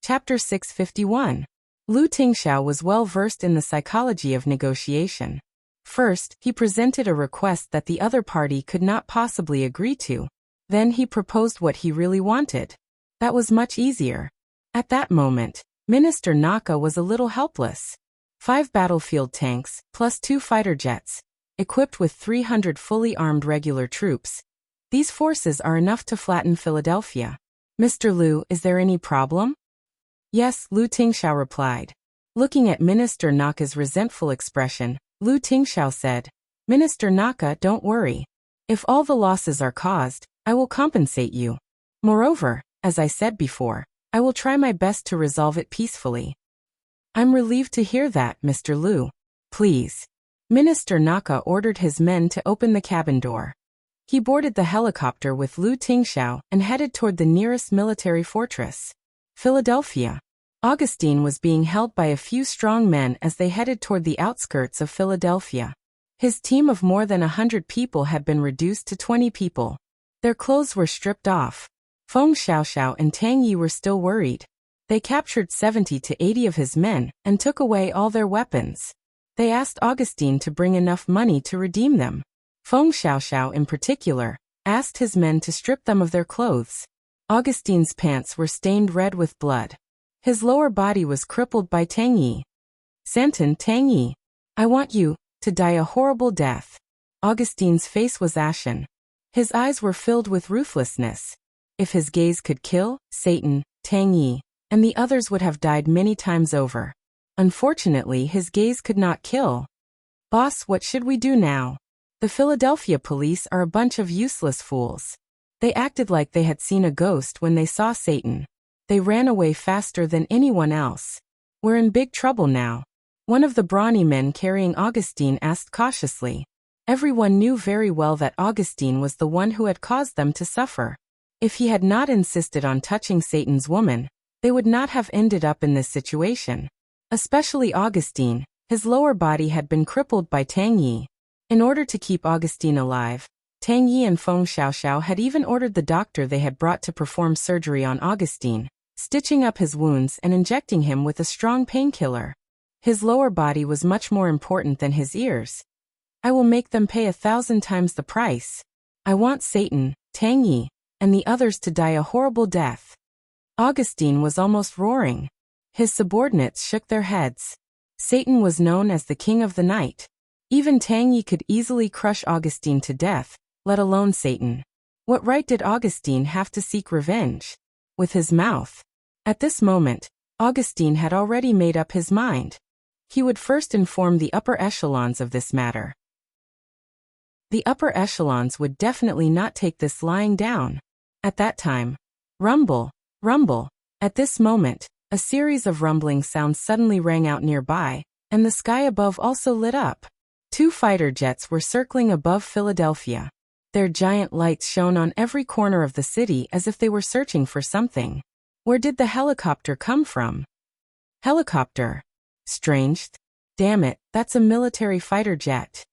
Chapter 651. Lu Tingxiao was well versed in the psychology of negotiation. First, he presented a request that the other party could not possibly agree to. Then he proposed what he really wanted. That was much easier. At that moment, Minister Naka was a little helpless. 5 battlefield tanks, plus 2 fighter jets, equipped with 300 fully armed regular troops. These forces are enough to flatten Philadelphia. Mr. Lu, is there any problem? Yes, Lu Tingxiao replied. Looking at Minister Naka's resentful expression, Lu Tingxiao said, Minister Naka, don't worry. If all the losses are caused, I will compensate you. Moreover, as I said before, I will try my best to resolve it peacefully. I'm relieved to hear that, Mr. Lu. Please. Minister Naka ordered his men to open the cabin door. He boarded the helicopter with Lu Tingxiao and headed toward the nearest military fortress. Philadelphia. Augustine was being held by a few strong men as they headed toward the outskirts of Philadelphia. His team of more than 100 people had been reduced to 20 people. Their clothes were stripped off. Feng Xiaoxiao and Tang Yi were still worried. They captured 70 to 80 of his men and took away all their weapons. They asked Augustine to bring enough money to redeem them. Feng Xiaoxiao in particular asked his men to strip them of their clothes. Augustine's pants were stained red with blood. His lower body was crippled by Tang Yi. Santon Tang Yi, I want you to die a horrible death. Augustine's face was ashen. His eyes were filled with ruthlessness. If his gaze could kill, Satan, Tang Yi, and the others would have died many times over. Unfortunately, his gaze could not kill. Boss, what should we do now? The Philadelphia police are a bunch of useless fools. They acted like they had seen a ghost when they saw Satan. They ran away faster than anyone else. We're in big trouble now. One of the brawny men carrying Augustine asked cautiously. Everyone knew very well that Augustine was the one who had caused them to suffer. If he had not insisted on touching Satan's woman, they would not have ended up in this situation. Especially Augustine, his lower body had been crippled by Tang Yi. In order to keep Augustine alive, Tang Yi and Feng Xiaoxiao had even ordered the doctor they had brought to perform surgery on Augustine, stitching up his wounds and injecting him with a strong painkiller. His lower body was much more important than his ears. I will make them pay 1,000 times the price. I want Satan, Tang Yi, and the others to die a horrible death. Augustine was almost roaring. His subordinates shook their heads. Satan was known as the king of the night. Even Tang Yi could easily crush Augustine to death, let alone Satan. What right did Augustine have to seek revenge? With his mouth. At this moment, Augustine had already made up his mind. He would first inform the upper echelons of this matter. The upper echelons would definitely not take this lying down. At that time, rumble, rumble. At this moment, a series of rumbling sounds suddenly rang out nearby, and the sky above also lit up. 2 fighter jets were circling above Philadelphia. Their giant lights shone on every corner of the city as if they were searching for something. Where did the helicopter come from? Helicopter. Strange. Damn it, that's a military fighter jet.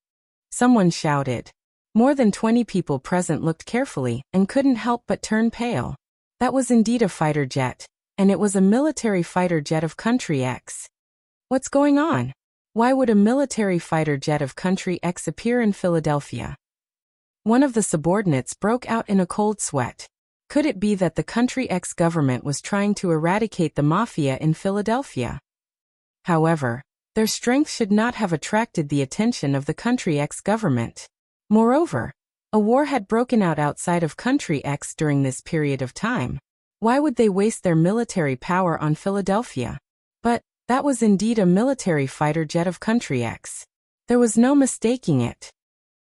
Someone shouted. More than 20 people present looked carefully and couldn't help but turn pale. That was indeed a fighter jet, and it was a military fighter jet of Country X. What's going on? Why would a military fighter jet of Country X appear in Philadelphia? One of the subordinates broke out in a cold sweat. Could it be that the Country X government was trying to eradicate the mafia in Philadelphia? However, their strength should not have attracted the attention of the Country X government. Moreover, a war had broken out outside of Country X during this period of time. Why would they waste their military power on Philadelphia? But that was indeed a military fighter jet of Country X. There was no mistaking it.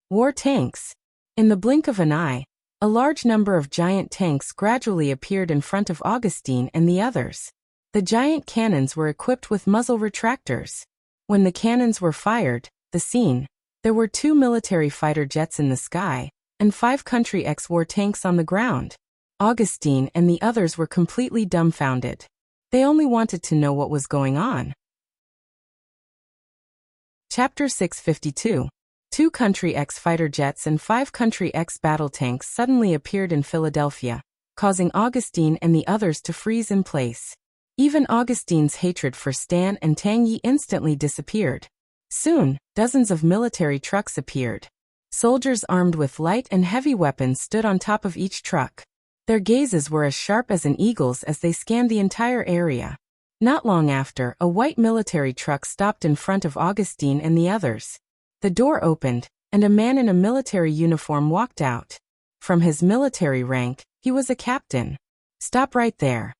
War tanks. In the blink of an eye, a large number of giant tanks gradually appeared in front of Augustine and the others. The giant cannons were equipped with muzzle retractors. When the cannons were fired, there were 2 military fighter jets in the sky, and 5 Country X war tanks on the ground. Augustine and the others were completely dumbfounded. They only wanted to know what was going on. Chapter 652. 2 Country X fighter jets and 5 Country X battle tanks suddenly appeared in Philadelphia, causing Augustine and the others to freeze in place. Even Augustine's hatred for Stan and Tang Yi instantly disappeared. Soon, dozens of military trucks appeared. Soldiers armed with light and heavy weapons stood on top of each truck. Their gazes were as sharp as an eagle's as they scanned the entire area. Not long after, a white military truck stopped in front of Augustine and the others. The door opened, and a man in a military uniform walked out. From his military rank, he was a captain. "Stop right there."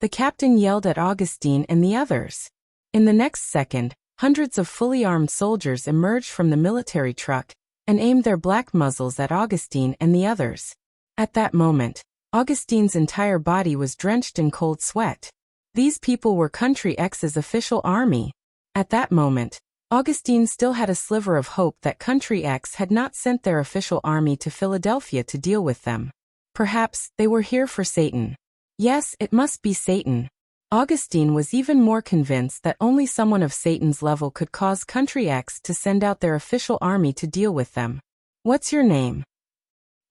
The captain yelled at Augustine and the others. In the next second, hundreds of fully armed soldiers emerged from the military truck and aimed their black muzzles at Augustine and the others. At that moment, Augustine's entire body was drenched in cold sweat. These people were Country X's official army. At that moment, Augustine still had a sliver of hope that Country X had not sent their official army to Philadelphia to deal with them. Perhaps they were here for Satan. Yes, it must be Satan. Augustine was even more convinced that only someone of Satan's level could cause Country X to send out their official army to deal with them. "What's your name?"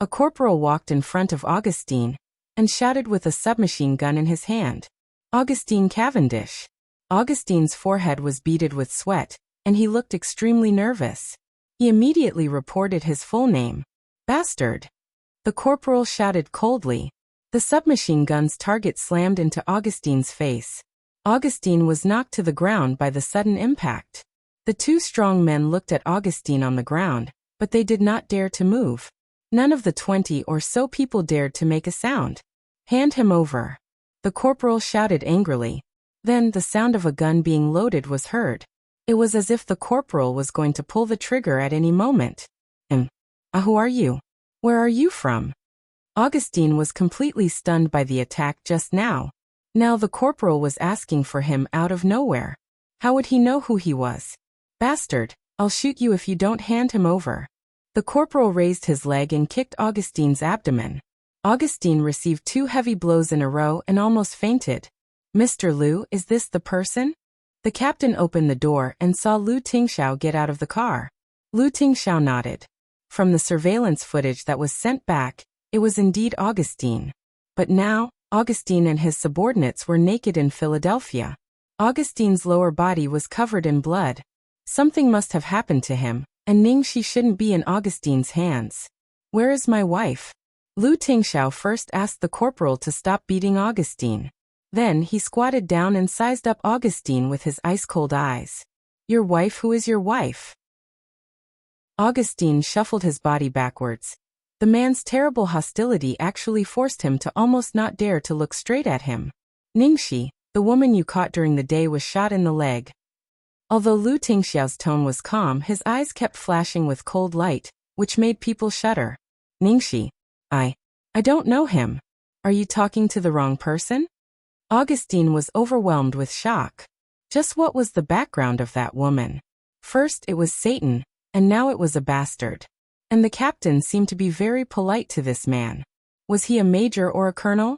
A corporal walked in front of Augustine and shouted with a submachine gun in his hand. "Augustine Cavendish." Augustine's forehead was beaded with sweat, and he looked extremely nervous. He immediately reported his full name. "Bastard!" The corporal shouted coldly. The submachine gun's target slammed into Augustine's face. Augustine was knocked to the ground by the sudden impact. The two strong men looked at Augustine on the ground, but they did not dare to move. None of the 20 or so people dared to make a sound. "Hand him over." The corporal shouted angrily. Then the sound of a gun being loaded was heard. It was as if the corporal was going to pull the trigger at any moment. Who are you? Where are you from?" Augustine was completely stunned by the attack just now. Now the corporal was asking for him out of nowhere. How would he know who he was? "Bastard, I'll shoot you if you don't hand him over." The corporal raised his leg and kicked Augustine's abdomen. Augustine received 2 heavy blows in a row and almost fainted. "Mr. Liu, is this the person?" The captain opened the door and saw Lu Tingxiao get out of the car. Lu Tingxiao nodded. From the surveillance footage that was sent back, it was indeed Augustine. But now, Augustine and his subordinates were naked in Philadelphia. Augustine's lower body was covered in blood. Something must have happened to him, and Ningxi shouldn't be in Augustine's hands. "Where is my wife?" Lu Tingxiao first asked the corporal to stop beating Augustine. Then he squatted down and sized up Augustine with his ice-cold eyes. "Your wife? Who is your wife?" Augustine shuffled his body backwards. The man's terrible hostility actually forced him to almost not dare to look straight at him. "Ningxi, the woman you caught during the day was shot in the leg." Although Lu Tingxiao's tone was calm, his eyes kept flashing with cold light, which made people shudder. "Ningxi, I don't know him. Are you talking to the wrong person?" Augustine was overwhelmed with shock. Just what was the background of that woman? First it was Satan, and now it was a bastard. And the captain seemed to be very polite to this man. Was he a major or a colonel?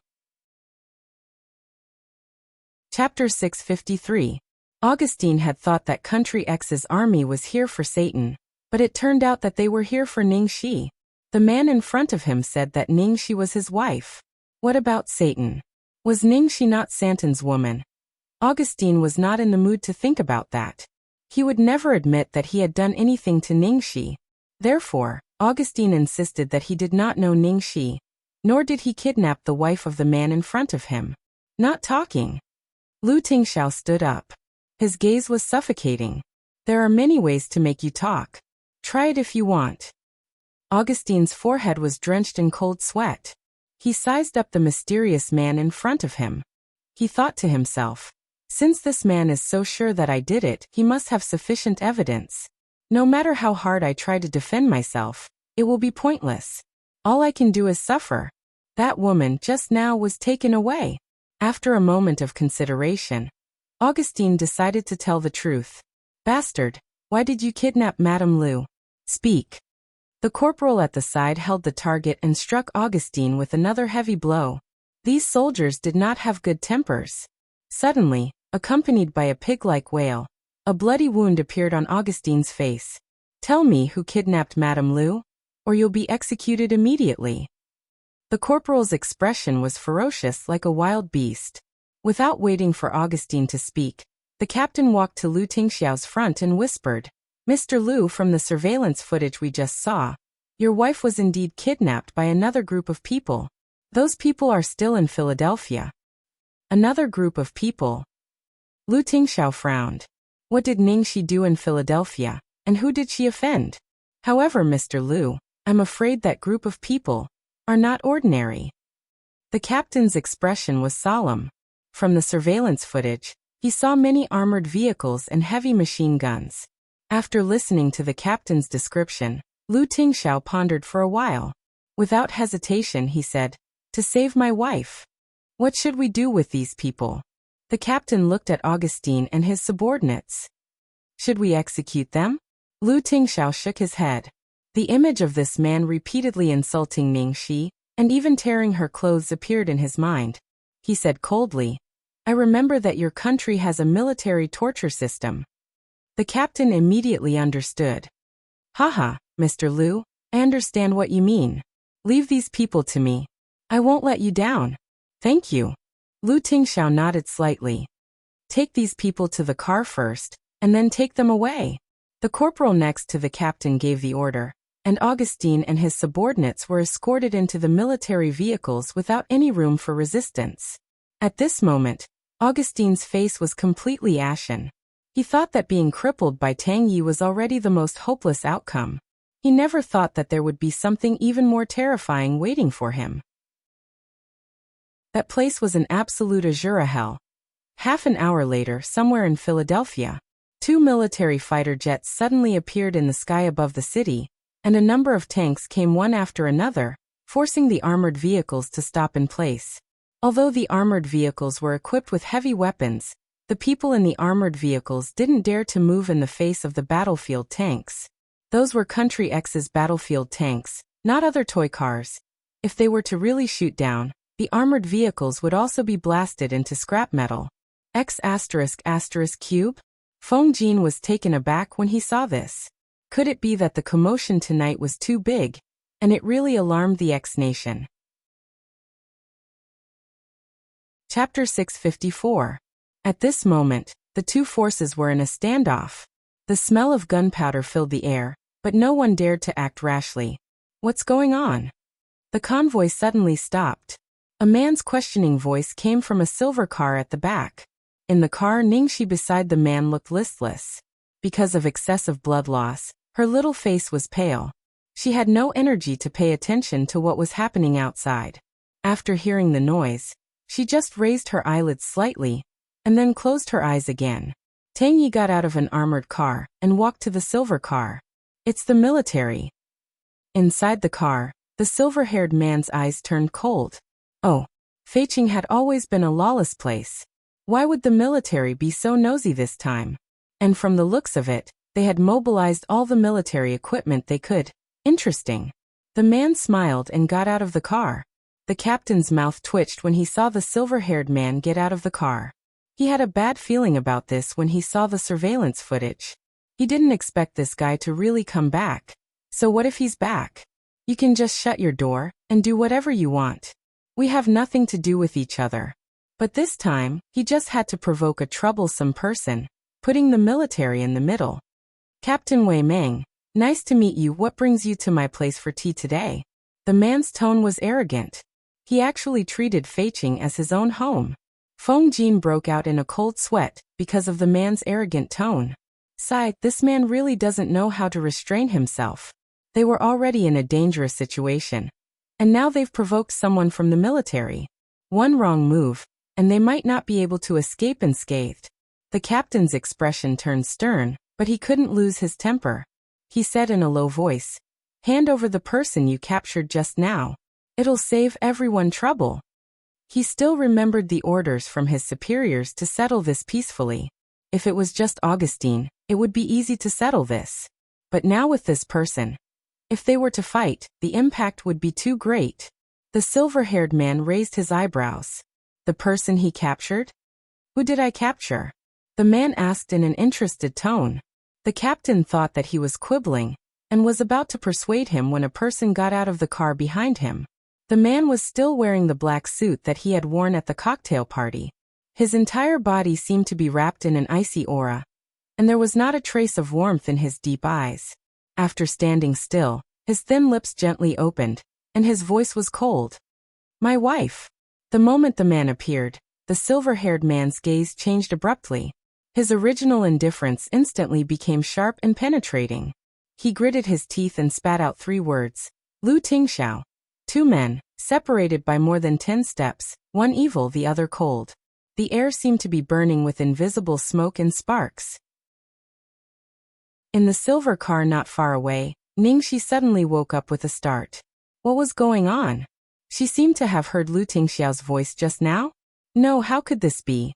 Chapter 653. Augustine had thought that Country X's army was here for Satan, but it turned out that they were here for Ningxi. The man in front of him said that Ningxi was his wife. What about Satan? Was Ningxi not Satan's woman? Augustine was not in the mood to think about that. He would never admit that he had done anything to Ningxi. Therefore, Augustine insisted that he did not know Ningxi, nor did he kidnap the wife of the man in front of him. Not talking. Lu Tingxiao stood up. His gaze was suffocating. "There are many ways to make you talk. Try it if you want." Augustine's forehead was drenched in cold sweat. He sized up the mysterious man in front of him. He thought to himself, "Since this man is so sure that I did it, he must have sufficient evidence. No matter how hard I try to defend myself, it will be pointless. All I can do is suffer." That woman just now was taken away. After a moment of consideration, Augustine decided to tell the truth. "Bastard, why did you kidnap Madame Liu? Speak." The corporal at the side held the target and struck Augustine with another heavy blow. These soldiers did not have good tempers. Suddenly, accompanied by a pig-like wail, a bloody wound appeared on Augustine's face. "Tell me who kidnapped Madame Liu, or you'll be executed immediately." The corporal's expression was ferocious like a wild beast. Without waiting for Augustine to speak, the captain walked to Lu Tingxiao's front and whispered, "Mr. Lu, from the surveillance footage we just saw, your wife was indeed kidnapped by another group of people. Those people are still in Philadelphia." Another group of people? Lu Tingxiao frowned. What did Ningxi do in Philadelphia, and who did she offend? However, Mr. Lu, I'm afraid that group of people are not ordinary. The captain's expression was solemn. From the surveillance footage, he saw many armored vehicles and heavy machine guns. After listening to the captain's description, Lu Tingxiao pondered for a while. Without hesitation, he said, "To save my wife. What should we do with these people?" The captain looked at Augustine and his subordinates. "Should we execute them?" Lu Tingxiao shook his head. The image of this man repeatedly insulting Ningxi, and even tearing her clothes appeared in his mind. He said coldly, "I remember that your country has a military torture system." The captain immediately understood. "Haha, Mr. Lu, I understand what you mean. Leave these people to me. I won't let you down." "Thank you." Lu Tingxiao nodded slightly. "Take these people to the car first, and then take them away." The corporal next to the captain gave the order, and Augustine and his subordinates were escorted into the military vehicles without any room for resistance. At this moment, Augustine's face was completely ashen. He thought that being crippled by Tang Yi was already the most hopeless outcome. He never thought that there would be something even more terrifying waiting for him. That place was an absolute azure hell. Half an hour later, somewhere in Philadelphia, 2 military fighter jets suddenly appeared in the sky above the city, and a number of tanks came one after another, forcing the armored vehicles to stop in place. Although the armored vehicles were equipped with heavy weapons, the people in the armored vehicles didn't dare to move in the face of the battlefield tanks. Those were Country X's battlefield tanks, not other toy cars. If they were to really shoot down, the armored vehicles would also be blasted into scrap metal. X*****. Feng Jin was taken aback when he saw this. Could it be that the commotion tonight was too big, and it really alarmed the X nation? Chapter 654. At this moment, the two forces were in a standoff. The smell of gunpowder filled the air, but no one dared to act rashly. What's going on? The convoy suddenly stopped. A man's questioning voice came from a silver car at the back. In the car, Ningxi beside the man looked listless. Because of excessive blood loss, her little face was pale. She had no energy to pay attention to what was happening outside. After hearing the noise, she just raised her eyelids slightly, and then closed her eyes again. Tang Yi got out of an armored car and walked to the silver car. "It's the military." Inside the car, the silver-haired man's eyes turned cold. Oh, Feiqing had always been a lawless place. Why would the military be so nosy this time? And from the looks of it, they had mobilized all the military equipment they could. Interesting. The man smiled and got out of the car. The captain's mouth twitched when he saw the silver-haired man get out of the car. He had a bad feeling about this when he saw the surveillance footage. He didn't expect this guy to really come back. So what if he's back? You can just shut your door and do whatever you want. We have nothing to do with each other. But this time, he just had to provoke a troublesome person, putting the military in the middle. "Captain Wei Meng, nice to meet you. What brings you to my place for tea today?" The man's tone was arrogant. He actually treated Feiqing as his own home. Feng Jin broke out in a cold sweat because of the man's arrogant tone. Sigh, this man really doesn't know how to restrain himself. They were already in a dangerous situation. And now they've provoked someone from the military. One wrong move, and they might not be able to escape unscathed. The captain's expression turned stern, but he couldn't lose his temper. He said in a low voice, "Hand over the person you captured just now. It'll save everyone trouble." He still remembered the orders from his superiors to settle this peacefully. If it was just Augustine, it would be easy to settle this. But now with this person, if they were to fight, the impact would be too great. The silver-haired man raised his eyebrows. "The person he captured? Who did I capture?" The man asked in an interested tone. The captain thought that he was quibbling, and was about to persuade him when a person got out of the car behind him. The man was still wearing the black suit that he had worn at the cocktail party. His entire body seemed to be wrapped in an icy aura, and there was not a trace of warmth in his deep eyes. After standing still, his thin lips gently opened, and his voice was cold. My wife. The moment the man appeared, the silver-haired man's gaze changed abruptly. His original indifference instantly became sharp and penetrating. He gritted his teeth and spat out 3 words. Lu Tingxiao. 2 men, separated by more than 10 steps, one evil, the other cold. The air seemed to be burning with invisible smoke and sparks. In the silver car not far away, Ningxi suddenly woke up with a start. What was going on? She seemed to have heard Lu Tingxiao's voice just now? No, how could this be?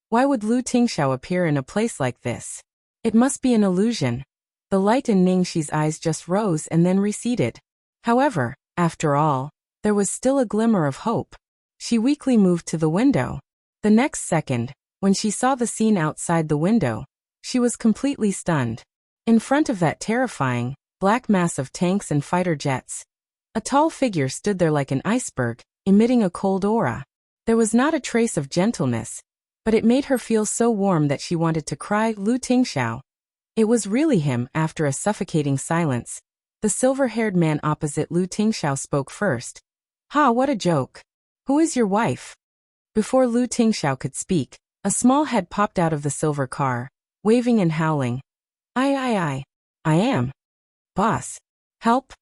Why would Lu Tingxiao appear in a place like this? It must be an illusion. The light in Ningxi's eyes just rose and then receded. However, after all, there was still a glimmer of hope. She weakly moved to the window. The next second, when she saw the scene outside the window, she was completely stunned. In front of that terrifying, black mass of tanks and fighter jets, a tall figure stood there like an iceberg, emitting a cold aura. There was not a trace of gentleness, but it made her feel so warm that she wanted to cry, Lu Tingxiao. It was really him. After a suffocating silence, the silver-haired man opposite Lu Tingxiao spoke first. Ha, what a joke. Who is your wife? Before Lu Tingxiao could speak, a small head popped out of the silver car, waving and howling. I am. Boss. Help.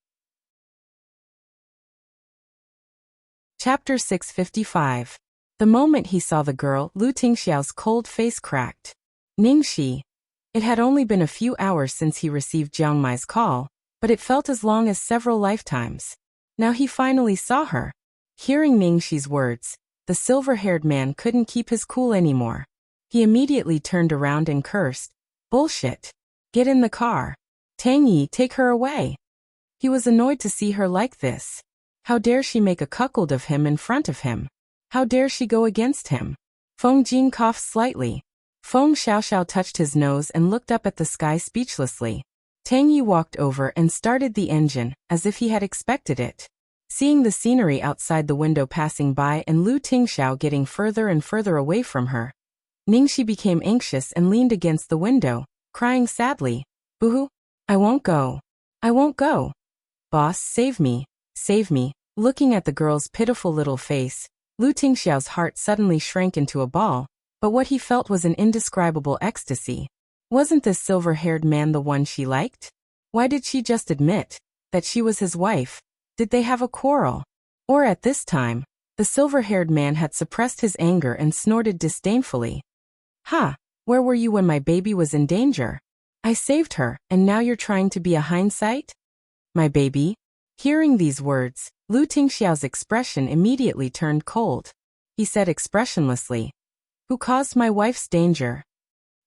Chapter 655. The moment he saw the girl, Lu Tingxiao's cold face cracked. Ningxi. It had only been a few hours since he received Jiang Mai's call, but it felt as long as several lifetimes. Now he finally saw her. Hearing Ningxi's words, the silver-haired man couldn't keep his cool anymore. He immediately turned around and cursed. Bullshit. Get in the car. Tang Yi, take her away. He was annoyed to see her like this. How dare she make a cuckold of him in front of him? How dare she go against him? Feng Jin coughed slightly. Feng Xiaoxiao touched his nose and looked up at the sky speechlessly. Tang Yi walked over and started the engine, as if he had expected it. Seeing the scenery outside the window passing by and Lu Tingxiao getting further and further away from her, Ningxi became anxious and leaned against the window, crying sadly. Boo-hoo. I won't go. I won't go. Boss, save me. Save me. Looking at the girl's pitiful little face, Lu Tingxiao's heart suddenly shrank into a ball, but what he felt was an indescribable ecstasy. Wasn't this silver-haired man the one she liked? Why did she just admit that she was his wife? Did they have a quarrel? Or at this time, the silver-haired man had suppressed his anger and snorted disdainfully. Ha! Where were you when my baby was in danger? I saved her, and now you're trying to be a hindsight? My baby? Hearing these words, Lu Tingxiao's expression immediately turned cold. He said expressionlessly, Who caused my wife's danger?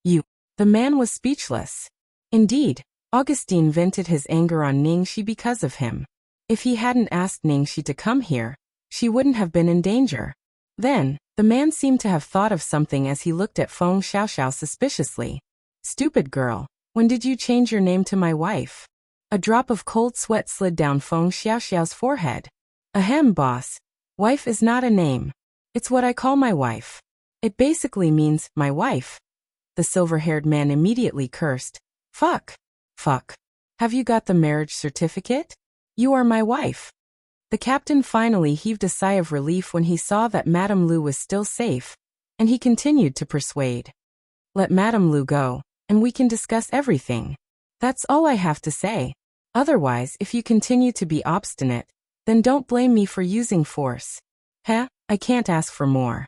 You. The man was speechless. Indeed, Augustine vented his anger on Ningxi because of him. If he hadn't asked Ningxi to come here, she wouldn't have been in danger. Then, the man seemed to have thought of something as he looked at Feng Xiaoxiao suspiciously. Stupid girl, when did you change your name to my wife? A drop of cold sweat slid down Feng Xiaoxiao's forehead. Ahem, boss. Wife is not a name. It's what I call my wife. It basically means, my wife. The silver-haired man immediately cursed. Fuck. Fuck. Have you got the marriage certificate? You are my wife. The captain finally heaved a sigh of relief when he saw that Madame Lu was still safe, and he continued to persuade. Let Madame Lu go, and we can discuss everything. That's all I have to say. Otherwise, if you continue to be obstinate, then don't blame me for using force. Heh, I can't ask for more.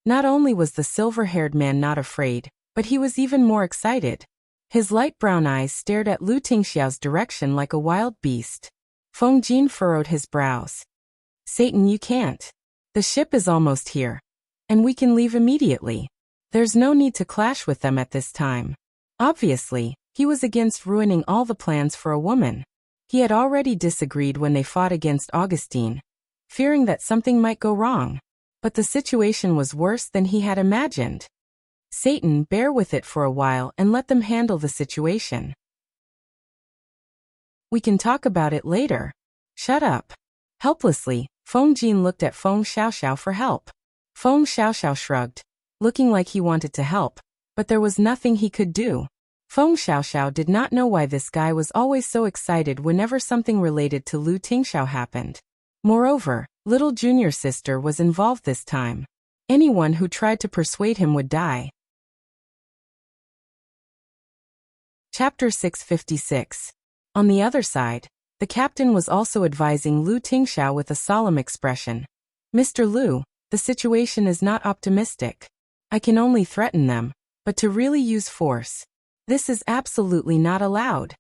Not only was the silver-haired man not afraid, but he was even more excited. His light brown eyes stared at Lu Tingxiao's direction like a wild beast. Feng Jin furrowed his brows. Satan, you can't. The ship is almost here. And we can leave immediately. There's no need to clash with them at this time. Obviously, he was against ruining all the plans for a woman. He had already disagreed when they fought against Augustine, fearing that something might go wrong. But the situation was worse than he had imagined. Satan, bear with it for a while and let them handle the situation. We can talk about it later. Shut up. Helplessly, Feng Jin looked at Feng Xiaoxiao for help. Feng Xiaoxiao shrugged. looking like he wanted to help, but there was nothing he could do. Feng Xiaoxiao did not know why this guy was always so excited whenever something related to Lu Tingxiao happened. Moreover, little junior sister was involved this time. Anyone who tried to persuade him would die. Chapter 656. On the other side, the captain was also advising Lu Tingxiao with a solemn expression. Mr. Lu, the situation is not optimistic. I can only threaten them, but to really use force, this is absolutely not allowed.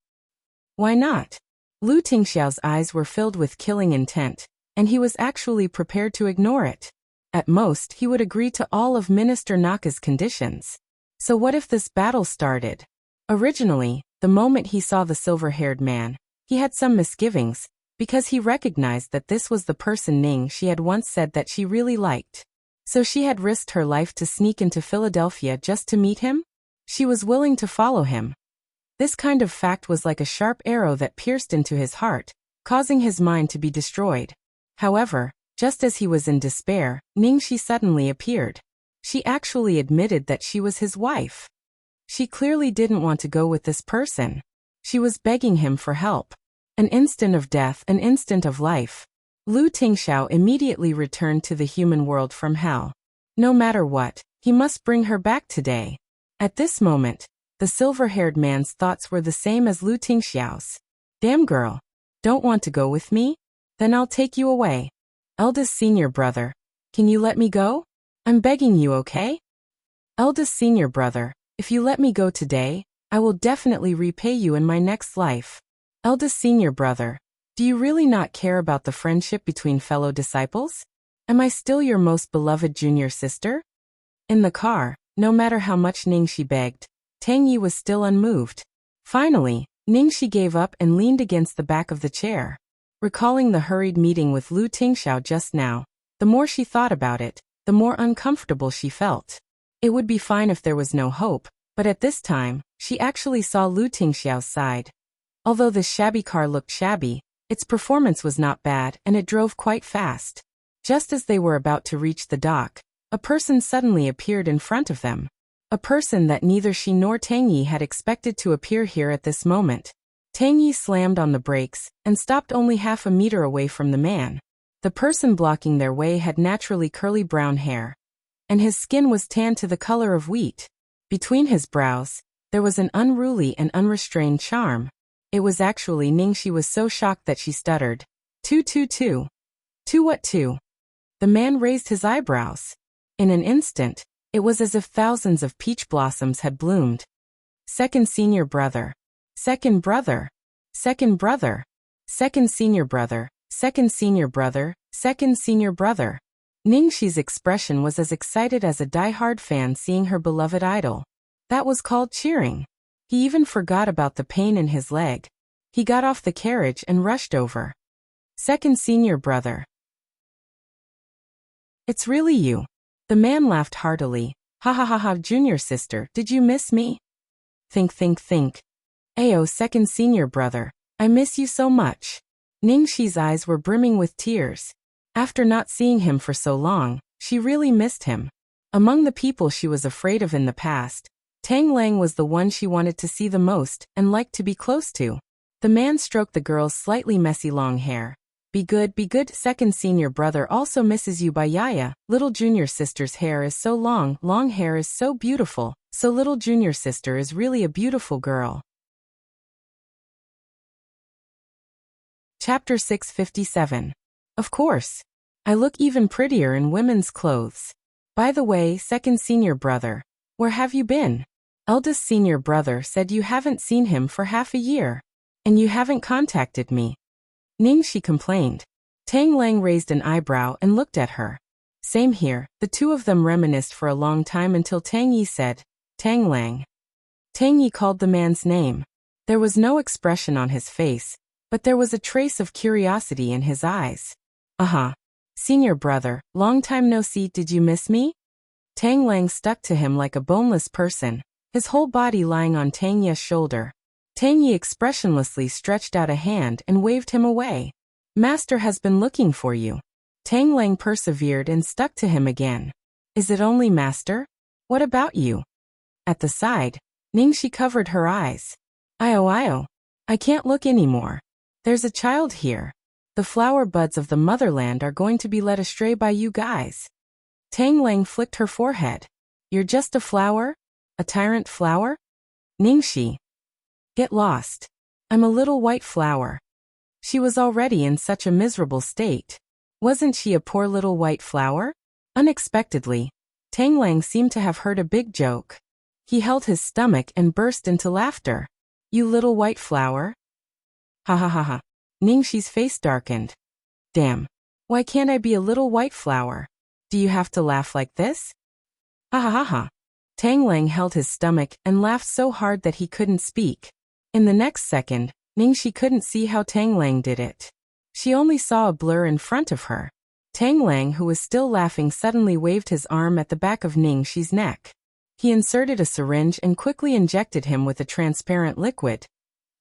Why not? Lu Tingxiao's eyes were filled with killing intent, and he was actually prepared to ignore it. At most, he would agree to all of Minister Naka's conditions. So what if this battle started? Originally, the moment he saw the silver-haired man, he had some misgivings, because he recognized that this was the person Ning she had once said that she really liked. So she had risked her life to sneak into Philadelphia just to meet him? She was willing to follow him. This kind of fact was like a sharp arrow that pierced into his heart, causing his mind to be destroyed. However, just as he was in despair, Ning Shi suddenly appeared. She actually admitted that she was his wife. She clearly didn't want to go with this person. She was begging him for help. An instant of death, an instant of life. Lu Tingxiao immediately returned to the human world from hell. No matter what, he must bring her back today. At this moment, the silver-haired man's thoughts were the same as Lu Tingxiao's. Damn girl. Don't want to go with me? Then I'll take you away. Eldest senior brother. Can you let me go? I'm begging you, okay? Eldest senior brother, if you let me go today, I will definitely repay you in my next life. Eldest senior brother, do you really not care about the friendship between fellow disciples? Am I still your most beloved junior sister? In the car, no matter how much Ningxi begged, Tang Yi was still unmoved. Finally, Ningxi gave up and leaned against the back of the chair. Recalling the hurried meeting with Lu Tingxiao just now, the more she thought about it, the more uncomfortable she felt. It would be fine if there was no hope, but at this time, she actually saw Lu Tingxiao's side. Although the shabby car looked shabby, its performance was not bad and it drove quite fast. Just as they were about to reach the dock, a person suddenly appeared in front of them. A person that neither she nor Tang Yi had expected to appear here at this moment. Tang Yi slammed on the brakes and stopped only half a meter away from the man. The person blocking their way had naturally curly brown hair, and his skin was tanned to the color of wheat. Between his brows, there was an unruly and unrestrained charm. It was actually Ning. She was so shocked that she stuttered. Two. Two what two? The man raised his eyebrows. In an instant, it was as if thousands of peach blossoms had bloomed. Second senior brother. Second brother. Second brother. Second senior brother. Second senior brother. Second senior brother. Ningxi's expression was as excited as a die-hard fan seeing her beloved idol. That was called cheering. He even forgot about the pain in his leg. He got off the carriage and rushed over. Second senior brother. It's really you. The man laughed heartily. Ha ha ha ha, junior sister, did you miss me? Think. Ayo, second senior brother, I miss you so much. Ningxi's eyes were brimming with tears. After not seeing him for so long, she really missed him. Among the people she was afraid of in the past, Tang Lang was the one she wanted to see the most and liked to be close to. The man stroked the girl's slightly messy long hair. Be good, second senior brother also misses you by Yaya. Little junior sister's hair is so long hair is so beautiful, so little junior sister is really a beautiful girl. Chapter 657. Of course. I look even prettier in women's clothes. By the way, second senior brother, where have you been? Eldest senior brother said you haven't seen him for half a year. And you haven't contacted me. Ningxi complained. Tang Lang raised an eyebrow and looked at her. Same here. The two of them reminisced for a long time until Tang Yi said, Tang Lang. Tang Yi called the man's name. There was no expression on his face, but there was a trace of curiosity in his eyes. Senior brother, long time no see, did you miss me? Tang Lang stuck to him like a boneless person, his whole body lying on Tang Yi's shoulder. Tang Yi expressionlessly stretched out a hand and waved him away. Master has been looking for you. Tang Lang persevered and stuck to him again. Is it only master? What about you? At the side, Ningxi covered her eyes. Io. I can't look anymore. There's a child here. The flower buds of the motherland are going to be led astray by you guys. Tang Lang flicked her forehead. You're just a flower? A tyrant flower? Ningxi. Get lost. I'm a little white flower. She was already in such a miserable state. Wasn't she a poor little white flower? Unexpectedly, Tang Lang seemed to have heard a big joke. He held his stomach and burst into laughter. You little white flower? Ha ha ha ha. Ningxi's face darkened. Damn. Why can't I be a little white flower? Do you have to laugh like this? Ha ha ha ha. Tang Lang held his stomach and laughed so hard that he couldn't speak. In the next second, Ningxi couldn't see how Tang Lang did it. She only saw a blur in front of her. Tang Lang, who was still laughing, suddenly waved his arm at the back of Ningxi's neck. He inserted a syringe and quickly injected him with a transparent liquid.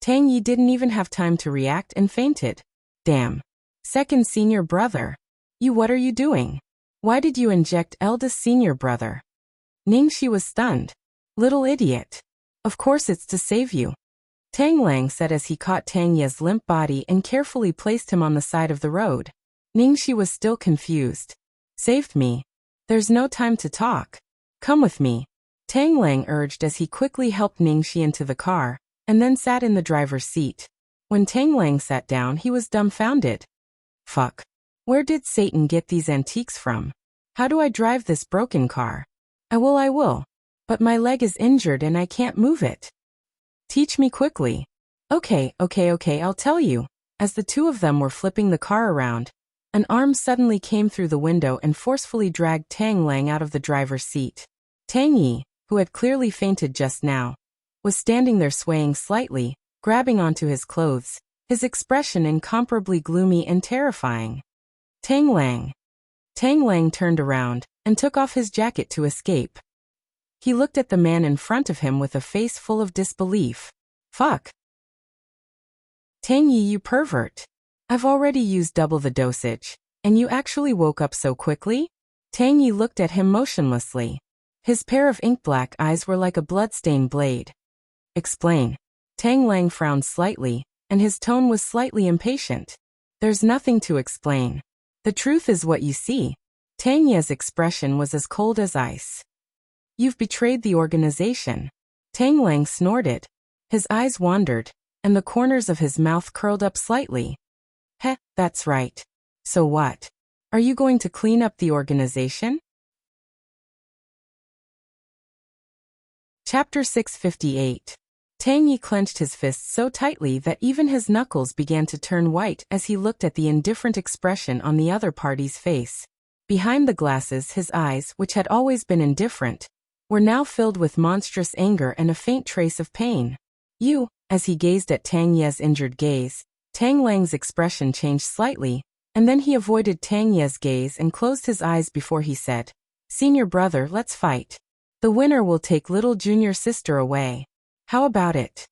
Tang Yi didn't even have time to react and fainted. Damn. Second senior brother. What are you doing? Why did you inject eldest senior brother? Ningxi was stunned. Little idiot. Of course it's to save you. Tang Lang said as he caught Tang Ye's limp body and carefully placed him on the side of the road. Ningxi was still confused. Saved me? There's no time to talk. Come with me. Tang Lang urged as he quickly helped Ningxi into the car, and then sat in the driver's seat. When Tang Lang sat down, he was dumbfounded. Fuck. Where did Satan get these antiques from? How do I drive this broken car? I will. But my leg is injured and I can't move it. Teach me quickly. Okay, I'll tell you. As the two of them were flipping the car around, an arm suddenly came through the window and forcefully dragged Tang Lang out of the driver's seat. Tang Yi, who had clearly fainted just now, was standing there swaying slightly, grabbing onto his clothes, his expression incomparably gloomy and terrifying. Tang Lang. Tang Lang turned around and took off his jacket to escape. He looked at the man in front of him with a face full of disbelief. Fuck. Tang Yi, you pervert. I've already used double the dosage, and you actually woke up so quickly? Tang Yi looked at him motionlessly. His pair of ink-black eyes were like a blood-stained blade. Explain. Tang Lang frowned slightly, and his tone was slightly impatient. There's nothing to explain. The truth is what you see. Tang Ye's expression was as cold as ice. You've betrayed the organization. Tang Lang snorted. His eyes wandered, and the corners of his mouth curled up slightly. Heh, that's right. So what? Are you going to clean up the organization? Chapter 658. Tang Yi clenched his fists so tightly that even his knuckles began to turn white as he looked at the indifferent expression on the other party's face. Behind the glasses, his eyes, which had always been indifferent, were now filled with monstrous anger and a faint trace of pain. As he gazed at Tang Ye's injured gaze, Tang Lang's expression changed slightly, and then he avoided Tang Ye's gaze and closed his eyes before he said, Senior brother, let's fight. The winner will take little junior sister away. How about it?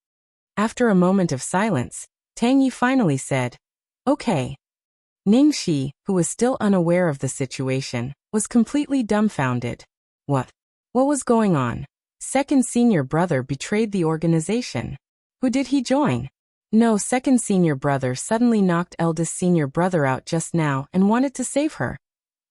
After a moment of silence, Tang Yi finally said, Okay. Ningxi, who was still unaware of the situation, was completely dumbfounded. What was going on? Second senior brother betrayed the organization. Who did he join? No, second senior brother suddenly knocked eldest senior brother out just now and wanted to save her.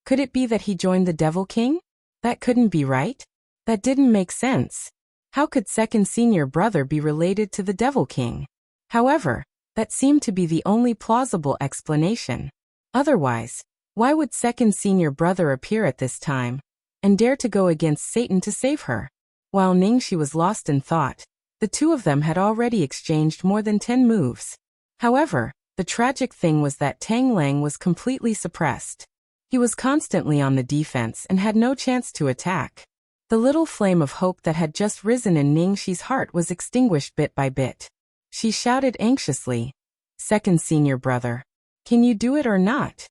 Could it be that he joined the Devil King? That couldn't be right. That didn't make sense. How could second senior brother be related to the Devil King? However, that seemed to be the only plausible explanation. Otherwise, why would second senior brother appear at this time and dare to go against Satan to save her? While Ningxi was lost in thought, the two of them had already exchanged more than 10 moves. However, the tragic thing was that Tang Lang was completely suppressed. He was constantly on the defense and had no chance to attack. The little flame of hope that had just risen in Ningxi's heart was extinguished bit by bit. She shouted anxiously, Second senior brother. Can you do it or not?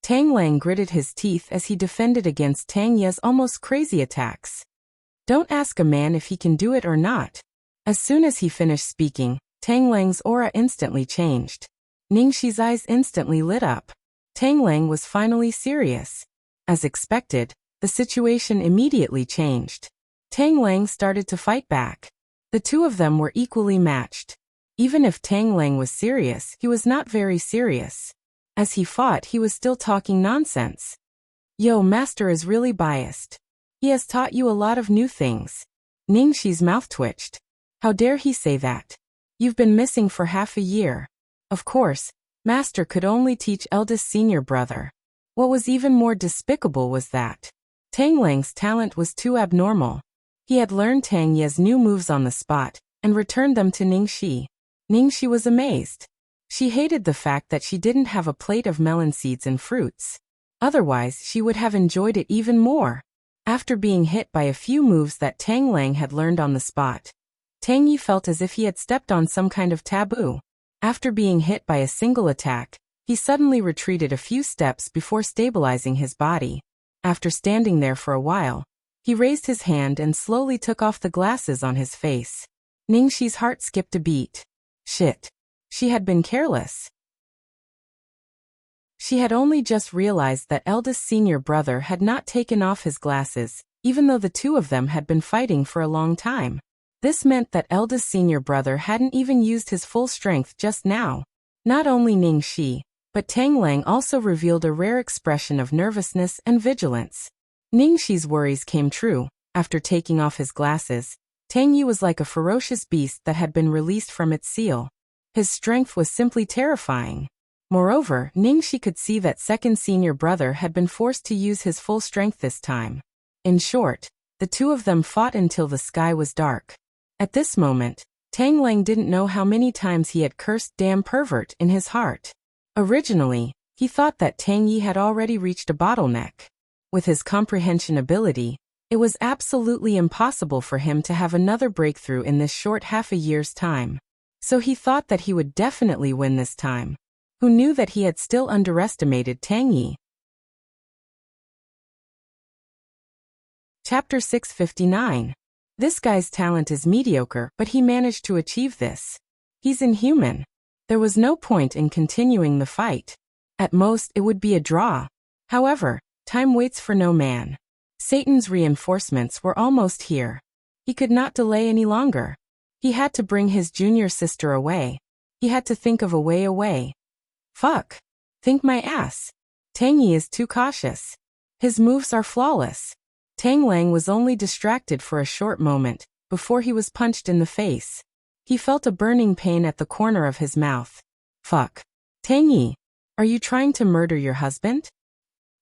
Tang Lang gritted his teeth as he defended against Tang Ye's almost crazy attacks. Don't ask a man if he can do it or not. As soon as he finished speaking, Tang Lang's aura instantly changed. Ningxi's eyes instantly lit up. Tang Lang was finally serious. As expected, the situation immediately changed. Tang Lang started to fight back. The two of them were equally matched. Even if Tang Lang was serious, he was not very serious. As he fought, he was still talking nonsense. Yo, master is really biased. He has taught you a lot of new things. Ningxi's mouth twitched. How dare he say that? You've been missing for half a year. Of course, master could only teach eldest senior brother. What was even more despicable was that Tang Lang's talent was too abnormal. He had learned Tang Ye's new moves on the spot and returned them to Ningxi. Ningxi was amazed. She hated the fact that she didn't have a plate of melon seeds and fruits. Otherwise, she would have enjoyed it even more. After being hit by a few moves that Tang Lang had learned on the spot, Tang Yi felt as if he had stepped on some kind of taboo. After being hit by a single attack, he suddenly retreated a few steps before stabilizing his body. After standing there for a while, he raised his hand and slowly took off the glasses on his face. Ningxi's heart skipped a beat. Shit. She had been careless. She had only just realized that eldest senior brother had not taken off his glasses, even though the two of them had been fighting for a long time. This meant that eldest senior brother hadn't even used his full strength just now. Not only Ningxi, but Tang Lang also revealed a rare expression of nervousness and vigilance. Ningxi's worries came true. After taking off his glasses, Tang Yi was like a ferocious beast that had been released from its seal. His strength was simply terrifying. Moreover, Ningxi could see that second senior brother had been forced to use his full strength this time. In short, the two of them fought until the sky was dark. At this moment, Tang Lang didn't know how many times he had cursed "damn pervert" in his heart. Originally, he thought that Tang Yi had already reached a bottleneck. With his comprehension ability, it was absolutely impossible for him to have another breakthrough in this short half a year's time. So he thought that he would definitely win this time. Who knew that he had still underestimated Tang Yi? Chapter 659. This guy's talent is mediocre, but he managed to achieve this. He's inhuman. There was no point in continuing the fight. At most, it would be a draw. However, time waits for no man. Satan's reinforcements were almost here. He could not delay any longer. He had to bring his junior sister away. He had to think of a way away. Fuck. Think my ass. Tang Yi is too cautious. His moves are flawless. Tang Lang was only distracted for a short moment, before he was punched in the face. He felt a burning pain at the corner of his mouth. Fuck. Tang Yi, are you trying to murder your husband?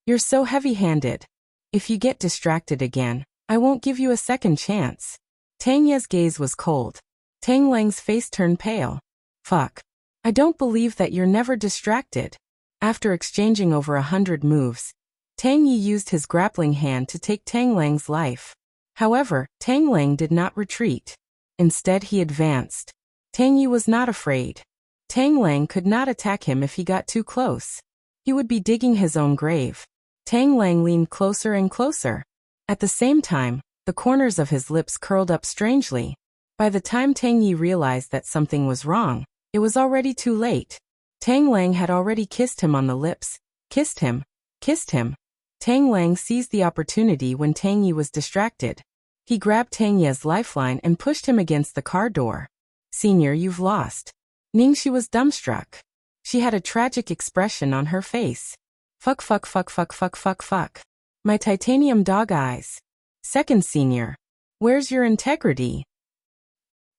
You're so heavy-handed. If you get distracted again, I won't give you a second chance. Tang Ye's gaze was cold. Tang Lang's face turned pale. Fuck. I don't believe that you're never distracted. After exchanging over 100 moves, Tang Yi used his grappling hand to take Tang Lang's life. However, Tang Lang did not retreat. Instead, he advanced. Tang Yi was not afraid. Tang Lang could not attack him if he got too close. He would be digging his own grave. Tang Lang leaned closer and closer. At the same time, the corners of his lips curled up strangely. By the time Tang Yi realized that something was wrong, it was already too late. Tang Lang had already kissed him on the lips. Kissed him. Kissed him. Tang Lang seized the opportunity when Tang Yi was distracted. He grabbed Tang Ye's lifeline and pushed him against the car door. Senior, you've lost. Ningxi was dumbstruck. She had a tragic expression on her face. Fuck fuck fuck fuck fuck fuck fuck. My titanium dog eyes. Second senior. Where's your integrity?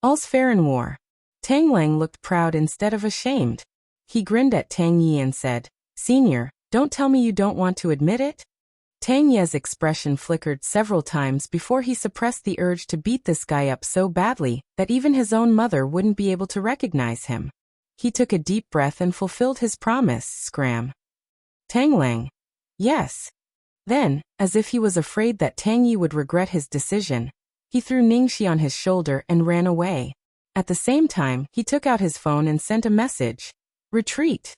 All's fair in war. Tang Lang looked proud instead of ashamed. He grinned at Tang Yi and said, Senior, don't tell me you don't want to admit it? Tang Ye's expression flickered several times before he suppressed the urge to beat this guy up so badly that even his own mother wouldn't be able to recognize him. He took a deep breath and fulfilled his promise, scram. Tang Lang. Yes. Then, as if he was afraid that Tang Yi would regret his decision, he threw Ningxi on his shoulder and ran away. At the same time, he took out his phone and sent a message. Retreat.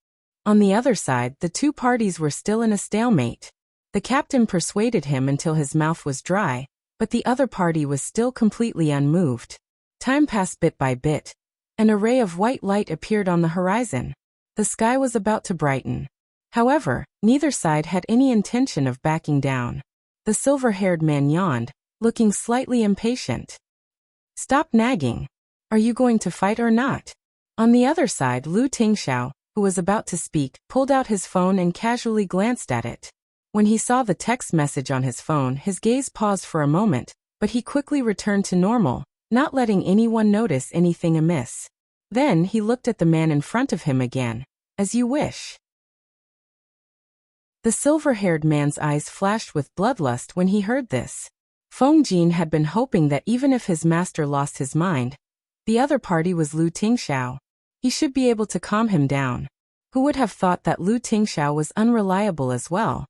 On the other side, the two parties were still in a stalemate. The captain persuaded him until his mouth was dry, but the other party was still completely unmoved. Time passed bit by bit. An array of white light appeared on the horizon. The sky was about to brighten. However, neither side had any intention of backing down. The silver-haired man yawned, looking slightly impatient. Stop nagging. Are you going to fight or not? On the other side, Lu Tingxiao, who was about to speak, pulled out his phone and casually glanced at it. When he saw the text message on his phone, his gaze paused for a moment, but he quickly returned to normal, not letting anyone notice anything amiss. Then he looked at the man in front of him again. As you wish. The silver-haired man's eyes flashed with bloodlust when he heard this. Feng Jin had been hoping that even if his master lost his mind, the other party was Lu Tingxiao. He should be able to calm him down. Who would have thought that Lu Tingxiao was unreliable as well?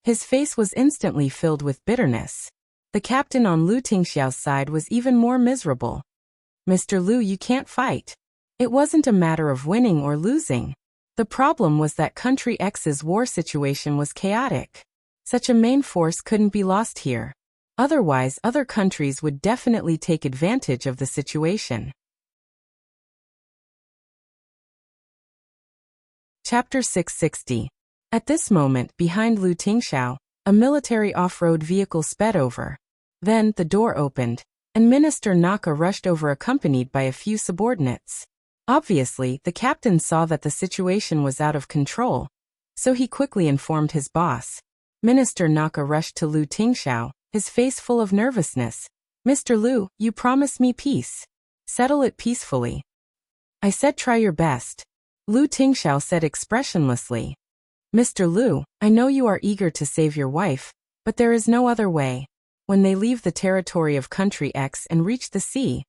His face was instantly filled with bitterness. The captain on Lu Tingxiao's side was even more miserable. Mr. Lu, you can't fight. It wasn't a matter of winning or losing. The problem was that Country X's war situation was chaotic. Such a main force couldn't be lost here. Otherwise, other countries would definitely take advantage of the situation. Chapter 660. At this moment, behind Lu Tingxiao, a military off-road vehicle sped over. Then, the door opened, and Minister Naka rushed over accompanied by a few subordinates. Obviously, the captain saw that the situation was out of control, so he quickly informed his boss. Minister Naka rushed to Lu Tingxiao, his face full of nervousness. Mr. Lu, you promised me peace. Settle it peacefully. I said try your best. Lu Tingxiao said expressionlessly. Mr. Lu, I know you are eager to save your wife, but there is no other way. When they leave the territory of Country X and reach the sea,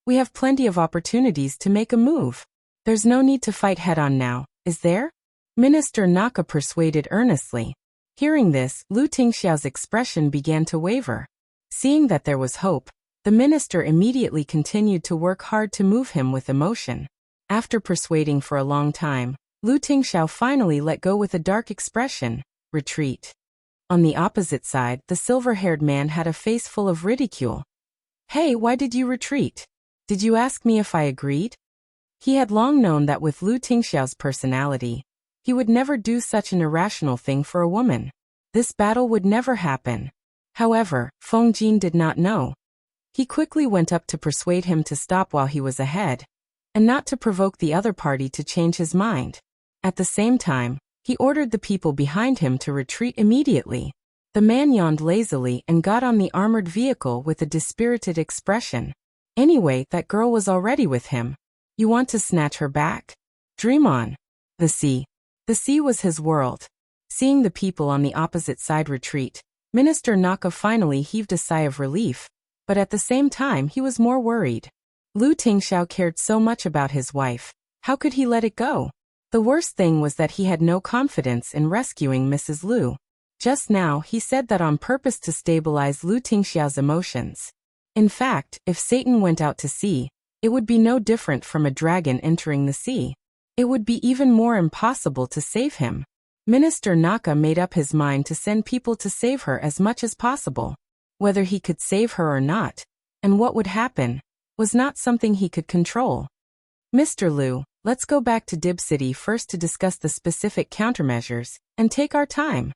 we have plenty of opportunities to make a move. There's no need to fight head-on now, is there? Minister Naka persuaded earnestly. Hearing this, Lu Tingxiao's expression began to waver. Seeing that there was hope, the minister immediately continued to work hard to move him with emotion. After persuading for a long time, Lu Tingxiao finally let go with a dark expression. Retreat. On the opposite side, the silver-haired man had a face full of ridicule. Hey, why did you retreat? Did you ask me if I agreed? He had long known that with Lu Tingxiao's personality, he would never do such an irrational thing for a woman. This battle would never happen. However, Feng Jin did not know. He quickly went up to persuade him to stop while he was ahead, and not to provoke the other party to change his mind. At the same time, he ordered the people behind him to retreat immediately. The man yawned lazily and got on the armored vehicle with a dispirited expression. Anyway, that girl was already with him. You want to snatch her back? Dream on. The sea. The sea was his world. Seeing the people on the opposite side retreat, Minister Naka finally heaved a sigh of relief, but at the same time he was more worried. Lu Tingxiao cared so much about his wife. How could he let it go? The worst thing was that he had no confidence in rescuing Mrs. Lu. Just now, he said that on purpose to stabilize Lu Tingxiao's emotions. In fact, if Satan went out to sea, it would be no different from a dragon entering the sea. It would be even more impossible to save him. Minister Naka made up his mind to send people to save her as much as possible. Whether he could save her or not, and what would happen, was not something he could control. Mr. Lu, let's go back to Dib City first to discuss the specific countermeasures, and take our time.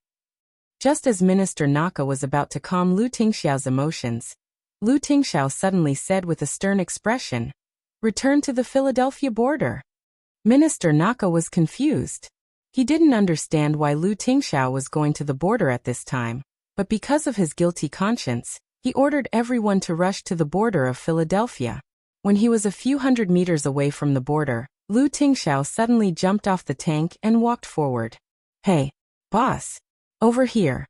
Just as Minister Naka was about to calm Lu Tingxiao's emotions, Lu Tingxiao suddenly said with a stern expression, "Return to the Philadelphia border." Minister Naka was confused. He didn't understand why Lu Tingxiao was going to the border at this time, but because of his guilty conscience, he ordered everyone to rush to the border of Philadelphia. When he was a few hundred meters away from the border, Lu Tingxiao suddenly jumped off the tank and walked forward. Hey, boss. Over here.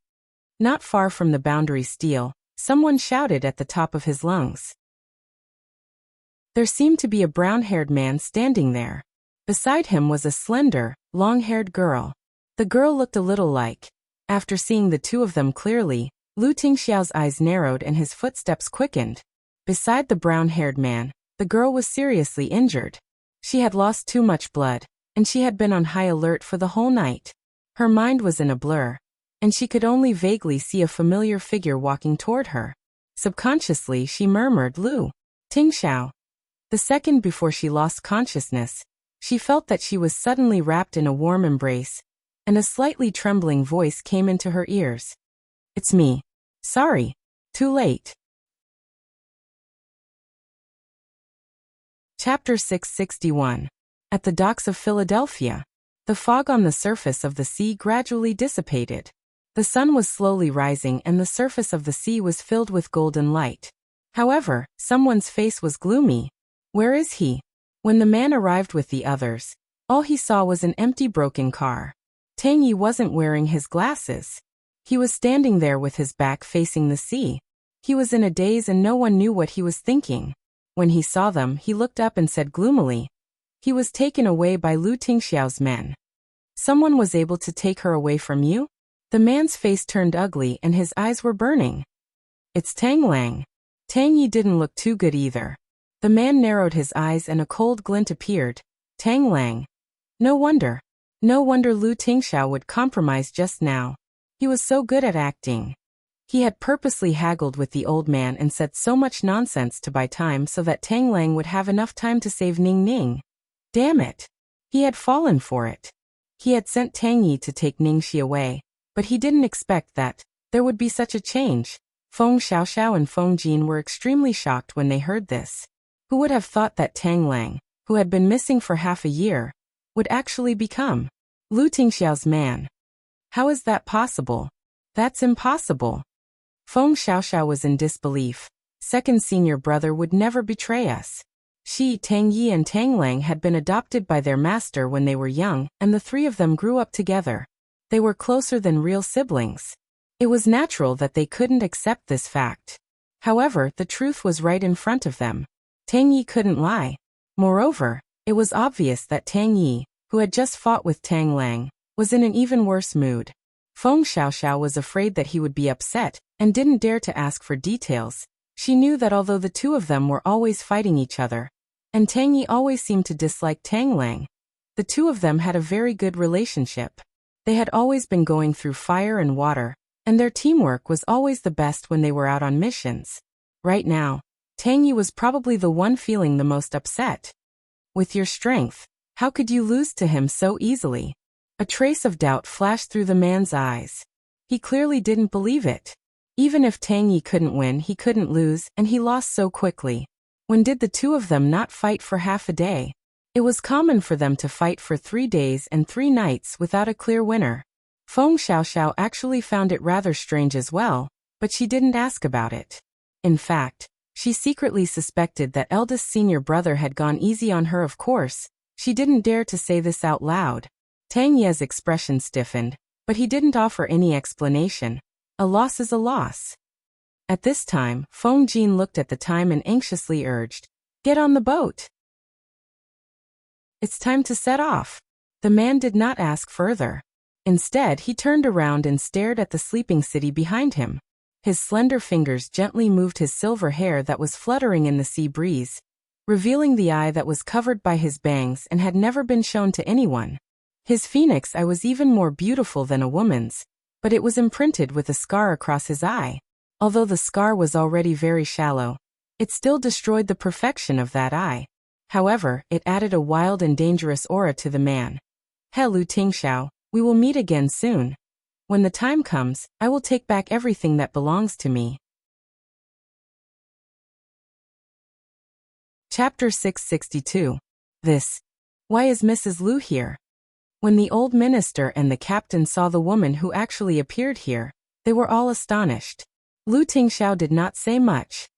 Not far from the boundary steel, someone shouted at the top of his lungs. There seemed to be a brown-haired man standing there. Beside him was a slender, long-haired girl. The girl looked a little like. After seeing the two of them clearly, Lu Tingxiao's eyes narrowed and his footsteps quickened. Beside the brown-haired man, the girl was seriously injured. She had lost too much blood, and she had been on high alert for the whole night. Her mind was in a blur, and she could only vaguely see a familiar figure walking toward her. Subconsciously she murmured, "Lu Tingxiao." The second before she lost consciousness, she felt that she was suddenly wrapped in a warm embrace, and a slightly trembling voice came into her ears. "It's me. Sorry. Too late." Chapter 661. At the docks of Philadelphia. The fog on the surface of the sea gradually dissipated. The sun was slowly rising and the surface of the sea was filled with golden light. However, someone's face was gloomy. Where is he? When the man arrived with the others, all he saw was an empty broken car. Tang Yi wasn't wearing his glasses. He was standing there with his back facing the sea. He was in a daze and no one knew what he was thinking. When he saw them, he looked up and said gloomily, "He was taken away by Lu Tingxiao's men." "Someone was able to take her away from you?" The man's face turned ugly and his eyes were burning. "It's Tang Lang." Tang Yi didn't look too good either. The man narrowed his eyes and a cold glint appeared. Tang Lang. No wonder. No wonder Lu Tingxiao would compromise just now. He was so good at acting. He had purposely haggled with the old man and said so much nonsense to buy time so that Tang Lang would have enough time to save Ning Ning. Damn it. He had fallen for it. He had sent Tang Yi to take Ningxi away, but he didn't expect that there would be such a change. Feng Xiaoxiao and Feng Jin were extremely shocked when they heard this. Who would have thought that Tang Lang, who had been missing for half a year, would actually become Lu Tingxiao's man? How is that possible? That's impossible. Feng Xiaoxiao was in disbelief. Second senior brother would never betray us. She, Tang Yi and Tang Lang had been adopted by their master when they were young, and the three of them grew up together. They were closer than real siblings. It was natural that they couldn't accept this fact. However, the truth was right in front of them. Tang Yi couldn't lie. Moreover, it was obvious that Tang Yi, who had just fought with Tang Lang, was in an even worse mood. Feng Xiaoxiao was afraid that he would be upset, and didn't dare to ask for details. She knew that although the two of them were always fighting each other, and Tang Yi always seemed to dislike Tang Lang, the two of them had a very good relationship. They had always been going through fire and water, and their teamwork was always the best when they were out on missions. Right now, Tang Yi was probably the one feeling the most upset. With your strength, how could you lose to him so easily? A trace of doubt flashed through the man's eyes. He clearly didn't believe it. Even if Tang Yi couldn't win, he couldn't lose, and he lost so quickly. When did the two of them not fight for half a day? It was common for them to fight for 3 days and 3 nights without a clear winner. Feng Xiaoxiao actually found it rather strange as well, but she didn't ask about it. In fact, she secretly suspected that eldest senior brother had gone easy on her. Of course, she didn't dare to say this out loud. Tang Ye's expression stiffened, but he didn't offer any explanation. A loss is a loss. At this time, Feng Jin looked at the time and anxiously urged, "Get on the boat. It's time to set off." The man did not ask further. Instead, he turned around and stared at the sleeping city behind him. His slender fingers gently moved his silver hair that was fluttering in the sea breeze, revealing the eye that was covered by his bangs and had never been shown to anyone. His phoenix eye was even more beautiful than a woman's, but it was imprinted with a scar across his eye. Although the scar was already very shallow, it still destroyed the perfection of that eye. However, it added a wild and dangerous aura to the man. "Lu Tingxiao, we will meet again soon. When the time comes, I will take back everything that belongs to me." Chapter 662. Why is Mrs. Lu here? When the old minister and the captain saw the woman who actually appeared here, they were all astonished. Lu Tingxiao did not say much.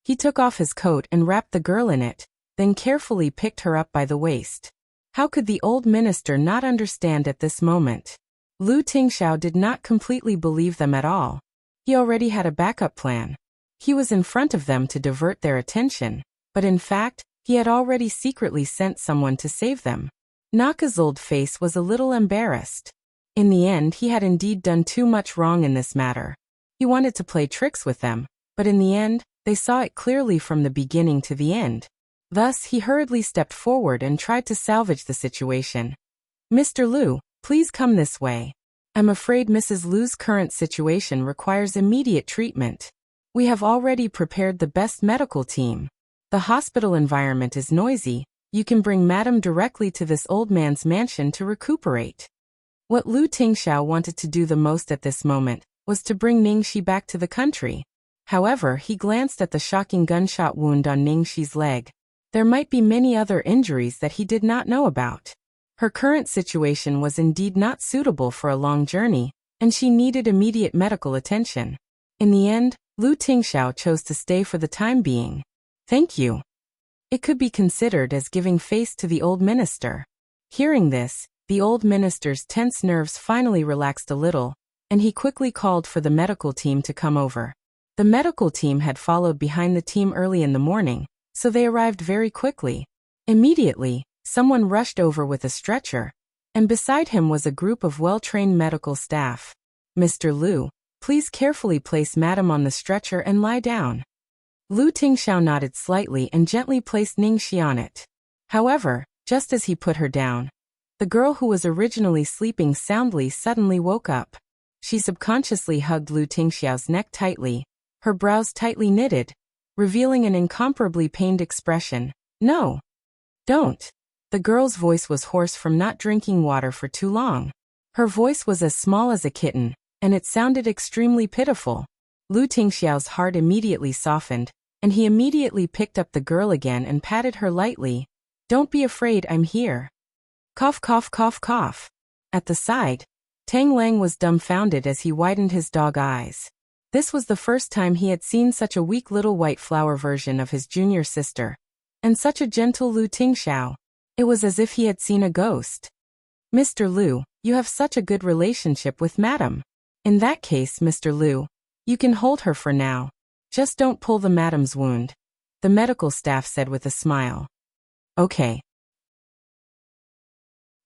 He took off his coat and wrapped the girl in it, then carefully picked her up by the waist. How could the old minister not understand at this moment? Lu Tingxiao did not completely believe them at all. He already had a backup plan. He was in front of them to divert their attention, but in fact, he had already secretly sent someone to save them. Naka's old face was a little embarrassed. In the end, he had indeed done too much wrong in this matter. He wanted to play tricks with them, but in the end, they saw it clearly from the beginning to the end. Thus, he hurriedly stepped forward and tried to salvage the situation. "Mr. Lu, please come this way. I'm afraid Mrs. Lu's current situation requires immediate treatment. We have already prepared the best medical team. The hospital environment is noisy. You can bring Madam directly to this old man's mansion to recuperate." What Lu Tingxiao wanted to do the most at this moment was to bring Ningxi back to the country. However, he glanced at the shocking gunshot wound on Ningxi's leg. There might be many other injuries that he did not know about. Her current situation was indeed not suitable for a long journey, and she needed immediate medical attention. In the end, Lu Tingxiao chose to stay for the time being. Thank you. It could be considered as giving face to the old minister. Hearing this, the old minister's tense nerves finally relaxed a little, and he quickly called for the medical team to come over. The medical team had followed behind the team early in the morning, so they arrived very quickly. Immediately, someone rushed over with a stretcher, and beside him was a group of well-trained medical staff. Mr. Lu, please carefully place Madam on the stretcher and lie down. Lu Tingxiao nodded slightly and gently placed Ningxi on it. However, just as he put her down, the girl who was originally sleeping soundly suddenly woke up. She subconsciously hugged Lu Tingxiao's neck tightly, her brows tightly knitted, revealing an incomparably pained expression. No. Don't. The girl's voice was hoarse from not drinking water for too long. Her voice was as small as a kitten, and it sounded extremely pitiful. Lu Tingxiao's heart immediately softened, and he immediately picked up the girl again and patted her lightly. Don't be afraid, I'm here. Cough, cough, cough, cough. At the side, Tang Lang was dumbfounded as he widened his dog eyes. This was the first time he had seen such a weak little white flower version of his junior sister, and such a gentle Lu Tingxiao. It was as if he had seen a ghost. Mr. Lu, you have such a good relationship with Madam. In that case, Mr. Lu, you can hold her for now. Just don't pull the Madam's wound, the medical staff said with a smile. Okay.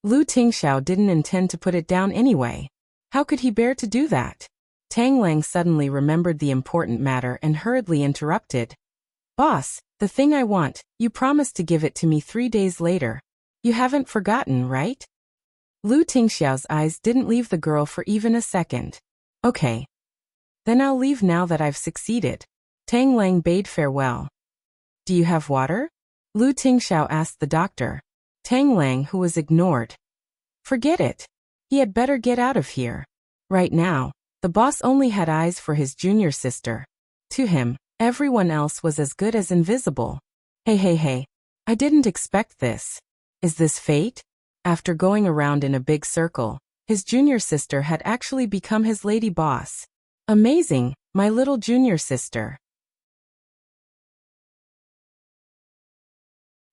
Lu Tingxiao didn't intend to put it down anyway. How could he bear to do that? Tang Lang suddenly remembered the important matter and hurriedly interrupted. Boss, the thing I want, you promised to give it to me 3 days later. You haven't forgotten, right? Lu Tingxiao's eyes didn't leave the girl for even a second. Okay. Then I'll leave now that I've succeeded. Tang Lang bade farewell. Do you have water? Lu Tingxiao asked the doctor. Tang Lang, who was ignored. Forget it. He had better get out of here. Right now, the boss only had eyes for his junior sister. To him, everyone else was as good as invisible. Hey. I didn't expect this. Is this fate? After going around in a big circle, his junior sister had actually become his lady boss. Amazing, my little junior sister.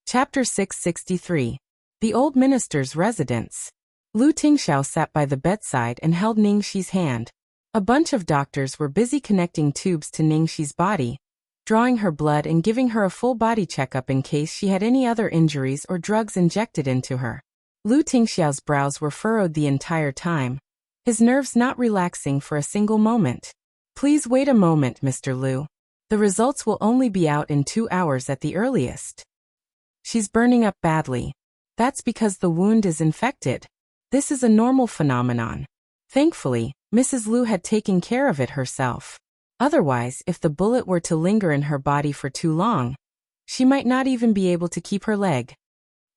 Chapter 663. The Old Minister's Residence. Lu Tingxiao sat by the bedside and held Ningxi's hand. A bunch of doctors were busy connecting tubes to Ningxi's body, drawing her blood and giving her a full body checkup in case she had any other injuries or drugs injected into her. Lu Tingxiao's brows were furrowed the entire time, his nerves not relaxing for a single moment. Please wait a moment, Mr. Lu. The results will only be out in 2 hours at the earliest. She's burning up badly. That's because the wound is infected. This is a normal phenomenon. Thankfully, Mrs. Lu had taken care of it herself. Otherwise, if the bullet were to linger in her body for too long, she might not even be able to keep her leg.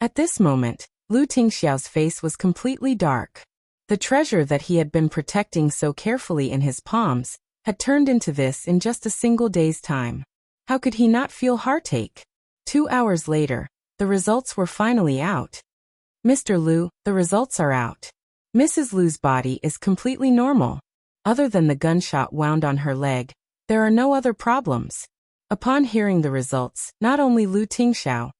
At this moment, Lu Tingxiao's face was completely dark. The treasure that he had been protecting so carefully in his palms had turned into this in just a single day's time. How could he not feel heartache? 2 hours later, the results were finally out. Mr. Lu, the results are out. Mrs. Lu's body is completely normal. Other than the gunshot wound on her leg, there are no other problems. Upon hearing the results, not only Lu Tingxiao,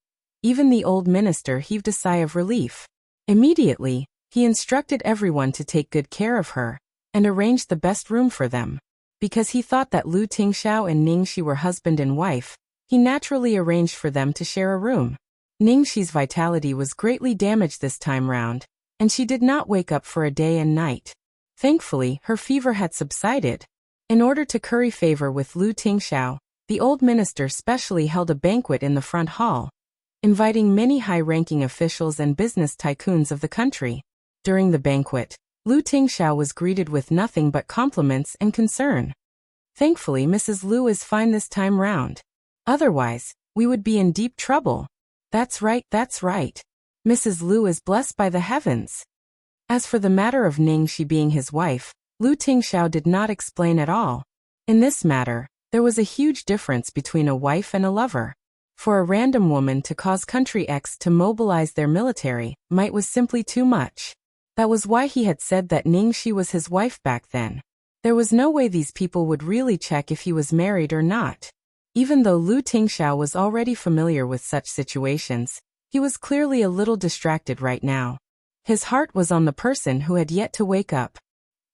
even the old minister heaved a sigh of relief. Immediately, he instructed everyone to take good care of her, and arranged the best room for them. Because he thought that Lu Tingxiao and Ningxi were husband and wife, he naturally arranged for them to share a room. Ningxi's vitality was greatly damaged this time round, and she did not wake up for a day and night. Thankfully, her fever had subsided. In order to curry favor with Lu Tingxiao, the old minister specially held a banquet in the front hall, inviting many high-ranking officials and business tycoons of the country. During the banquet, Lu Tingxiao was greeted with nothing but compliments and concern. Thankfully, Mrs. Lu is fine this time round. Otherwise, we would be in deep trouble. That's right. Mrs. Lu is blessed by the heavens. As for the matter of Ningxi being his wife, Lu Tingxiao did not explain at all. In this matter, there was a huge difference between a wife and a lover. For a random woman to cause country X to mobilize their military might was simply too much. That was why he had said that Ningxi was his wife back then. There was no way these people would really check if he was married or not. Even though Lu Tingxiao was already familiar with such situations, he was clearly a little distracted right now. His heart was on the person who had yet to wake up.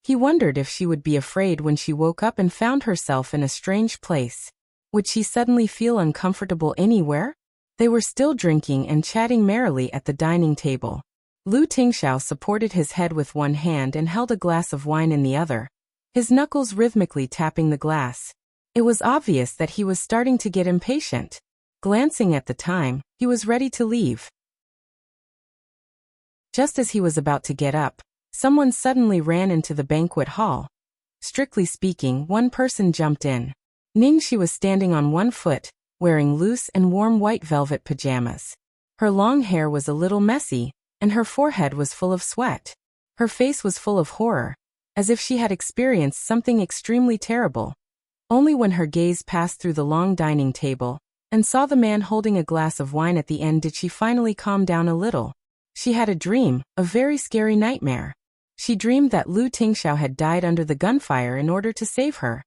He wondered if she would be afraid when she woke up and found herself in a strange place. Would she suddenly feel uncomfortable anywhere? They were still drinking and chatting merrily at the dining table. Lu Tingxiao supported his head with one hand and held a glass of wine in the other, his knuckles rhythmically tapping the glass. It was obvious that he was starting to get impatient. Glancing at the time, he was ready to leave. Just as he was about to get up, someone suddenly ran into the banquet hall. Strictly speaking, one person jumped in. Ningxi was standing on one foot, wearing loose and warm white velvet pajamas. Her long hair was a little messy, and her forehead was full of sweat. Her face was full of horror, as if she had experienced something extremely terrible. Only when her gaze passed through the long dining table and saw the man holding a glass of wine at the end did she finally calm down a little. She had a dream, a very scary nightmare. She dreamed that Lu Tingxiao had died under the gunfire in order to save her.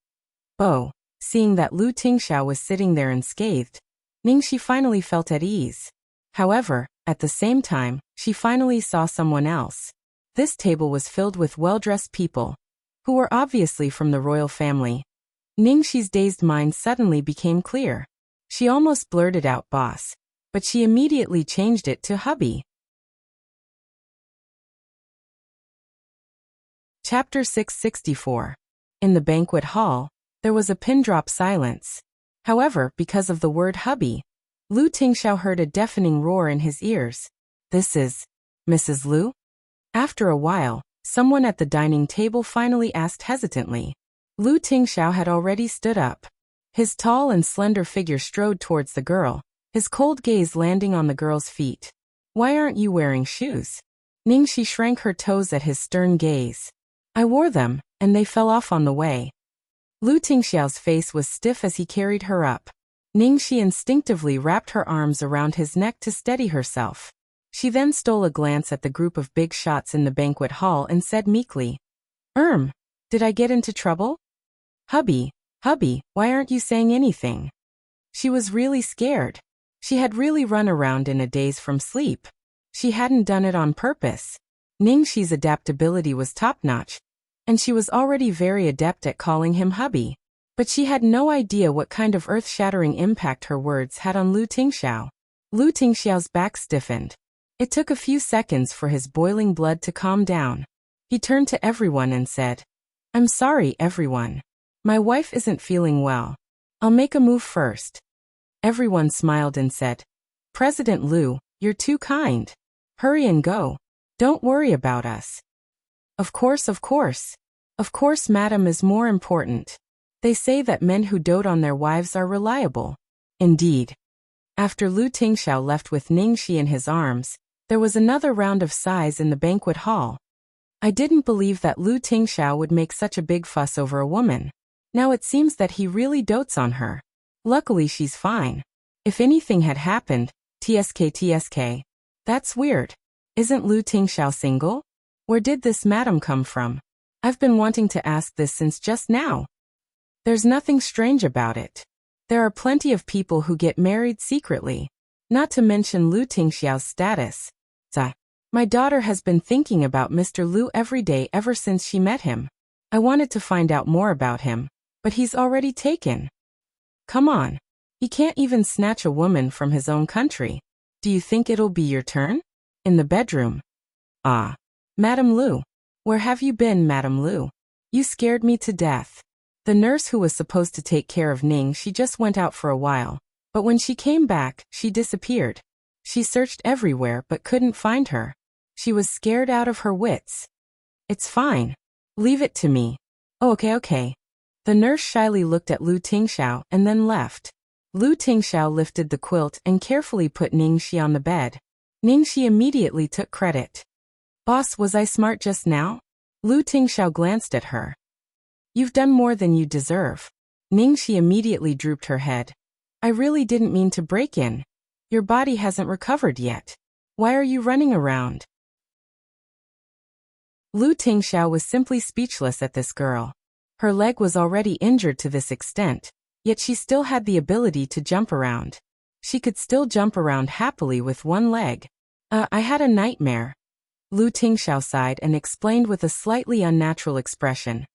Seeing that Lu Tingxiao was sitting there unscathed, Ningxi finally felt at ease. However, at the same time, she finally saw someone else. This table was filled with well-dressed people, who were obviously from the royal family. Ningxi's dazed mind suddenly became clear. She almost blurted out boss, but she immediately changed it to hubby. Chapter 664. In the banquet hall, there was a pin-drop silence. However, because of the word hubby, Lu Tingxiao heard a deafening roar in his ears. This is Mrs. Lu? After a while, someone at the dining table finally asked hesitantly. Lu Tingxiao had already stood up. His tall and slender figure strode towards the girl, his cold gaze landing on the girl's feet. Why aren't you wearing shoes? Ningxi shrank her toes at his stern gaze. I wore them, and they fell off on the way. Lu Tingxiao's face was stiff as he carried her up. Ningxi instinctively wrapped her arms around his neck to steady herself. She then stole a glance at the group of big shots in the banquet hall and said meekly, did I get into trouble? Hubby, why aren't you saying anything? She was really scared. She had really run around in a daze from sleep. She hadn't done it on purpose. Ningxi's adaptability was top-notch, and she was already very adept at calling him hubby. But she had no idea what kind of earth-shattering impact her words had on Lu Tingxiao. Lu Tingxiao's back stiffened. It took a few seconds for his boiling blood to calm down. He turned to everyone and said, I'm sorry, everyone. My wife isn't feeling well. I'll make a move first. Everyone smiled and said, President Lu, you're too kind. Hurry and go. Don't worry about us. Of course. Of course, madam is more important. They say that men who dote on their wives are reliable. Indeed. After Lu Tingxiao left with Ningxi in his arms, there was another round of sighs in the banquet hall. I didn't believe that Lu Tingxiao would make such a big fuss over a woman. Now it seems that he really dotes on her. Luckily she's fine. If anything had happened, TSK. That's weird. Isn't Lu Tingxiao single? Where did this madam come from? I've been wanting to ask this since just now. There's nothing strange about it. There are plenty of people who get married secretly. Not to mention Lu Tingxiao's status. My daughter has been thinking about Mr. Lu every day ever since she met him. I wanted to find out more about him, but he's already taken. Come on. He can't even snatch a woman from his own country. Do you think it'll be your turn? In the bedroom. Madam Lu. Where have you been, Madam Lu? You scared me to death. The nurse who was supposed to take care of Ning, she just went out for a while, but when she came back, she disappeared. She searched everywhere but couldn't find her. She was scared out of her wits. It's fine. Leave it to me. Okay. The nurse shyly looked at Lu Tingxiao and then left. Lu Tingxiao lifted the quilt and carefully put Ningxi on the bed. Ningxi immediately took credit. Boss, was I smart just now? Lu Tingxiao glanced at her. You've done more than you deserve. Ningxi immediately drooped her head. I really didn't mean to break in. Your body hasn't recovered yet. Why are you running around? Lu Tingxiao was simply speechless at this girl. Her leg was already injured to this extent, yet she still had the ability to jump around. She could still jump around happily with one leg. I had a nightmare. Lu Tingxiao sighed and explained with a slightly unnatural expression.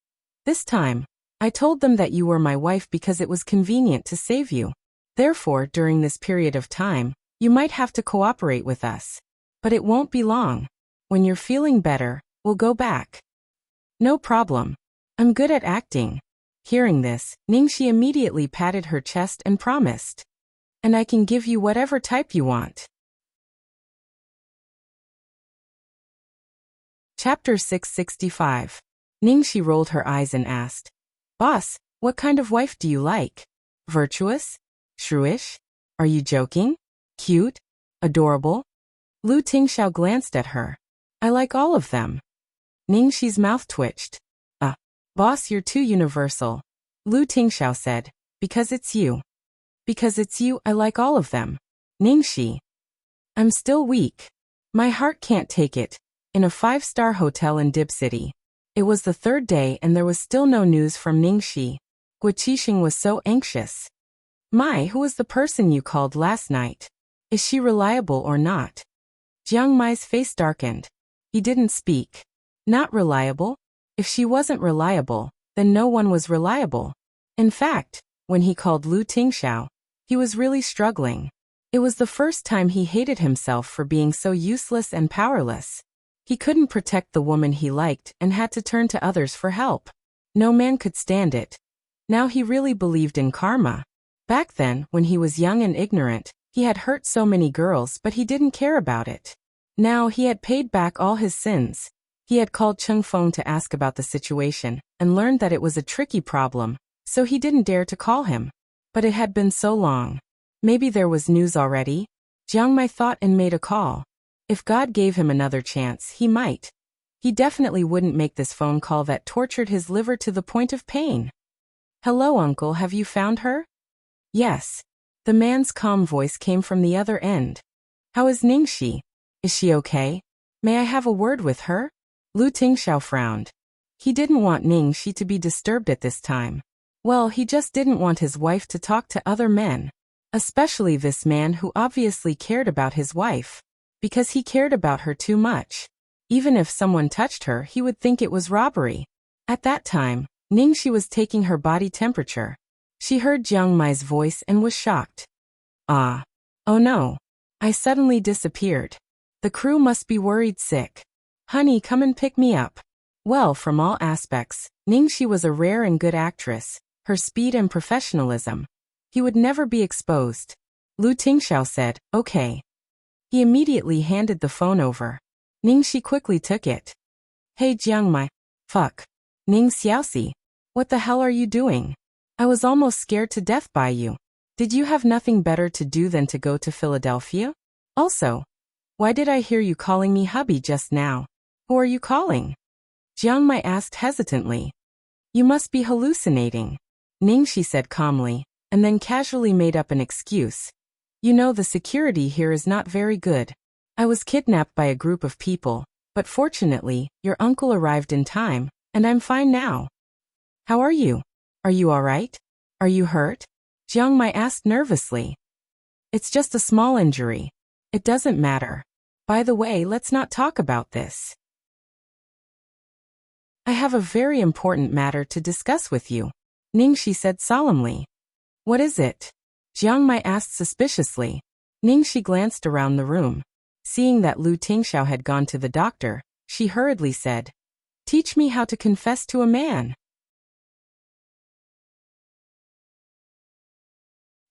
This time, I told them that you were my wife because it was convenient to save you. Therefore, during this period of time, you might have to cooperate with us. But it won't be long. When you're feeling better, we'll go back. No problem. I'm good at acting. Hearing this, Ningxi immediately patted her chest and promised. And I can give you whatever type you want. Chapter 665. Ningxi rolled her eyes and asked, Boss, what kind of wife do you like? Virtuous? Shrewish? Are you joking? Cute? Adorable? Lu Tingxiao glanced at her. I like all of them. Ningxi's mouth twitched. Boss, you're too universal. Lu Tingxiao said, because it's you. Because it's you, I like all of them. Ningxi. I'm still weak. My heart can't take it. In a 5-star hotel in Dib City. It was the 3rd day and there was still no news from Ningxi. Guo Qixing was so anxious. Who was the person you called last night? Is she reliable or not? Jiang Mai's face darkened. He didn't speak. Not reliable? If she wasn't reliable, then no one was reliable. In fact, when he called Lu Tingxiao, he was really struggling. It was the first time he hated himself for being so useless and powerless. He couldn't protect the woman he liked and had to turn to others for help. No man could stand it. Now he really believed in karma. Back then, when he was young and ignorant, he had hurt so many girls but he didn't care about it. Now he had paid back all his sins. He had called Cheng Feng to ask about the situation and learned that it was a tricky problem, so he didn't dare to call him. But it had been so long. Maybe there was news already? Jiang Mai thought and made a call. If God gave him another chance, he might. He definitely wouldn't make this phone call that tortured his liver to the point of pain. Hello, uncle, have you found her? Yes. The man's calm voice came from the other end. How is Ningxi? Is she okay? May I have a word with her? Lu Tingxiao frowned. He didn't want Ningxi to be disturbed at this time. Well, he just didn't want his wife to talk to other men. Especially this man who obviously cared about his wife. Because he cared about her too much. Even if someone touched her, he would think it was robbery. At that time, Ningxi was taking her body temperature. She heard Jiang Mai's voice and was shocked. Oh no. I suddenly disappeared. The crew must be worried sick. Honey, come and pick me up. Well, from all aspects, Ningxi was a rare and good actress. Her speed and professionalism. He would never be exposed. Lu Tingxiao said, okay. He immediately handed the phone over. Ningxi quickly took it. Hey Jiang Mai. Fuck. Ning Xiaoxi. What the hell are you doing? I was almost scared to death by you. Did you have nothing better to do than to go to Philadelphia? Also, why did I hear you calling me hubby just now? Who are you calling? Jiang Mai asked hesitantly. You must be hallucinating. Ningxi said calmly, and then casually made up an excuse. You know, the security here is not very good. I was kidnapped by a group of people, but fortunately, your uncle arrived in time, and I'm fine now. How are you? Are you all right? Are you hurt? Jiang Mai asked nervously. It's just a small injury. It doesn't matter. By the way, let's not talk about this. I have a very important matter to discuss with you, Ningxi said solemnly. What is it? Jiang Mai asked suspiciously. Ningxi glanced around the room. Seeing that Lu Tingxiao had gone to the doctor, she hurriedly said, Teach me how to confess to a man.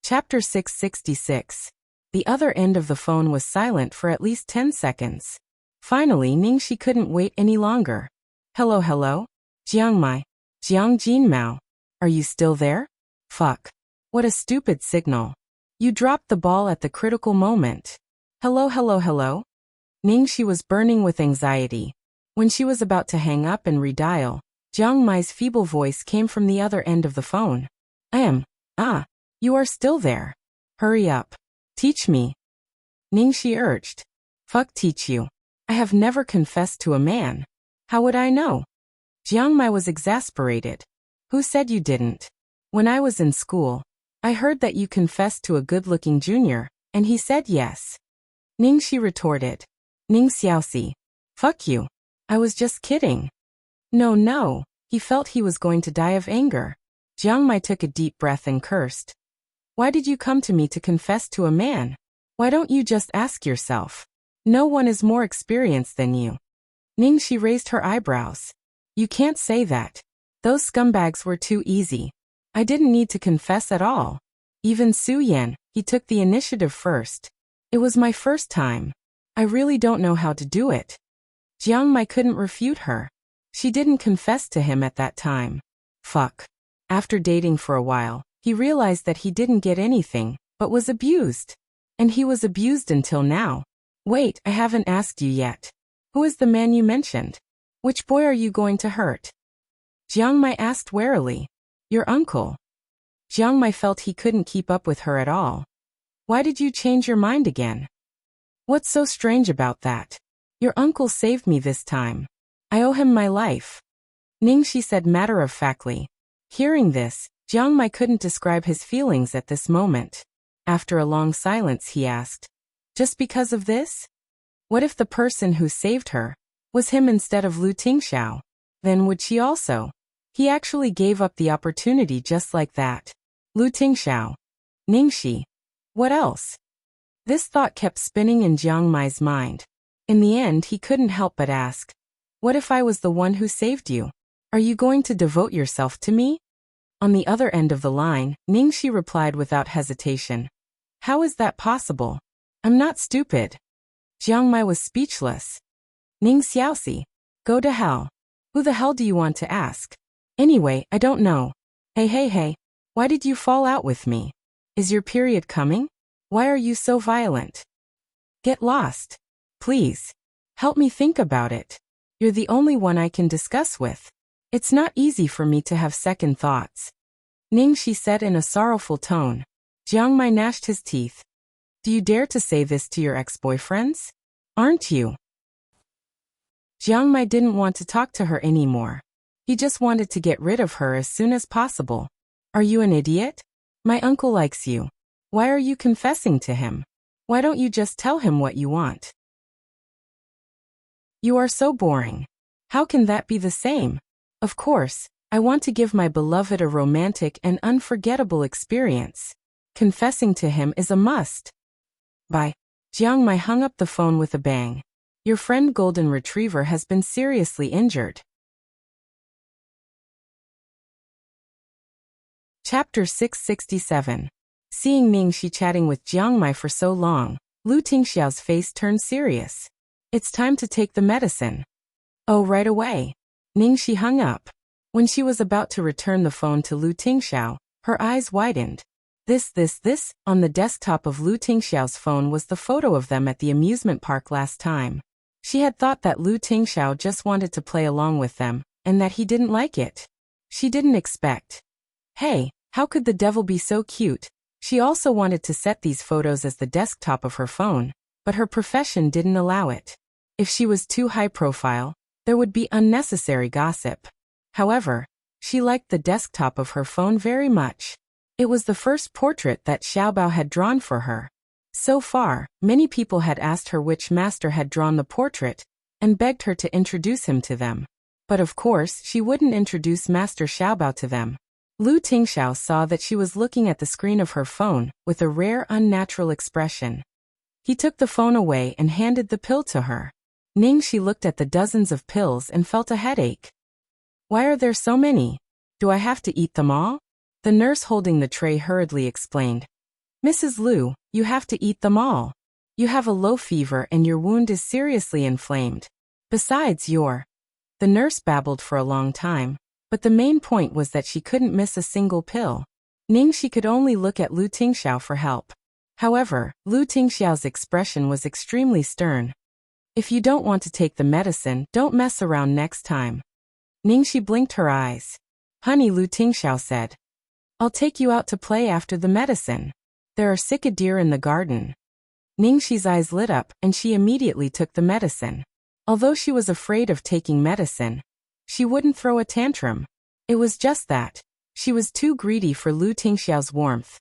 Chapter 666. The other end of the phone was silent for at least 10 seconds. Finally, Ningxi couldn't wait any longer. Hello? Jiang Mai. Jiang Jinmao. Are you still there? Fuck. What a stupid signal. You dropped the ball at the critical moment. Hello? Ningxi was burning with anxiety. When she was about to hang up and redial, Jiang Mai's feeble voice came from the other end of the phone. You are still there. Hurry up. Teach me. Ningxi urged. Fuck teach you. I have never confessed to a man. How would I know? Jiang Mai was exasperated. Who said you didn't? When I was in school, I heard that you confessed to a good-looking junior, and he said yes. Ningxi retorted. Ning Xiaoxi. Fuck you. I was just kidding. No. He felt he was going to die of anger. Jiang Mai took a deep breath and cursed. Why did you come to me to confess to a man? Why don't you just ask yourself? No one is more experienced than you. Ningxi raised her eyebrows. You can't say that. Those scumbags were too easy. I didn't need to confess at all. Even Su Yan, he took the initiative first. It was my first time. I really don't know how to do it. Jiang Mai couldn't refute her. She didn't confess to him at that time. Fuck. After dating for a while, he realized that he didn't get anything, but was abused. And he was abused until now. Wait, I haven't asked you yet. Who is the man you mentioned? Which boy are you going to hurt? Jiang Mai asked warily. Your uncle. Jiang Mai felt he couldn't keep up with her at all. Why did you change your mind again? What's so strange about that? Your uncle saved me this time. I owe him my life. Ningxi said matter-of-factly. Hearing this, Jiang Mai couldn't describe his feelings at this moment. After a long silence he asked, just because of this? What if the person who saved her was him instead of Lu Tingxiao? Then would she also? He actually gave up the opportunity just like that. Lu Tingxiao. Ningxi. What else? This thought kept spinning in Jiang Mai's mind. In the end he couldn't help but ask, what if I was the one who saved you? Are you going to devote yourself to me? On the other end of the line, Ningxi replied without hesitation. How is that possible? I'm not stupid. Jiang Mai was speechless. Ning Xiaoxi. Go to hell. Who the hell do you want to ask? Anyway, I don't know. Hey. Why did you fall out with me? Is your period coming? Why are you so violent? Get lost. Please. Help me think about it. You're the only one I can discuss with. It's not easy for me to have second thoughts. Ningxi said in a sorrowful tone. Jiang Mai gnashed his teeth. Do you dare to say this to your ex-boyfriends? Aren't you? Jiang Mai didn't want to talk to her anymore. He just wanted to get rid of her as soon as possible. Are you an idiot? My uncle likes you. Why are you confessing to him? Why don't you just tell him what you want? You are so boring. How can that be the same? Of course, I want to give my beloved a romantic and unforgettable experience. Confessing to him is a must. Bye. Jiang Mai hung up the phone with a bang. Your friend Golden Retriever has been seriously injured. Chapter 667. Seeing Ningxi chatting with Jiang Mai for so long, Lu Tingxiao's face turned serious. It's time to take the medicine. Oh, right away. Ningxi hung up. When she was about to return the phone to Lu Tingxiao, her eyes widened. This, on the desktop of Lu Tingxiao's phone was the photo of them at the amusement park last time. She had thought that Lu Tingxiao just wanted to play along with them, and that he didn't like it. She didn't expect. Hey, how could the devil be so cute? She also wanted to set these photos as the desktop of her phone, but her profession didn't allow it. If she was too high profile, there would be unnecessary gossip. However, she liked the desktop of her phone very much. It was the first portrait that Xiaobao had drawn for her. So far, many people had asked her which master had drawn the portrait, and begged her to introduce him to them. But of course, she wouldn't introduce Master Xiaobao to them. Lu Tingxiao saw that she was looking at the screen of her phone with a rare unnatural expression. He took the phone away and handed the pill to her. Ningxi looked at the dozens of pills and felt a headache. Why are there so many? Do I have to eat them all? The nurse holding the tray hurriedly explained. Mrs. Lu, you have to eat them all. You have a low fever and your wound is seriously inflamed. Besides, The nurse babbled for a long time, but the main point was that she couldn't miss a single pill. Ningxi could only look at Lu Tingxiao for help. However, Lu Tingxiao's expression was extremely stern. If you don't want to take the medicine, don't mess around next time. Ningxi blinked her eyes. Honey, Lu Tingxiao said. I'll take you out to play after the medicine. There are sick deer in the garden. Ningxi's eyes lit up and she immediately took the medicine. Although she was afraid of taking medicine, she wouldn't throw a tantrum. It was just that she was too greedy for Lu Tingxiao's warmth.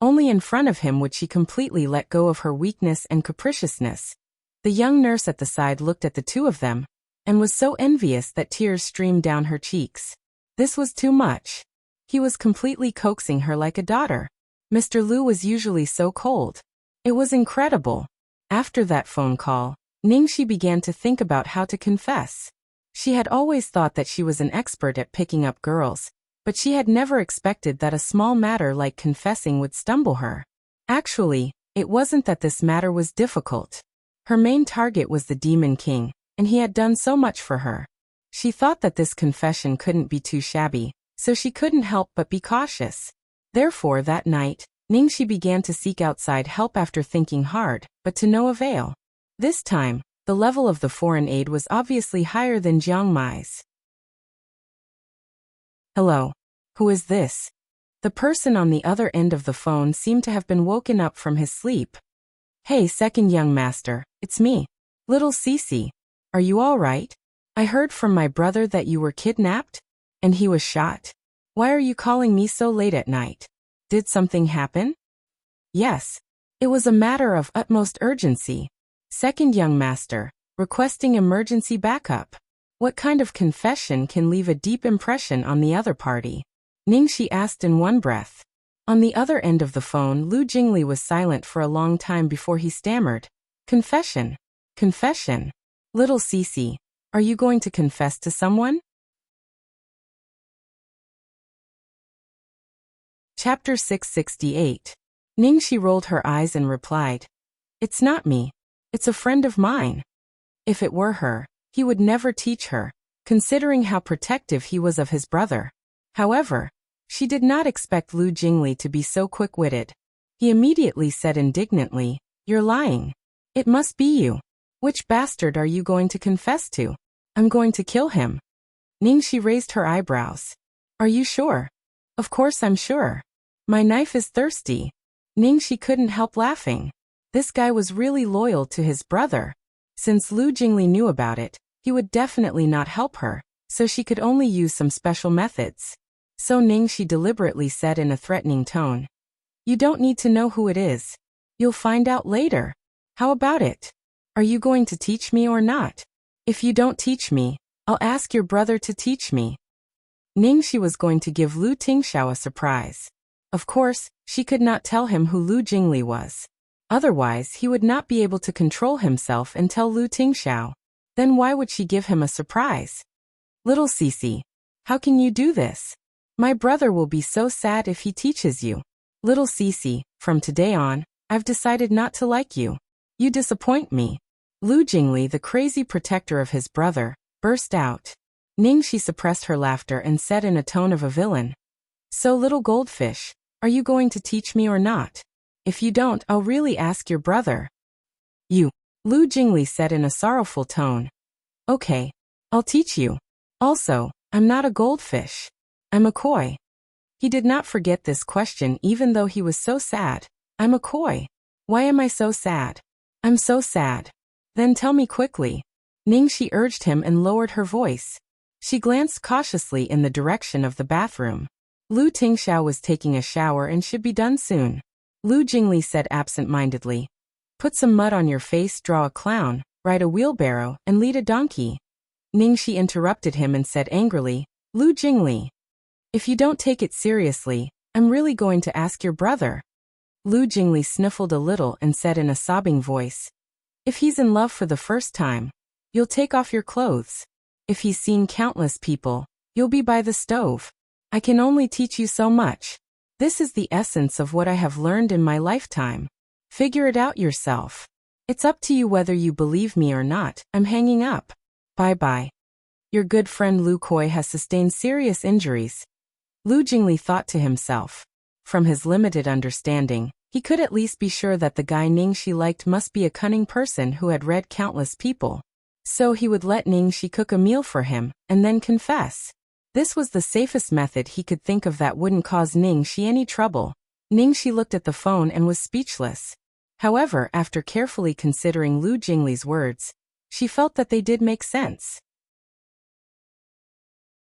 Only in front of him would she completely let go of her weakness and capriciousness. The young nurse at the side looked at the two of them and was so envious that tears streamed down her cheeks. This was too much. He was completely coaxing her like a daughter. Mr. Lu was usually so cold. It was incredible. After that phone call, Ningxi began to think about how to confess. She had always thought that she was an expert at picking up girls, but she had never expected that a small matter like confessing would stumble her. Actually, it wasn't that this matter was difficult. Her main target was the Demon King, and he had done so much for her. She thought that this confession couldn't be too shabby, so she couldn't help but be cautious. Therefore that night, Ningxi began to seek outside help after thinking hard, but to no avail. This time, the level of the foreign aid was obviously higher than Jiang Mai's. Hello. Who is this? The person on the other end of the phone seemed to have been woken up from his sleep. Hey, second young master, it's me. Little Cece. Are you all right? I heard from my brother that you were kidnapped, and he was shot. Why are you calling me so late at night? Did something happen? Yes. It was a matter of utmost urgency. Second young master, requesting emergency backup. What kind of confession can leave a deep impression on the other party? Ningxi asked in one breath. On the other end of the phone, Lu Jingli was silent for a long time before he stammered. Confession. Confession. Little Cece, are you going to confess to someone? Chapter 668. Ningxi rolled her eyes and replied. It's not me. It's a friend of mine. If it were her, he would never teach her, considering how protective he was of his brother. However, she did not expect Lu Jingli to be so quick-witted. He immediately said indignantly, You're lying. It must be you. Which bastard are you going to confess to? I'm going to kill him. Ningxi raised her eyebrows. Are you sure? Of course I'm sure. My knife is thirsty. Ningxi couldn't help laughing. This guy was really loyal to his brother. Since Lu Jingli knew about it, he would definitely not help her, so she could only use some special methods. So Ningxi deliberately said in a threatening tone. You don't need to know who it is. You'll find out later. How about it? Are you going to teach me or not? If you don't teach me, I'll ask your brother to teach me. Ningxi was going to give Lu Tingxiao a surprise. Of course, she could not tell him who Lu Jingli was. Otherwise, he would not be able to control himself and tell Lu Tingxiao. Then why would she give him a surprise? Little Cece, how can you do this? My brother will be so sad if he teaches you. Little Cece, from today on, I've decided not to like you. You disappoint me. Lu Jingli, the crazy protector of his brother, burst out. Ningxi suppressed her laughter and said in a tone of a villain. So little goldfish, are you going to teach me or not? If you don't, I'll really ask your brother. You, Lu Jingli said in a sorrowful tone. Okay, I'll teach you. Also, I'm not a goldfish. I'm a koi. He did not forget this question even though he was so sad. I'm a koi. Why am I so sad? I'm so sad. Then tell me quickly. Ningxi urged him and lowered her voice. She glanced cautiously in the direction of the bathroom. Lu Tingxiao was taking a shower and should be done soon. Lu Jingli said absent-mindedly. Put some mud on your face, draw a clown, ride a wheelbarrow, and lead a donkey. Ningxi interrupted him and said angrily, Lu Jingli. If you don't take it seriously, I'm really going to ask your brother. Lu Jingli sniffled a little and said in a sobbing voice. If he's in love for the first time, you'll take off your clothes. If he's seen countless people, you'll be by the stove. I can only teach you so much. This is the essence of what I have learned in my lifetime. Figure it out yourself. It's up to you whether you believe me or not. I'm hanging up. Bye-bye. Your good friend Lu Koi has sustained serious injuries. Lu Jingli thought to himself. From his limited understanding, he could at least be sure that the guy Ningxi liked must be a cunning person who had read countless people. So he would let Ningxi cook a meal for him, and then confess. This was the safest method he could think of that wouldn't cause Ningxi any trouble. Ningxi looked at the phone and was speechless. However, after carefully considering Lu Jingli's words, she felt that they did make sense.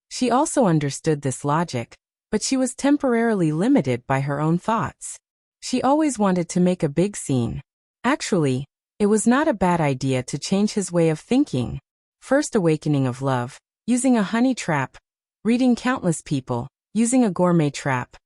She also understood this logic, but she was temporarily limited by her own thoughts. She always wanted to make a big scene. Actually, it was not a bad idea to change his way of thinking. First awakening of love, using a honey trap, reading countless people, using a gourmet trap.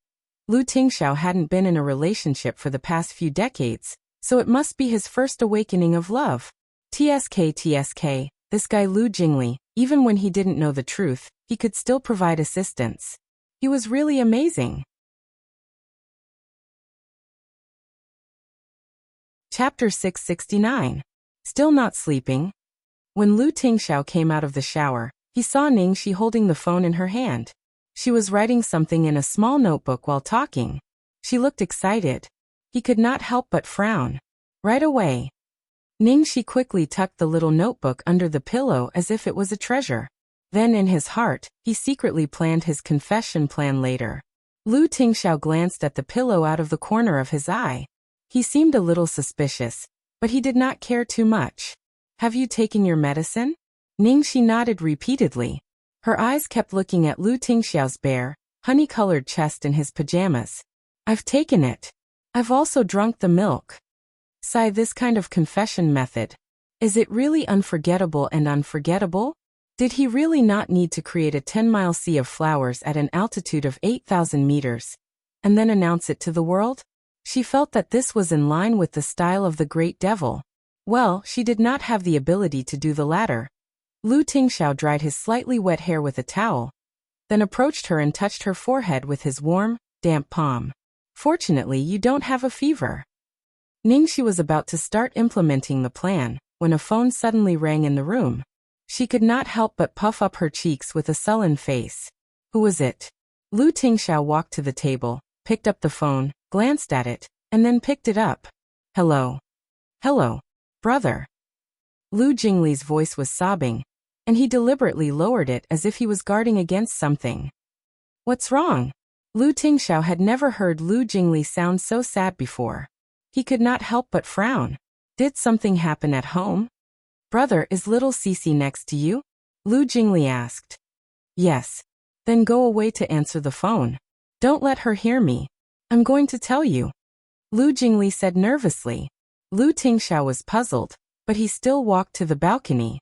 Lu Tingxiao hadn't been in a relationship for the past few decades, so it must be his first awakening of love. TSK, this guy Lu Jingli, even when he didn't know the truth, he could still provide assistance. He was really amazing. Chapter 669. Still not sleeping? When Lu Tingxiao came out of the shower, he saw Ningxi holding the phone in her hand. She was writing something in a small notebook while talking. She looked excited. He could not help but frown. Right away. Ningxi quickly tucked the little notebook under the pillow as if it was a treasure. Then in his heart, he secretly planned his confession plan later. Lu Tingxiao glanced at the pillow out of the corner of his eye. He seemed a little suspicious, but he did not care too much. Have you taken your medicine? Ningxi nodded repeatedly. Her eyes kept looking at Lu Tingxiao's bare, honey-colored chest in his pajamas. I've taken it. I've also drunk the milk. Sigh, this kind of confession method. Is it really unforgettable and unforgettable? Did he really not need to create a 10-mile sea of flowers at an altitude of 8,000 meters, and then announce it to the world? She felt that this was in line with the style of the great devil. Well, she did not have the ability to do the latter. Lu Tingxiao dried his slightly wet hair with a towel, then approached her and touched her forehead with his warm, damp palm. Fortunately, you don't have a fever. Ningxi was about to start implementing the plan, when a phone suddenly rang in the room. She could not help but puff up her cheeks with a sullen face. Who was it? Lu Tingxiao walked to the table, picked up the phone, glanced at it, and then picked it up. Hello. Hello, brother. Lu Jingli's voice was sobbing, and he deliberately lowered it as if he was guarding against something. What's wrong? Lu Tingxiao had never heard Lu Jingli sound so sad before. He could not help but frown. Did something happen at home? Brother, is little Cici next to you? Lu Jingli asked. Yes. Then go away to answer the phone. Don't let her hear me. I'm going to tell you. Lu Jingli said nervously. Lu Tingxiao was puzzled, but he still walked to the balcony.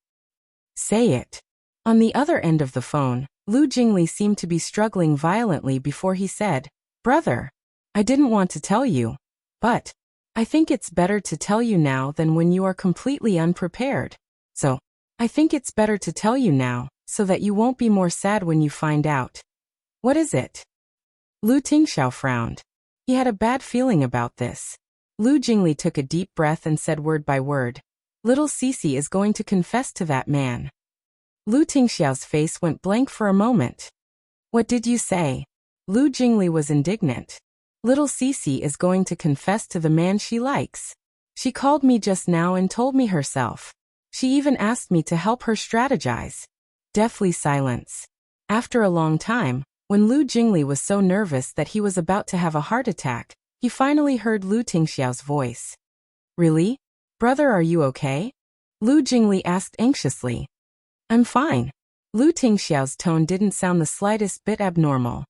Say it. On the other end of the phone, Lu Jingli seemed to be struggling violently before he said, Brother, I didn't want to tell you, but I think it's better to tell you now than when you are completely unprepared. So, I think it's better to tell you now, so that you won't be more sad when you find out. What is it? Lu Tingxiao frowned. He had a bad feeling about this. Lu Jingli took a deep breath and said word by word, Little Cici is going to confess to that man. Lu Tingxiao's face went blank for a moment. What did you say? Lu Jingli was indignant. Little Cici is going to confess to the man she likes. She called me just now and told me herself. She even asked me to help her strategize. Deathly silence. After a long time, when Lu Jingli was so nervous that he was about to have a heart attack, he finally heard Lu Tingxiao's voice. Really? Brother, are you okay? Lu Jingli asked anxiously. I'm fine. Lu Tingxiao's tone didn't sound the slightest bit abnormal.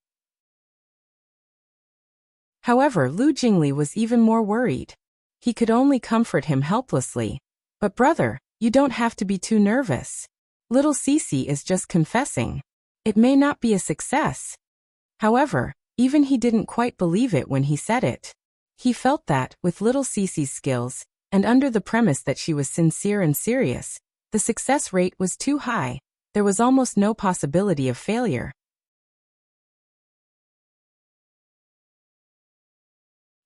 However, Lu Jingli was even more worried. He could only comfort him helplessly. But brother, you don't have to be too nervous. Little Cici is just confessing. It may not be a success. However, even he didn't quite believe it when he said it. He felt that, with little Cici's skills, and under the premise that she was sincere and serious, the success rate was too high. There was almost no possibility of failure.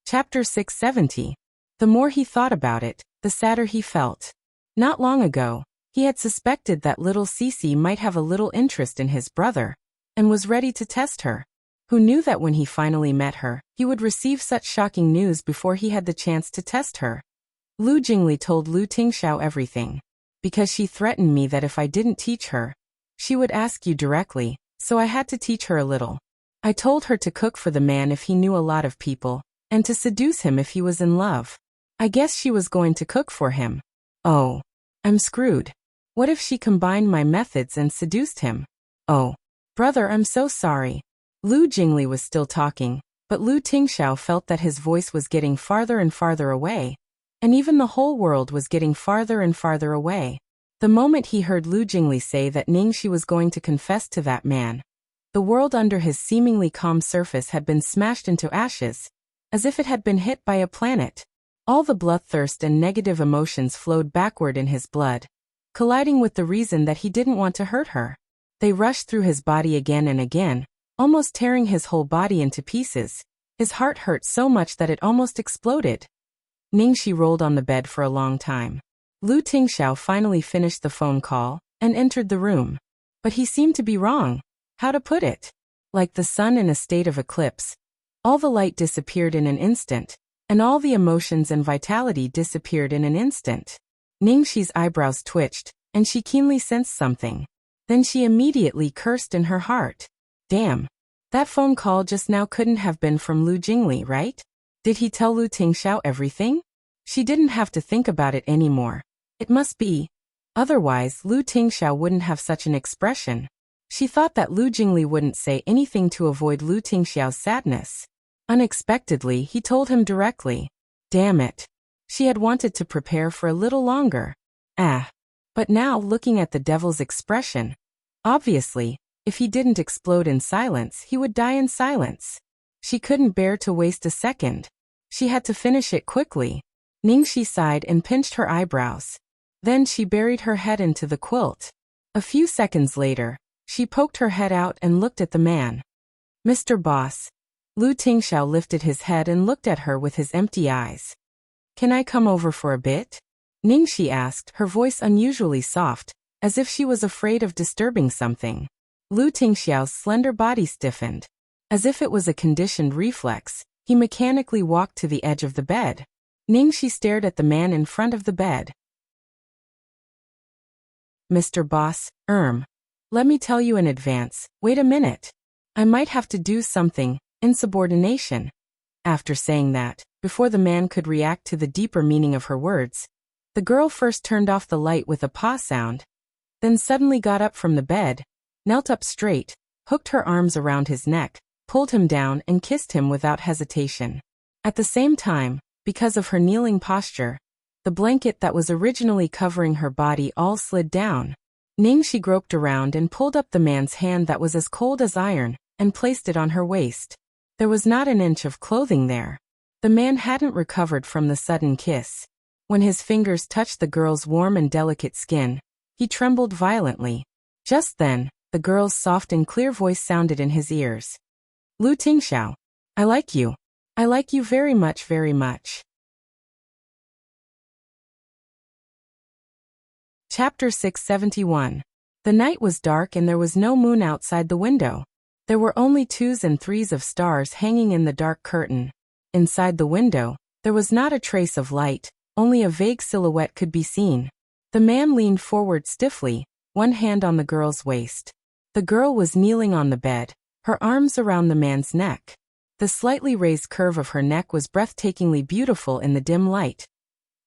Chapter 670. The more he thought about it, the sadder he felt. Not long ago, he had suspected that little Cici might have a little interest in his brother, and was ready to test her. Who knew that when he finally met her, he would receive such shocking news before he had the chance to test her? Lu Jingli told Lu Tingxiao everything. Because she threatened me that if I didn't teach her, she would ask you directly, so I had to teach her a little. I told her to cook for the man if he knew a lot of people, and to seduce him if he was in love. I guess she was going to cook for him. Oh, I'm screwed. What if she combined my methods and seduced him? Oh, brother, I'm so sorry. Lu Jingli was still talking, but Lu Tingxiao felt that his voice was getting farther and farther away, and even the whole world was getting farther and farther away. The moment he heard Lu Jingli say that Ningxi was going to confess to that man, the world under his seemingly calm surface had been smashed into ashes, as if it had been hit by a planet. All the bloodthirst and negative emotions flowed backward in his blood, colliding with the reason that he didn't want to hurt her. They rushed through his body again and again, almost tearing his whole body into pieces. His heart hurt so much that it almost exploded. Ningxi rolled on the bed for a long time. Lu Tingxiao finally finished the phone call and entered the room. But he seemed to be wrong. How to put it? Like the sun in a state of eclipse. All the light disappeared in an instant, and all the emotions and vitality disappeared in an instant. Ningxi's eyebrows twitched, and she keenly sensed something. Then she immediately cursed in her heart. Damn. That phone call just now couldn't have been from Lu Jingli, right? Did he tell Lu Tingxiao everything? She didn't have to think about it anymore. It must be. Otherwise, Lu Tingxiao wouldn't have such an expression. She thought that Lu Jingli wouldn't say anything to avoid Lu Tingxiao's sadness. Unexpectedly, he told him directly. Damn it. She had wanted to prepare for a little longer. But now, looking at the devil's expression, obviously, if he didn't explode in silence, he would die in silence. She couldn't bear to waste a second. She had to finish it quickly. Ningxi sighed and pinched her eyebrows. Then she buried her head into the quilt. A few seconds later, she poked her head out and looked at the man. Mr. Boss. Lu Tingxiao lifted his head and looked at her with his empty eyes. Can I come over for a bit? Ningxi asked, her voice unusually soft, as if she was afraid of disturbing something. Lu Tingxiao's slender body stiffened. As if it was a conditioned reflex, he mechanically walked to the edge of the bed. Ningxi stared at the man in front of the bed. Mr. Boss, let me tell you in advance, wait a minute. I might have to do something, insubordination. After saying that, before the man could react to the deeper meaning of her words, the girl first turned off the light with a paw sound, then suddenly got up from the bed, knelt up straight, hooked her arms around his neck, pulled him down and kissed him without hesitation. At the same time, because of her kneeling posture, the blanket that was originally covering her body all slid down. Ningxi groped around and pulled up the man's hand that was as cold as iron, and placed it on her waist. There was not an inch of clothing there. The man hadn't recovered from the sudden kiss. When his fingers touched the girl's warm and delicate skin, he trembled violently. Just then, the girl's soft and clear voice sounded in his ears. Lu Tingxiao, I like you. I like you very much, very much. Chapter 671. The night was dark and there was no moon outside the window. There were only 2s and 3s of stars hanging in the dark curtain. Inside the window, there was not a trace of light, only a vague silhouette could be seen. The man leaned forward stiffly, one hand on the girl's waist. The girl was kneeling on the bed, her arms around the man's neck. The slightly raised curve of her neck was breathtakingly beautiful in the dim light.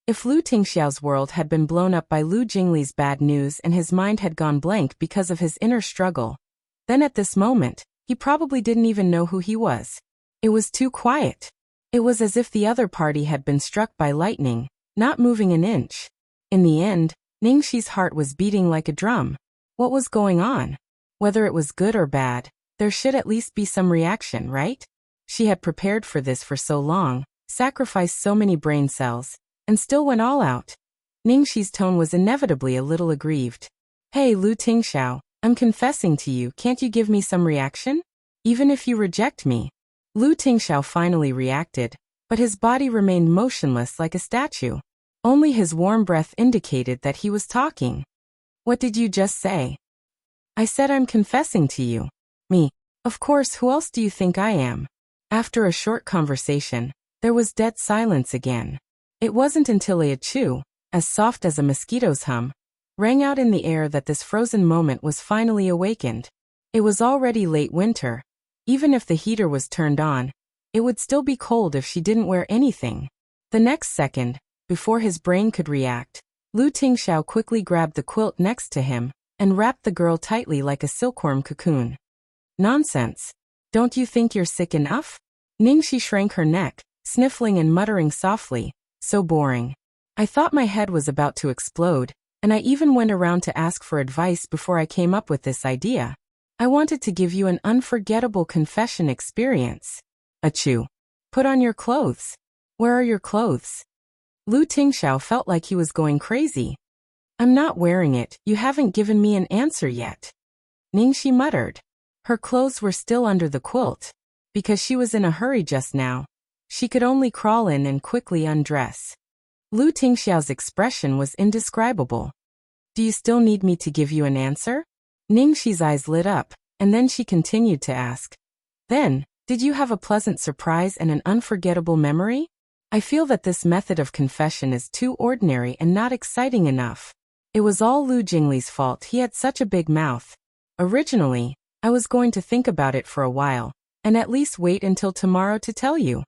If Lu Tingxiao's world had been blown up by Lu Jingli's bad news and his mind had gone blank because of his inner struggle, then at this moment, he probably didn't even know who he was. It was too quiet. It was as if the other party had been struck by lightning, not moving an inch. In the end, Ningxi's heart was beating like a drum. What was going on? Whether it was good or bad, there should at least be some reaction, right? She had prepared for this for so long, sacrificed so many brain cells, and still went all out. Ningxi's tone was inevitably a little aggrieved. Hey Lu Tingxiao, I'm confessing to you, can't you give me some reaction? Even if you reject me. Lu Tingxiao finally reacted, but his body remained motionless like a statue. Only his warm breath indicated that he was talking. What did you just say? I said I'm confessing to you. Me. Of course, who else do you think I am? After a short conversation, there was dead silence again. It wasn't until a chew, as soft as a mosquito's hum, rang out in the air that this frozen moment was finally awakened. It was already late winter. Even if the heater was turned on, It would still be cold if she didn't wear anything. The next second, before his brain could react, Lu Tingxiao quickly grabbed the quilt next to him and wrapped the girl tightly like a silkworm cocoon. Nonsense. Don't you think you're sick enough? Ningxi shrank her neck, sniffling and muttering softly, so boring. I thought my head was about to explode, and I even went around to ask for advice before I came up with this idea. I wanted to give you an unforgettable confession experience. Achoo. Put on your clothes. Where are your clothes? Lu Tingxiao felt like he was going crazy. I'm not wearing it, you haven't given me an answer yet. Ningxi muttered. Her clothes were still under the quilt. Because she was in a hurry just now, she could only crawl in and quickly undress. Lu Tingxiao's expression was indescribable. Do you still need me to give you an answer? Ningxi's eyes lit up, and then she continued to ask. Then, did you have a pleasant surprise and an unforgettable memory? I feel that this method of confession is too ordinary and not exciting enough. It was all Lu Jingli's fault, he had such a big mouth. Originally, I was going to think about it for a while, and at least wait until tomorrow to tell you.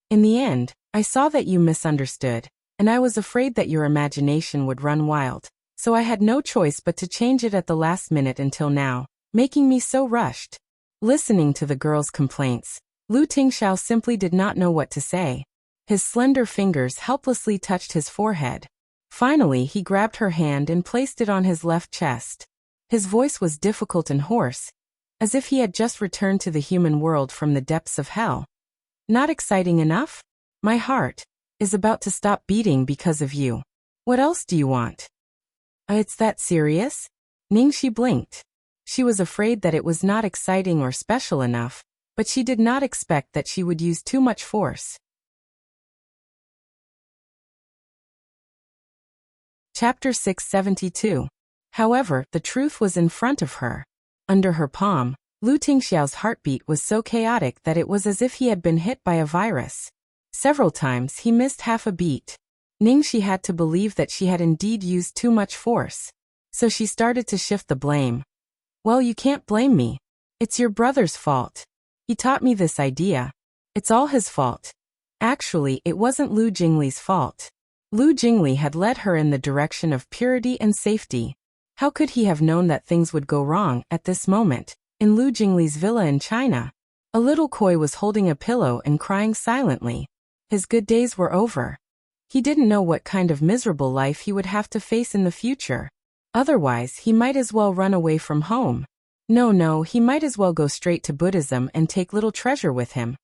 In the end, I saw that you misunderstood, and I was afraid that your imagination would run wild, so I had no choice but to change it at the last minute until now, making me so rushed. Listening to the girl's complaints, Lu Tingxiao simply did not know what to say. His slender fingers helplessly touched his forehead. Finally, he grabbed her hand and placed it on his left chest. His voice was difficult and hoarse, as if he had just returned to the human world from the depths of hell. Not exciting enough? My heart is about to stop beating because of you. What else do you want? It's that serious? Ningxi blinked. She was afraid that it was not exciting or special enough, but she did not expect that she would use too much force. Chapter 672. However, the truth was in front of her. Under her palm, Lu Tingxiao's heartbeat was so chaotic that it was as if he had been hit by a virus. Several times he missed half a beat. Ningxi had to believe that she had indeed used too much force. So she started to shift the blame. Well, you can't blame me. It's your brother's fault. He taught me this idea. It's all his fault. Actually, it wasn't Lu Jingli's fault. Lu Jingli had led her in the direction of purity and safety. How could he have known that things would go wrong at this moment? In Lu Jingli's villa in China, a little koi was holding a pillow and crying silently. His good days were over. He didn't know what kind of miserable life he would have to face in the future. Otherwise, he might as well run away from home. No, he might as well go straight to Buddhism and take little treasure with him.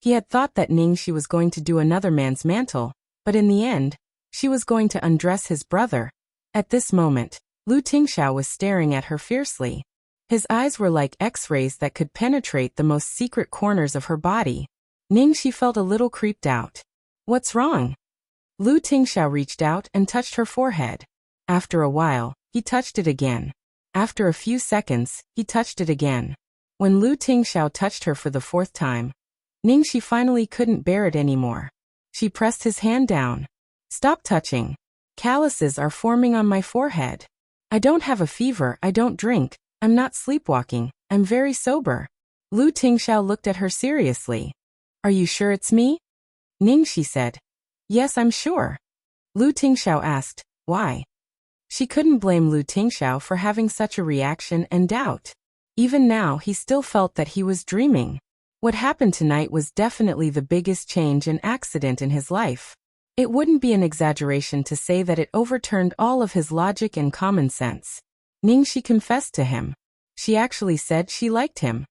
He had thought that Ningxi was going to do another man's mantle, but in the end, she was going to undress his brother. At this moment, Lu Tingxiao was staring at her fiercely. His eyes were like X-rays that could penetrate the most secret corners of her body. Ningxi felt a little creeped out. What's wrong? Lu Tingxiao reached out and touched her forehead. After a while, he touched it again. After a few seconds, he touched it again. When Lu Tingxiao touched her for the fourth time, Ningxi finally couldn't bear it anymore. She pressed his hand down. Stop touching. Calluses are forming on my forehead. I don't have a fever, I don't drink, I'm not sleepwalking, I'm very sober. Lu Tingxiao looked at her seriously. Are you sure it's me? Ningxi said. Yes, I'm sure. Lu Tingxiao asked, why? She couldn't blame Lu Tingxiao for having such a reaction and doubt. Even now, he still felt that he was dreaming. What happened tonight was definitely the biggest change and accident in his life. It wouldn't be an exaggeration to say that it overturned all of his logic and common sense. Ningxi confessed to him. She actually said she liked him.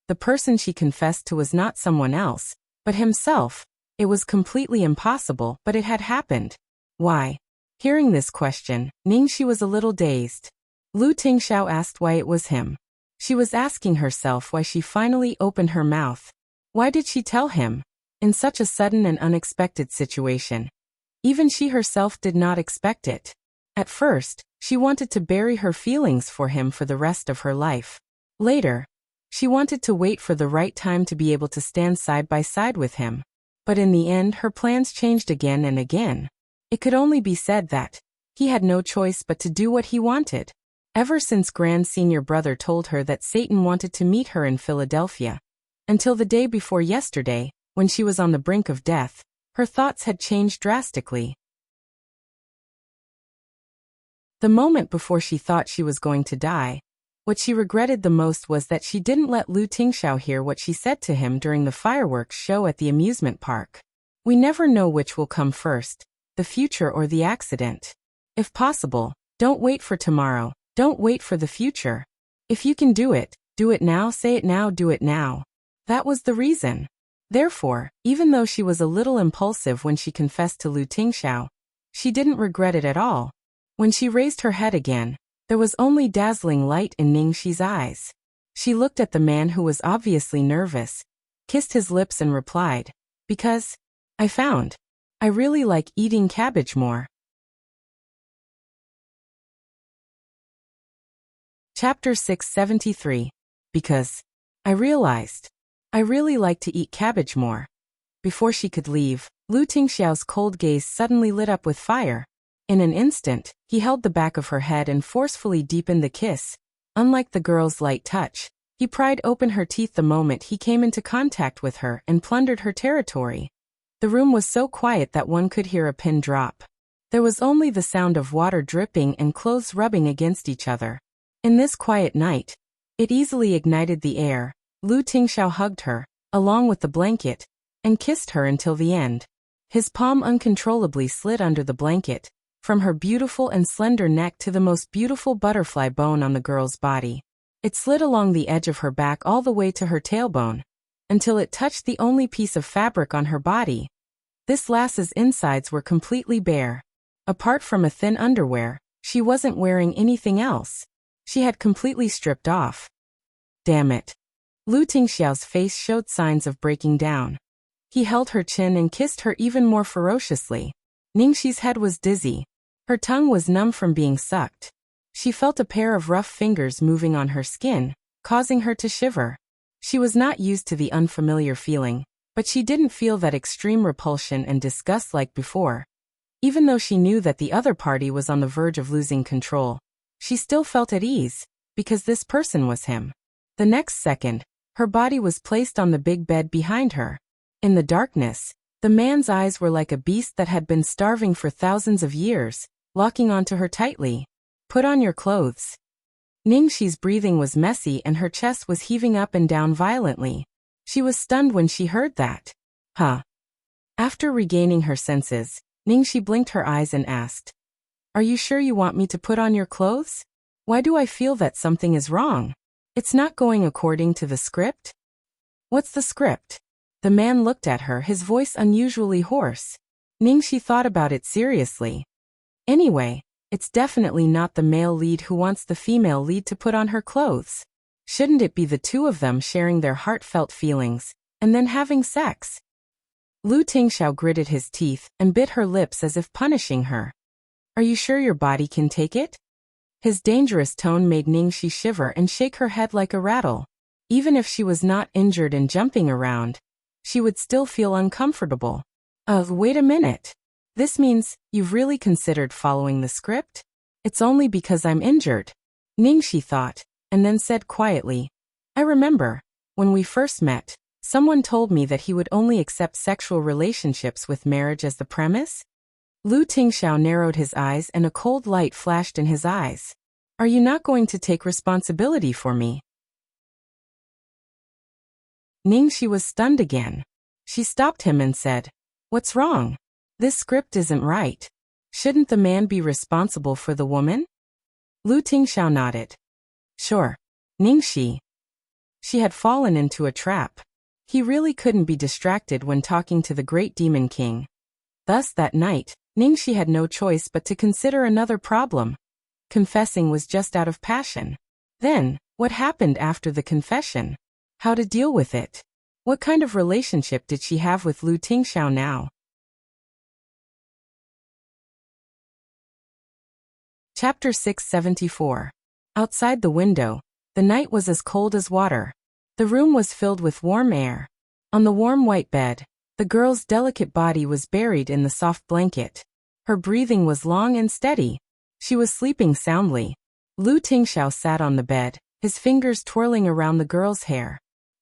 The person she confessed to was not someone else, but himself. It was completely impossible, but it had happened. Why? Hearing this question, Ningxi was a little dazed. Lu Tingxiao asked why it was him. She was asking herself why she finally opened her mouth. Why did she tell him? In such a sudden and unexpected situation. Even she herself did not expect it. At first, she wanted to bury her feelings for him for the rest of her life. Later, she wanted to wait for the right time to be able to stand side by side with him. But in the end, her plans changed again and again. It could only be said that he had no choice but to do what he wanted. Ever since Grand Senior Brother told her that Satan wanted to meet her in Philadelphia, Until the day before yesterday, when she was on the brink of death, her thoughts had changed drastically. The moment before she thought she was going to die, what she regretted the most was that she didn't let Lu Tingxiao hear what she said to him during the fireworks show at the amusement park. We never know which will come first, the future or the accident. If possible, don't wait for tomorrow, don't wait for the future. If you can do it now, say it now, do it now. That was the reason. Therefore, even though she was a little impulsive when she confessed to Lu Tingxiao, she didn't regret it at all. When she raised her head again, there was only dazzling light in Ningxi's eyes. She looked at the man who was obviously nervous, kissed his lips and replied, "Because I really like eating cabbage more." Chapter 673. Because I realized I really like to eat cabbage more. Before she could leave, Lu Tingxiao's cold gaze suddenly lit up with fire. In an instant, he held the back of her head and forcefully deepened the kiss. Unlike the girl's light touch, he pried open her teeth the moment he came into contact with her and plundered her territory. The room was so quiet that one could hear a pin drop. There was only the sound of water dripping and clothes rubbing against each other. In this quiet night, it easily ignited the air. Lu Tingxiao hugged her, along with the blanket, and kissed her until the end. His palm uncontrollably slid under the blanket, from her beautiful and slender neck to the most beautiful butterfly bone on the girl's body. It slid along the edge of her back all the way to her tailbone, until it touched the only piece of fabric on her body. This lass's insides were completely bare. Apart from a thin underwear, she wasn't wearing anything else. She had completely stripped off. Damn it. Lu Tingxiao's face showed signs of breaking down. He held her chin and kissed her even more ferociously. Ningxi's head was dizzy. Her tongue was numb from being sucked. She felt a pair of rough fingers moving on her skin, causing her to shiver. She was not used to the unfamiliar feeling, but she didn't feel that extreme repulsion and disgust like before. Even though she knew that the other party was on the verge of losing control, she still felt at ease, because this person was him. The next second, her body was placed on the big bed behind her. In the darkness, the man's eyes were like a beast that had been starving for thousands of years, locking onto her tightly. "Put on your clothes." Ningxi's breathing was messy and her chest was heaving up and down violently. She was stunned when she heard that. Huh? After regaining her senses, Ningxi blinked her eyes and asked, "Are you sure you want me to put on your clothes? Why do I feel that something is wrong? It's not going according to the script?" "What's the script?" The man looked at her, his voice unusually hoarse. Ningxi thought about it seriously. Anyway, it's definitely not the male lead who wants the female lead to put on her clothes. Shouldn't it be the two of them sharing their heartfelt feelings, and then having sex? Lu Tingxiao gritted his teeth and bit her lips as if punishing her. "Are you sure your body can take it?" His dangerous tone made Ningxi shiver and shake her head like a rattle. Even if she was not injured and jumping around, she would still feel uncomfortable. Wait a minute. This means you've really considered following the script? It's only because I'm injured, Ningxi thought, and then said quietly, "I remember, when we first met, someone told me that he would only accept sexual relationships with marriage as the premise." Lu Tingxiao narrowed his eyes and a cold light flashed in his eyes. "Are you not going to take responsibility for me?" Ningxi was stunned again. She stopped him and said, "What's wrong? This script isn't right. Shouldn't the man be responsible for the woman?" Lu Tingxiao nodded. "Sure, Ningxi." She had fallen into a trap. He really couldn't be distracted when talking to the great demon king. Thus that night, Ningxi had no choice but to consider another problem. Confessing was just out of passion. Then, what happened after the confession? How to deal with it? What kind of relationship did she have with Lu Tingxiao now? Chapter 674. Outside the window, the night was as cold as water. The room was filled with warm air. On the warm white bed, the girl's delicate body was buried in the soft blanket. Her breathing was long and steady. She was sleeping soundly. Lu Tingxiao sat on the bed, his fingers twirling around the girl's hair.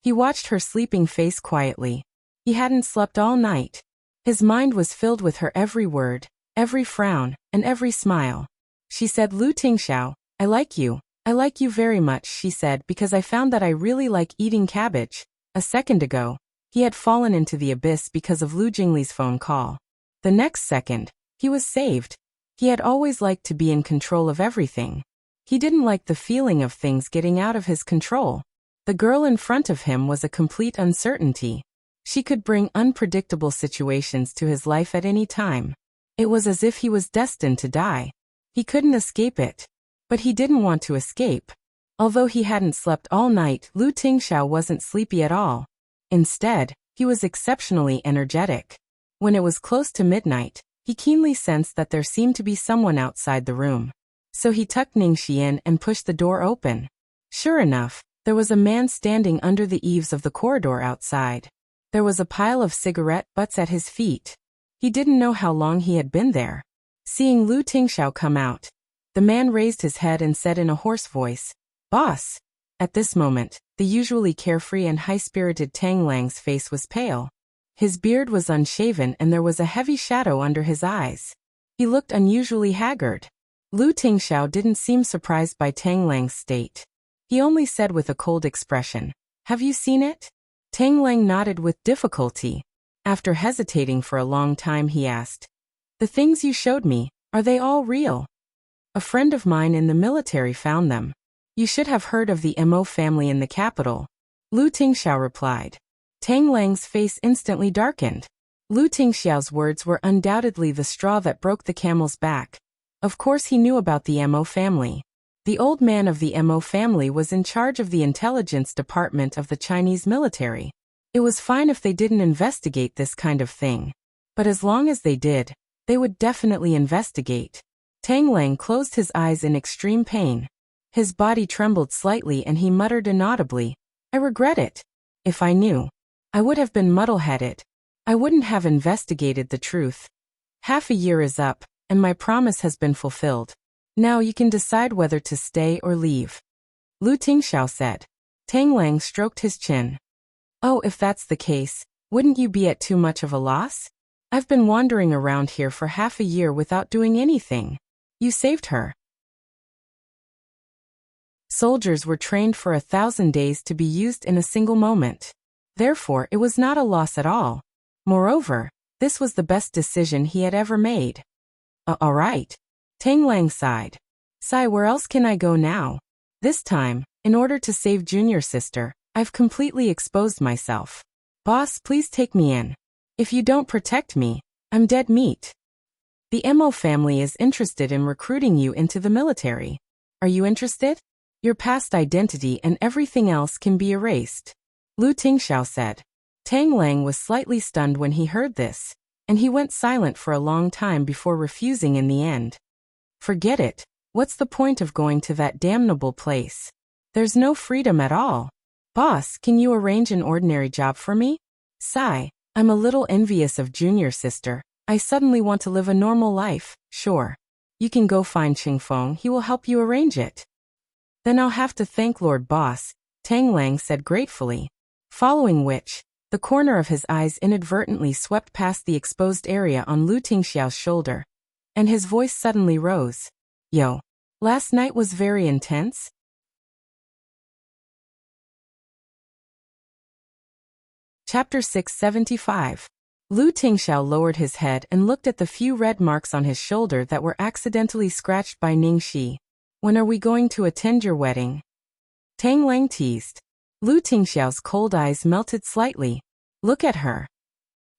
He watched her sleeping face quietly. He hadn't slept all night. His mind was filled with her every word, every frown, and every smile. She said, Lu Tingxiao, I like you. I like you very much, she said, because I found that I really like eating cabbage. A second ago, he had fallen into the abyss because of Lu Jingli's phone call. The next second, he was saved. He had always liked to be in control of everything. He didn't like the feeling of things getting out of his control. The girl in front of him was a complete uncertainty. She could bring unpredictable situations to his life at any time. It was as if he was destined to die. He couldn't escape it. But he didn't want to escape. Although he hadn't slept all night, Lu Tingxiao wasn't sleepy at all. Instead, he was exceptionally energetic. When it was close to midnight, he keenly sensed that there seemed to be someone outside the room. So he tucked Ningxi in and pushed the door open. Sure enough, there was a man standing under the eaves of the corridor outside. There was a pile of cigarette butts at his feet. He didn't know how long he had been there. Seeing Lu Tingxiao come out, the man raised his head and said in a hoarse voice, Boss! At this moment, the usually carefree and high-spirited Tang Lang's face was pale. His beard was unshaven and there was a heavy shadow under his eyes. He looked unusually haggard. Lu Tingxiao didn't seem surprised by Tang Lang's state. He only said with a cold expression, Have you seen it? Tang Lang nodded with difficulty. After hesitating for a long time, he asked, The things you showed me, are they all real? A friend of mine in the military found them. You should have heard of the Mo family in the capital. Lu Tingxiao replied. Tang Lang's face instantly darkened. Lu Tingxiao's words were undoubtedly the straw that broke the camel's back. Of course he knew about the Mo family. The old man of the Mo family was in charge of the intelligence department of the Chinese military. It was fine if they didn't investigate this kind of thing. But as long as they did, they would definitely investigate. Tang Lang closed his eyes in extreme pain. His body trembled slightly and he muttered inaudibly, I regret it. If I knew, I would have been muddle-headed. I wouldn't have investigated the truth. Half a year is up, and my promise has been fulfilled. Now you can decide whether to stay or leave. Lu Tingxiao said. Tang Lang stroked his chin. Oh, if that's the case, wouldn't you be at too much of a loss? I've been wandering around here for half a year without doing anything. You saved her. Soldiers were trained for 1,000 days to be used in a single moment. Therefore, it was not a loss at all. Moreover, this was the best decision he had ever made. All right. Tang Lang sighed. Where else can I go now? This time, in order to save junior sister, I've completely exposed myself. Boss, please take me in. If you don't protect me, I'm dead meat. The Mo family is interested in recruiting you into the military. Are you interested? Your past identity and everything else can be erased. Lu Tingxiao said. Tang Lang was slightly stunned when he heard this, and he went silent for a long time before refusing in the end. Forget it. What's the point of going to that damnable place? There's no freedom at all. Boss, can you arrange an ordinary job for me? Sigh, I'm a little envious of junior sister. I suddenly want to live a normal life. Sure. You can go find Qingfeng, he will help you arrange it. Then I'll have to thank Lord Boss, Tang Lang said gratefully. Following which, the corner of his eyes inadvertently swept past the exposed area on Lu Tingxiao's shoulder, and his voice suddenly rose. Yo, last night was very intense. Chapter 675. Lu Tingxiao lowered his head and looked at the few red marks on his shoulder that were accidentally scratched by Ningxi. When are we going to attend your wedding? Tang Lang teased. Lu Tingxiao's cold eyes melted slightly. Look at her.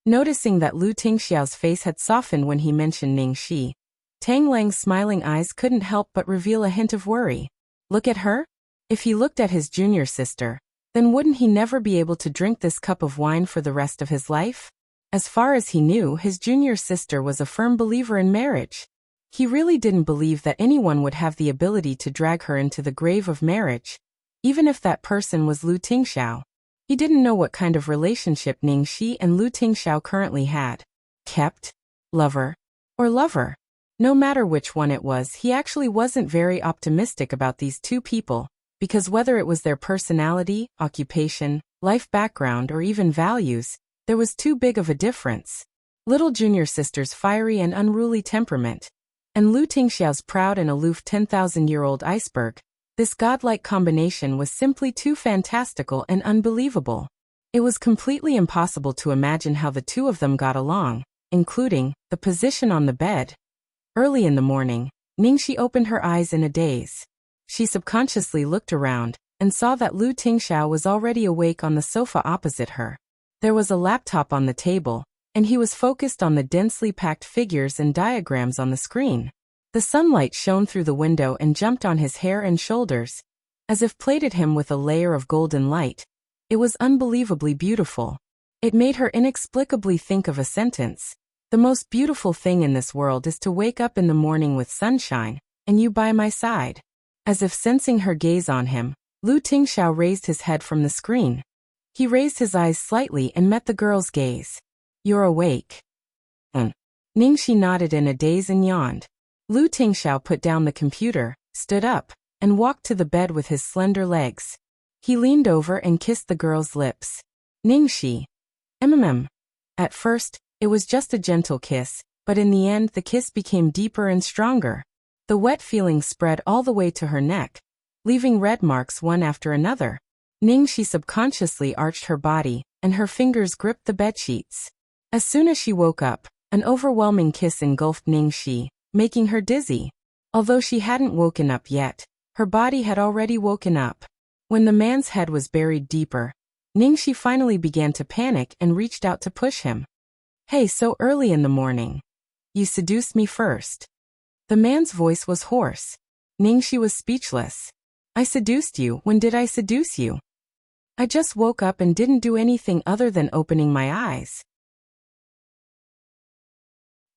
Noticing that Lu Tingxiao's face had softened when he mentioned Ningxi, Tang Lang's smiling eyes couldn't help but reveal a hint of worry. Look at her? If he looked at his junior sister, then wouldn't he never be able to drink this cup of wine for the rest of his life? As far as he knew, his junior sister was a firm believer in marriage. He really didn't believe that anyone would have the ability to drag her into the grave of marriage, even if that person was Lu Tingxiao. He didn't know what kind of relationship Ningxi and Lu Tingxiao currently had. Kept, lover, or lover. No matter which one it was, he actually wasn't very optimistic about these two people. because whether it was their personality, occupation, life background, or even values, there was too big of a difference. Little junior sister's fiery and unruly temperament, and Lu Tingxiao's proud and aloof 10,000-year-old iceberg, this godlike combination was simply too fantastical and unbelievable. It was completely impossible to imagine how the two of them got along, including the position on the bed. Early in the morning, Ningxi opened her eyes in a daze. She subconsciously looked around and saw that Lu Tingxiao was already awake on the sofa opposite her. There was a laptop on the table, and he was focused on the densely packed figures and diagrams on the screen. The sunlight shone through the window and jumped on his hair and shoulders, as if plated him with a layer of golden light. It was unbelievably beautiful. It made her inexplicably think of a sentence. The most beautiful thing in this world is to wake up in the morning with sunshine, and you by my side. As if sensing her gaze on him, Lu Tingxiao raised his head from the screen. He raised his eyes slightly and met the girl's gaze. You're awake. Ningxi nodded in a daze and yawned. Lu Tingxiao put down the computer, stood up, and walked to the bed with his slender legs. He leaned over and kissed the girl's lips. Ningxi. At first, it was just a gentle kiss, but in the end the kiss became deeper and stronger. The wet feeling spread all the way to her neck, leaving red marks one after another. Ningxi subconsciously arched her body, and her fingers gripped the bedsheets. As soon as she woke up, an overwhelming kiss engulfed Ningxi, making her dizzy. Although she hadn't woken up yet, her body had already woken up. When the man's head was buried deeper, Ningxi finally began to panic and reached out to push him. Hey, so early in the morning. You seduced me first. The man's voice was hoarse. Ningxi was speechless. I seduced you? When did I seduce you? I just woke up and didn't do anything other than opening my eyes.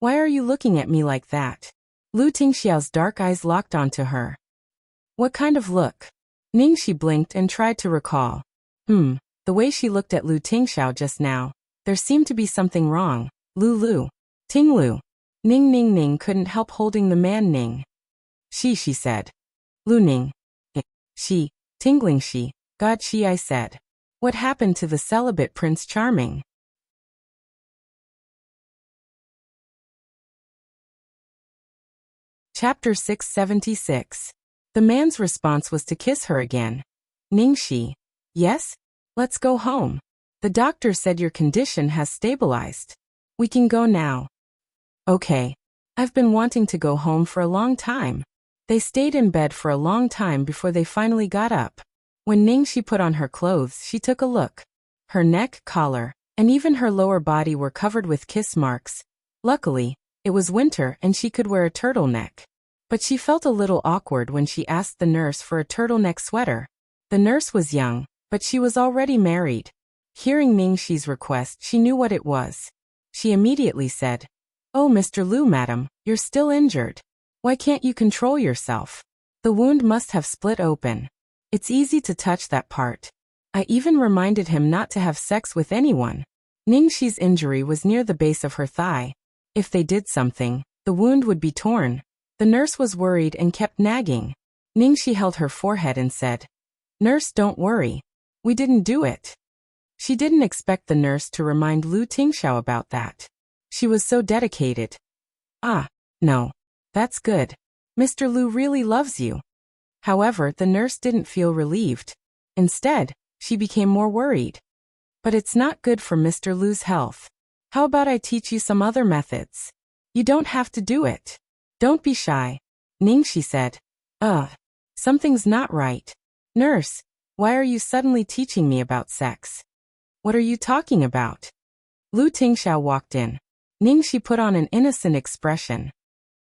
Why are you looking at me like that? Lu Tingxiao's dark eyes locked onto her. What kind of look? Ningxi blinked and tried to recall. The way she looked at Lu Tingxiao just now, there seemed to be something wrong. Lu. Tinglu. Ning couldn't help holding the man Ning. She said. Lu Ning. She. Tingling she. God she I said. What happened to the celibate Prince Charming? Chapter 676. The man's response was to kiss her again. Ningxi. Yes? Let's go home. The doctor said your condition has stabilized. We can go now. Okay. I've been wanting to go home for a long time. They stayed in bed for a long time before they finally got up. When Ningxi put on her clothes, she took a look. Her neck, collar, and even her lower body were covered with kiss marks. Luckily, it was winter and she could wear a turtleneck. But she felt a little awkward when she asked the nurse for a turtleneck sweater. The nurse was young, but she was already married. Hearing Ningxi's request, she knew what it was. She immediately said, Oh, Mr. Lu, madam, you're still injured. Why can't you control yourself? The wound must have split open. It's easy to touch that part. I even reminded him not to have sex with anyone. Ningxi's injury was near the base of her thigh. If they did something, the wound would be torn. The nurse was worried and kept nagging. Ningxi held her forehead and said, Nurse, don't worry. We didn't do it. She didn't expect the nurse to remind Lu Tingxiao about that. She was so dedicated. No. That's good. Mr. Lu really loves you. However, the nurse didn't feel relieved. Instead, she became more worried. But it's not good for Mr. Lu's health. How about I teach you some other methods? You don't have to do it. Don't be shy. Ningxi said. Something's not right. Nurse, why are you suddenly teaching me about sex? What are you talking about? Lu Tingxiao walked in. Ningxi put on an innocent expression.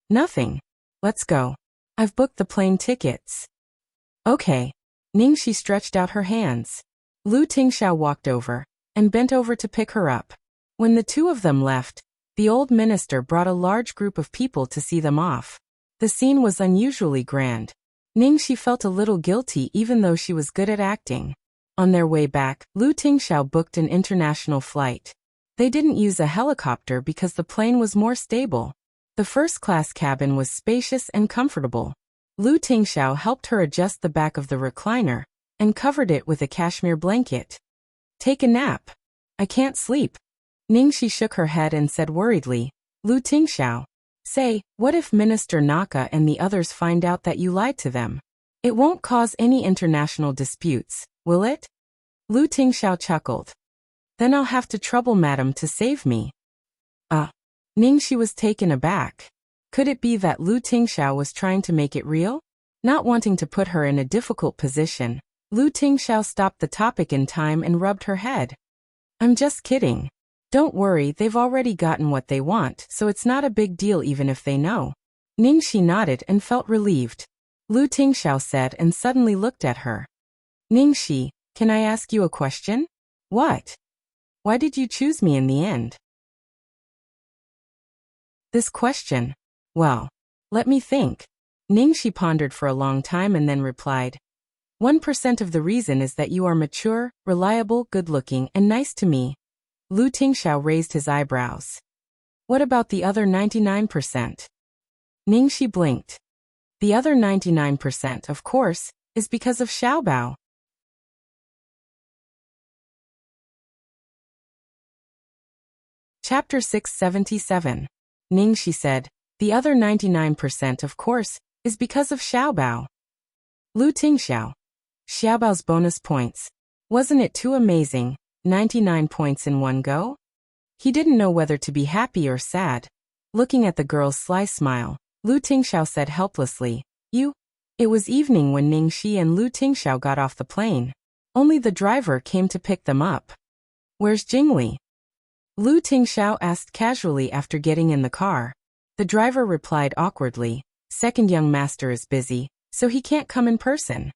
Nothing. Let's go. I've booked the plane tickets. Okay. Ningxi stretched out her hands. Lu Tingxiao walked over and bent over to pick her up. When the two of them left, the old minister brought a large group of people to see them off. The scene was unusually grand. Ningxi felt a little guilty even though she was good at acting. On their way back, Lu Tingxiao booked an international flight. They didn't use a helicopter because the plane was more stable. The first-class cabin was spacious and comfortable. Lu Tingxiao helped her adjust the back of the recliner and covered it with a cashmere blanket. Take a nap. I can't sleep. Ningxi shook her head and said worriedly, Lu Tingxiao, say, what if Minister Naka and the others find out that you lied to them? It won't cause any international disputes, will it? Lu Tingxiao chuckled. Then I'll have to trouble Madam to save me. Ningxi was taken aback. Could it be that Lu Tingxiao was trying to make it real? Not wanting to put her in a difficult position, Lu Tingxiao stopped the topic in time and rubbed her head. I'm just kidding. Don't worry, they've already gotten what they want, so it's not a big deal even if they know. Ningxi nodded and felt relieved. Lu Tingxiao said and suddenly looked at her. Ningxi, can I ask you a question? What? Why did you choose me in the end? This question? Well, let me think. Ningxi pondered for a long time and then replied, 1% of the reason is that you are mature, reliable, good-looking, and nice to me. Lu Tingxiao raised his eyebrows. What about the other 99%? Ningxi blinked. The other 99%, of course, is because of Xiaobao. Chapter 677. Ningxi said, the other 99%, of course, is because of Xiaobao. Lu Tingxiao. Xiaobao's bonus points. Wasn't it too amazing, 99 points in one go? He didn't know whether to be happy or sad. Looking at the girl's sly smile, Lu Tingxiao said helplessly, It was evening when Ningxi and Lu Tingxiao got off the plane. Only the driver came to pick them up. Where's Jingli? Lu Tingxiao asked casually after getting in the car. The driver replied awkwardly, second young master is busy, so he can't come in person.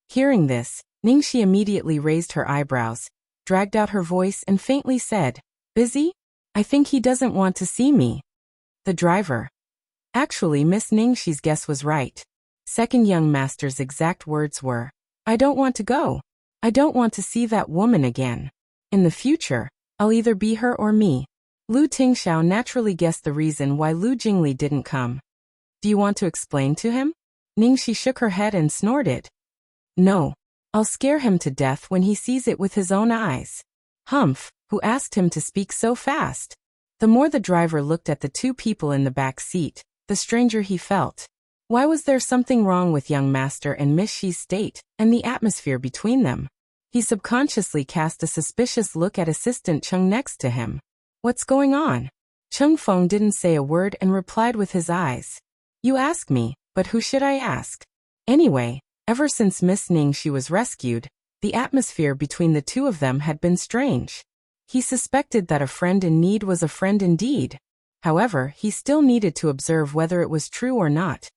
Hearing this, Ningxi immediately raised her eyebrows, dragged out her voice and faintly said, busy? I think he doesn't want to see me. The driver. Actually, Miss Ningxi's guess was right. Second young master's exact words were, I don't want to go. I don't want to see that woman again. In the future, I'll either be her or me. Lu Tingxiao naturally guessed the reason why Lu Jingli didn't come. Do you want to explain to him? Ningxi shook her head and snorted. No. I'll scare him to death when he sees it with his own eyes. Humph, who asked him to speak so fast? The more the driver looked at the two people in the back seat, the stranger he felt. Why was there something wrong with young master and Miss Xi's state, and the atmosphere between them? He subconsciously cast a suspicious look at assistant Cheng next to him. What's going on? Cheng Feng didn't say a word and replied with his eyes. You ask me, but who should I ask? Anyway, ever since Miss Ningxi was rescued, the atmosphere between the two of them had been strange. He suspected that a friend in need was a friend indeed. However, he still needed to observe whether it was true or not.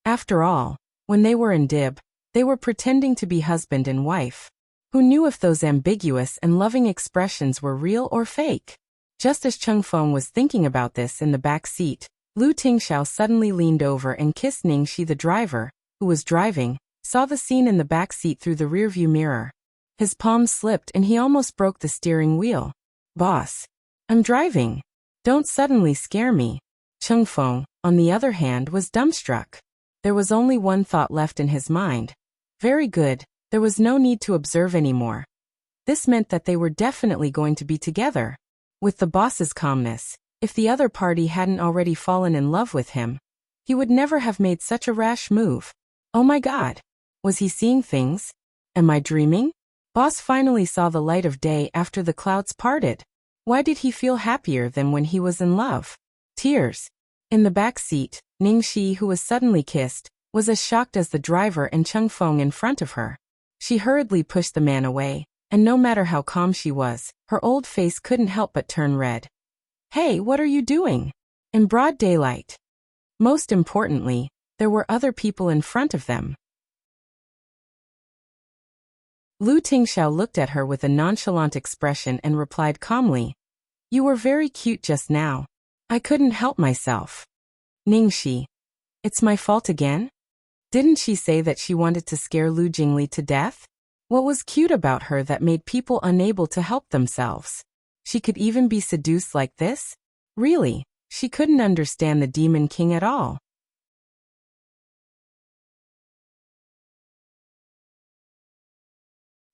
After all, when they were in Dib, they were pretending to be husband and wife. Who knew if those ambiguous and loving expressions were real or fake? Just as Cheng Feng was thinking about this in the back seat, Lu Tingxiao suddenly leaned over and kissed Ningxi. The driver, who was driving, saw the scene in the back seat through the rearview mirror. His palms slipped and he almost broke the steering wheel. Boss. I'm driving. Don't suddenly scare me. Cheng Feng, on the other hand, was dumbstruck. There was only one thought left in his mind. Very good. There was no need to observe anymore. This meant that they were definitely going to be together. With the boss's calmness, if the other party hadn't already fallen in love with him, he would never have made such a rash move. Oh my God! Was he seeing things? Am I dreaming? Boss finally saw the light of day after the clouds parted. Why did he feel happier than when he was in love? Tears. In the back seat, Ningxi, who was suddenly kissed, was as shocked as the driver and Cheng Feng in front of her. She hurriedly pushed the man away, and no matter how calm she was, her old face couldn't help but turn red. Hey, what are you doing? In broad daylight. Most importantly, there were other people in front of them. Lu Tingxiao looked at her with a nonchalant expression and replied calmly, You were very cute just now. I couldn't help myself. Ningxi. It's my fault again? Didn't she say that she wanted to scare Lu Jingli to death? What was cute about her that made people unable to help themselves? She could even be seduced like this? Really, she couldn't understand the Demon King at all.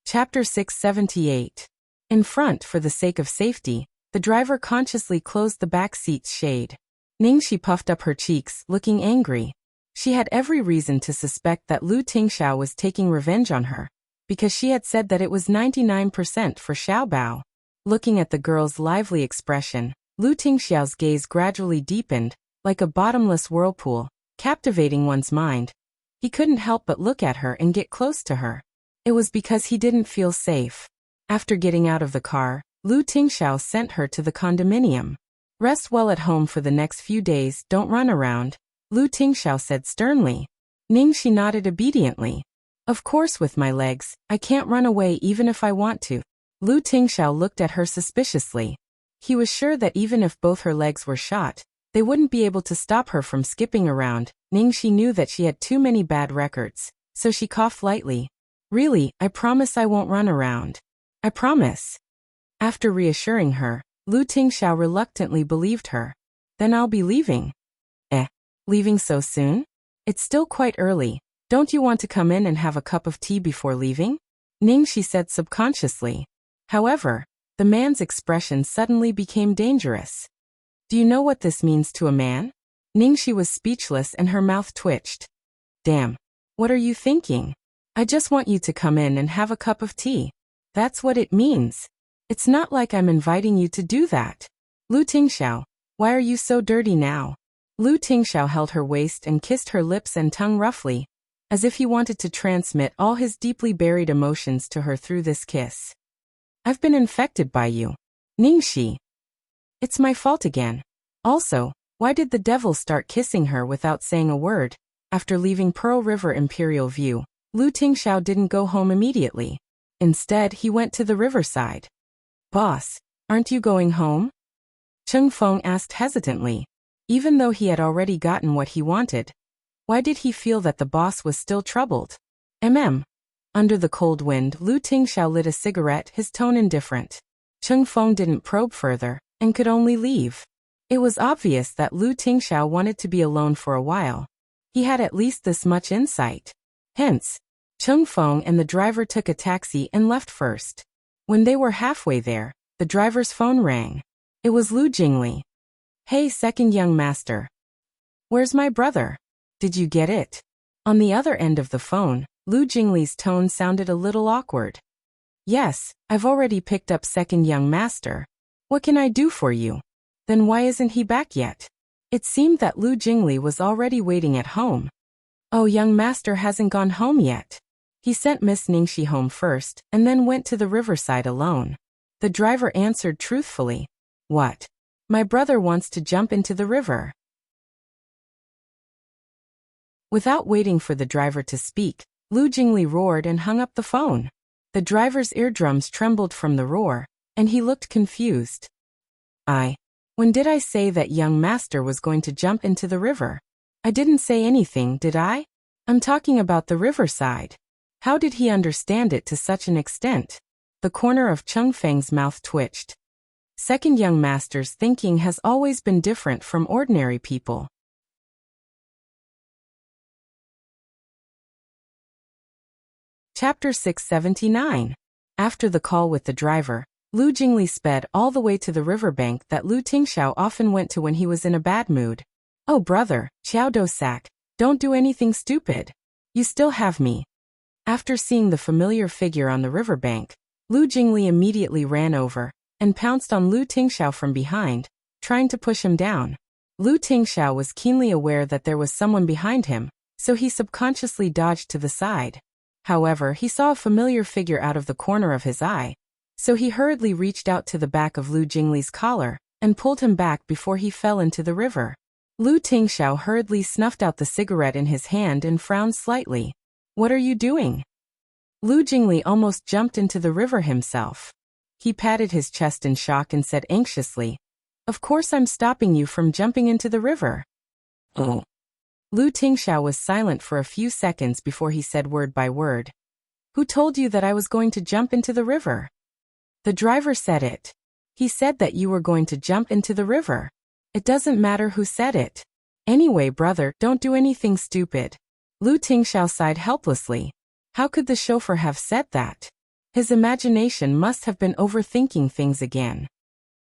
Chapter 678. In front, for the sake of safety, the driver consciously closed the back seat's shade. Ningxi puffed up her cheeks, looking angry. She had every reason to suspect that Lu Tingxiao was taking revenge on her, because she had said that it was 99% for Xiaobao. Looking at the girl's lively expression, Lu Tingxiao's gaze gradually deepened, like a bottomless whirlpool, captivating one's mind. He couldn't help but look at her and get close to her. It was because he didn't feel safe. After getting out of the car, Lu Tingxiao sent her to the condominium. Rest well at home for the next few days, don't run around, Lu Tingxiao said sternly. Ningxi nodded obediently. Of course, with my legs, I can't run away even if I want to. Lu Tingxiao looked at her suspiciously. He was sure that even if both her legs were shot, they wouldn't be able to stop her from skipping around. Ningxi knew that she had too many bad records, so she coughed lightly. Really, I promise I won't run around. I promise. After reassuring her, Lu Tingxiao reluctantly believed her. Then I'll be leaving. Leaving so soon? It's still quite early. Don't you want to come in and have a cup of tea before leaving? Ningxi said subconsciously. However, the man's expression suddenly became dangerous. Do you know what this means to a man? Ningxi was speechless and her mouth twitched. Damn. What are you thinking? I just want you to come in and have a cup of tea. That's what it means. It's not like I'm inviting you to do that. Lu Tingxiao, why are you so dirty now? Lu Tingxiao held her waist and kissed her lips and tongue roughly, as if he wanted to transmit all his deeply buried emotions to her through this kiss. I've been infected by you. Ningxi. It's my fault again. Also, why did the devil start kissing her without saying a word? After leaving Pearl River Imperial View, Lu Tingxiao didn't go home immediately. Instead, he went to the riverside. Boss, aren't you going home? Cheng Feng asked hesitantly. Even though he had already gotten what he wanted, why did he feel that the boss was still troubled? Under the cold wind, Lu Tingxiao lit a cigarette, his tone indifferent. Cheng Feng didn't probe further, and could only leave. It was obvious that Lu Tingxiao wanted to be alone for a while. He had at least this much insight. Hence, Cheng Feng and the driver took a taxi and left first. When they were halfway there, the driver's phone rang. It was Lu Jingli. Hey, second young master. Where's my brother? Did you get it? On the other end of the phone, Lu Jingli's tone sounded a little awkward. Yes, I've already picked up second young master. What can I do for you? Then why isn't he back yet? It seemed that Lu Jingli was already waiting at home. Oh, young master hasn't gone home yet. He sent Miss Ningxi home first, and then went to the riverside alone. The driver answered truthfully. What? My brother wants to jump into the river. Without waiting for the driver to speak, Lu Jingli roared and hung up the phone. The driver's eardrums trembled from the roar, and he looked confused. When did I say that young master was going to jump into the river? I didn't say anything, did I? I'm talking about the riverside. How did he understand it to such an extent? The corner of Cheng Feng's mouth twitched. Second young master's thinking has always been different from ordinary people. Chapter 679. After the call with the driver, Lu Jingli sped all the way to the riverbank that Lu Tingxiao often went to when he was in a bad mood. Oh brother, Xiao Do Sac, don't do anything stupid. You still have me. After seeing the familiar figure on the riverbank, Lu Jingli immediately ran over and pounced on Lu Tingxiao from behind, trying to push him down. Lu Tingxiao was keenly aware that there was someone behind him, so he subconsciously dodged to the side. However, he saw a familiar figure out of the corner of his eye, so he hurriedly reached out to the back of Lu Jingli's collar and pulled him back before he fell into the river. Lu Tingxiao hurriedly snuffed out the cigarette in his hand and frowned slightly. What are you doing? Lu Jingli almost jumped into the river himself. He patted his chest in shock and said anxiously, Of course I'm stopping you from jumping into the river. Oh. Lu Tingxiao was silent for a few seconds before he said word by word. Who told you that I was going to jump into the river? The driver said it. He said that you were going to jump into the river. It doesn't matter who said it. Anyway, brother, don't do anything stupid. Lu Tingxiao sighed helplessly. How could the chauffeur have said that? His imagination must have been overthinking things again.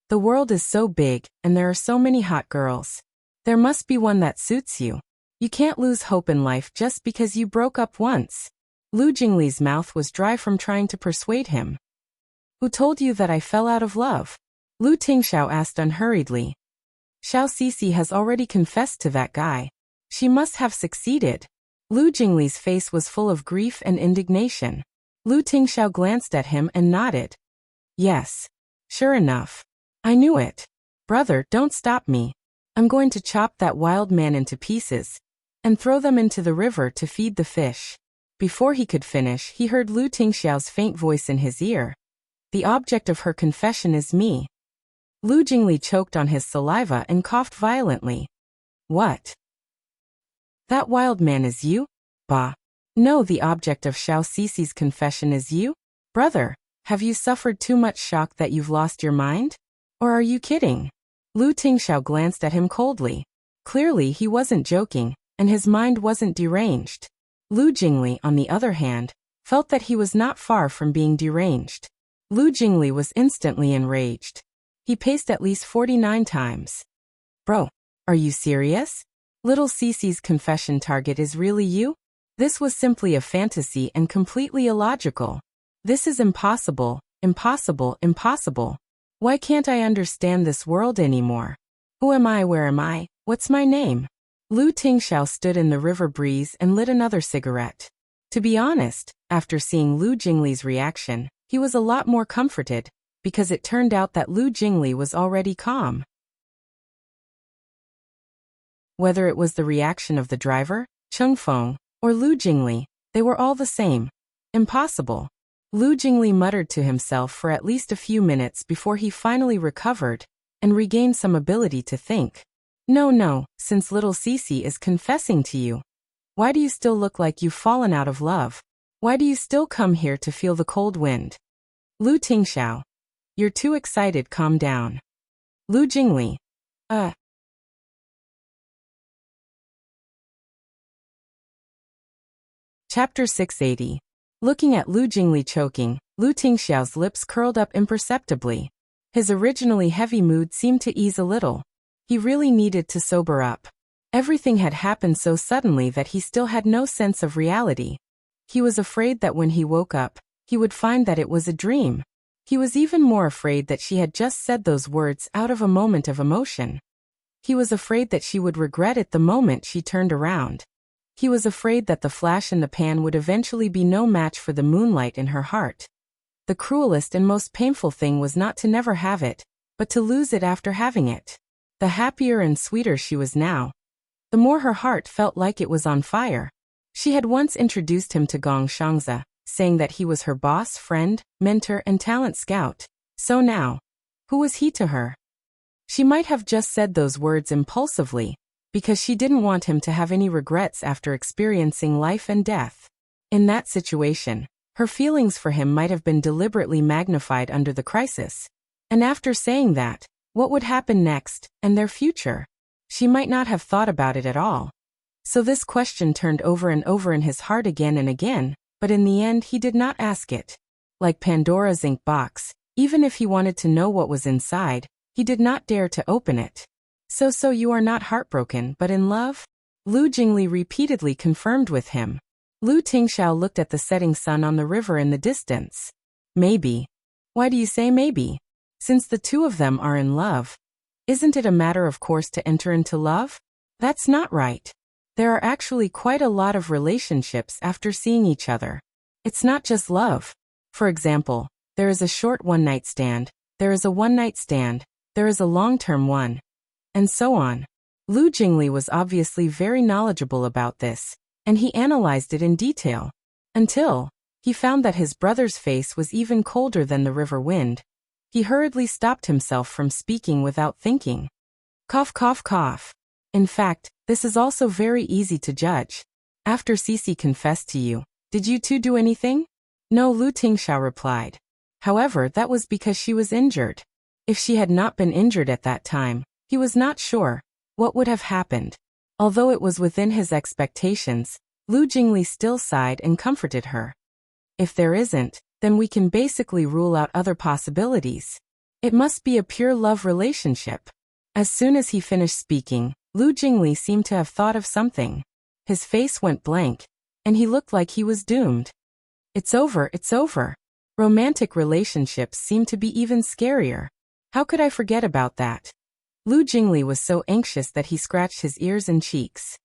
The world is so big, and there are so many hot girls. There must be one that suits you. You can't lose hope in life just because you broke up once. Lu Jingli's mouth was dry from trying to persuade him. Who told you that I fell out of love? Lu Tingxiao asked unhurriedly. Xiao Sisi has already confessed to that guy. She must have succeeded. Lu Jingli's face was full of grief and indignation. Lu Tingxiao glanced at him and nodded. Yes. Sure enough. I knew it. Brother, don't stop me. I'm going to chop that wild man into pieces and throw them into the river to feed the fish. Before he could finish, he heard Lu Tingxiao's faint voice in his ear. The object of her confession is me. Lu Jingli choked on his saliva and coughed violently. What? That wild man is you? Bah. No, the object of Xiao Sisi's confession is you? Brother, have you suffered too much shock that you've lost your mind? Or are you kidding? Lu Tingxiao glanced at him coldly. Clearly he wasn't joking, and his mind wasn't deranged. Lu Jingli, on the other hand, felt that he was not far from being deranged. Lu Jingli was instantly enraged. He paced at least 49 times. Bro, are you serious? Little Cece's confession target is really you? This was simply a fantasy and completely illogical. This is impossible, impossible, impossible. Why can't I understand this world anymore? Who am I? Where am I? What's my name? Lu Tingxiao stood in the river breeze and lit another cigarette. To be honest, after seeing Lu Jingli's reaction, he was a lot more comforted, because it turned out that Lu Jingli was already calm. Whether it was the reaction of the driver, Cheng Feng, or Lu Jingli, they were all the same. Impossible. Lu Jingli muttered to himself for at least a few minutes before he finally recovered and regained some ability to think. No, since little Cece is confessing to you, why do you still look like you've fallen out of love? Why do you still come here to feel the cold wind? Lu Tingxiao. You're too excited, calm down. Lu Jingli. Chapter 680. Looking at Lu Jingli choking, Lu Tingxiao's lips curled up imperceptibly. His originally heavy mood seemed to ease a little. He really needed to sober up. Everything had happened so suddenly that he still had no sense of reality. He was afraid that when he woke up, he would find that it was a dream. He was even more afraid that she had just said those words out of a moment of emotion. He was afraid that she would regret it the moment she turned around. He was afraid that the flash in the pan would eventually be no match for the moonlight in her heart. The cruelest and most painful thing was not to never have it, but to lose it after having it. The happier and sweeter she was now, the more her heart felt like it was on fire. She had once introduced him to Gong Shangzi, saying that he was her boss, friend, mentor, and talent scout. So now, who was he to her? She might have just said those words impulsively, because she didn't want him to have any regrets after experiencing life and death. In that situation, her feelings for him might have been deliberately magnified under the crisis. And after saying that, what would happen next, and their future? She might not have thought about it at all. So this question turned over and over in his heart again and again, but in the end he did not ask it. Like Pandora's ink box, even if he wanted to know what was inside, he did not dare to open it. So you are not heartbroken but in love? Lu Jingli repeatedly confirmed with him. Lu Tingxiao looked at the setting sun on the river in the distance. Maybe. Why do you say maybe? Since the two of them are in love, isn't it a matter of course to enter into love? That's not right. There are actually quite a lot of relationships after seeing each other. It's not just love. For example, there is a short one-night stand, there is a one-night stand, there is a long-term one, and so on. Lu Jingli was obviously very knowledgeable about this, and he analyzed it in detail, until he found that his brother's face was even colder than the river wind. He hurriedly stopped himself from speaking without thinking. Cough, cough, cough. In fact, this is also very easy to judge. After Cece confessed to you, did you two do anything? No, Lu Tingxiao replied. However, that was because she was injured. If she had not been injured at that time, he was not sure what would have happened. Although it was within his expectations, Lu Jingli still sighed and comforted her. If there isn't, then we can basically rule out other possibilities. It must be a pure love relationship. As soon as he finished speaking, Lu Jingli seemed to have thought of something. His face went blank, and he looked like he was doomed. It's over, it's over. Romantic relationships seem to be even scarier. How could I forget about that? Lu Jingli was so anxious that he scratched his ears and cheeks.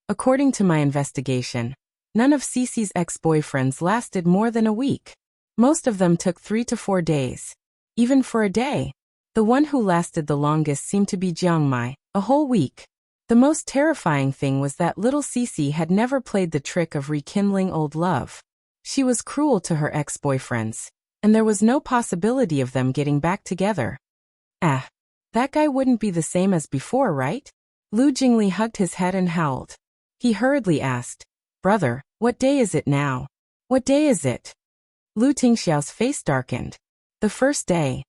According to my investigation, none of Cece's ex-boyfriends lasted more than a week. Most of them took 3 to 4 days. Even for a day. The one who lasted the longest seemed to be Jiang Mai, a whole week. The most terrifying thing was that little Cece had never played the trick of rekindling old love. She was cruel to her ex-boyfriends, and there was no possibility of them getting back together. That guy wouldn't be the same as before, right? Lu Jingli hugged his head and howled. He hurriedly asked, "Brother, what day is it now? What day is it?" Lu Tingxiao's face darkened. The first day.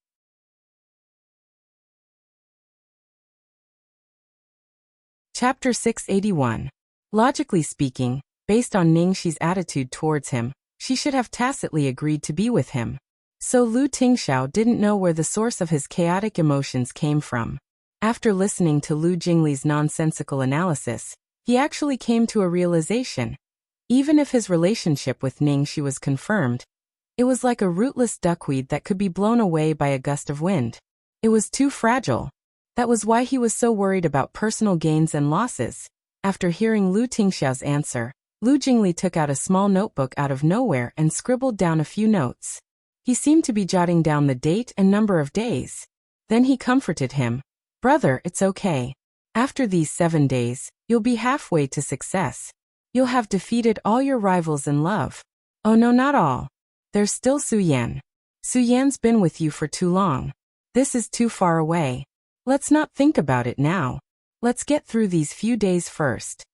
Chapter 681. Logically speaking, based on Ningxi's attitude towards him, she should have tacitly agreed to be with him. So Lu Tingxiao didn't know where the source of his chaotic emotions came from. After listening to Lu Jingli's nonsensical analysis, he actually came to a realization. Even if his relationship with Ningxi was confirmed, it was like a rootless duckweed that could be blown away by a gust of wind. It was too fragile. That was why he was so worried about personal gains and losses. After hearing Lu Tingxiao's answer, Lu Jingli took out a small notebook out of nowhere and scribbled down a few notes. He seemed to be jotting down the date and number of days. Then he comforted him. "Brother, it's okay. After these 7 days, you'll be halfway to success. You'll have defeated all your rivals in love. Oh no, not all. There's still Su Yan. Su Yan's been with you for too long. This is too far away. Let's not think about it now. Let's get through these few days first."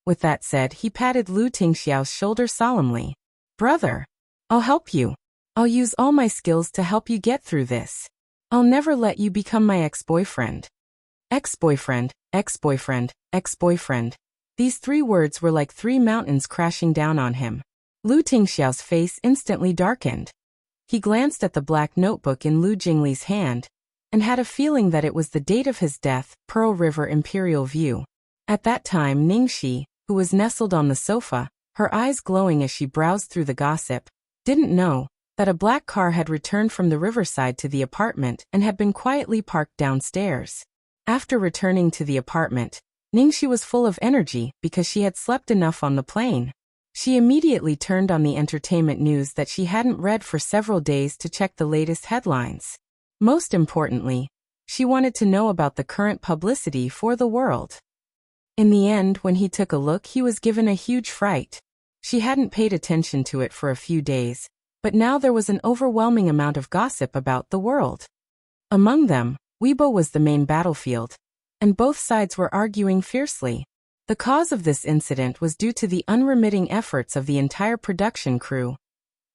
With that said, he patted Lu Tingxiao's shoulder solemnly. "Brother, I'll help you. I'll use all my skills to help you get through this. I'll never let you become my ex-boyfriend." Ex-boyfriend, ex-boyfriend, ex-boyfriend. These 3 words were like 3 mountains crashing down on him. Lu Tingxiao's face instantly darkened. He glanced at the black notebook in Lu Jingli's hand, and had a feeling that it was the date of his death, Pearl River Imperial View. At that time Ningxi, who was nestled on the sofa, her eyes glowing as she browsed through the gossip, didn't know that a black car had returned from the riverside to the apartment and had been quietly parked downstairs. After returning to the apartment, Ningxi was full of energy because she had slept enough on the plane. She immediately turned on the entertainment news that she hadn't read for several days to check the latest headlines. Most importantly, she wanted to know about the current publicity for the world. In the end, when he took a look, he was given a huge fright. She hadn't paid attention to it for a few days, but now there was an overwhelming amount of gossip about the world. Among them, Weibo was the main battlefield, and both sides were arguing fiercely. The cause of this incident was due to the unremitting efforts of the entire production crew.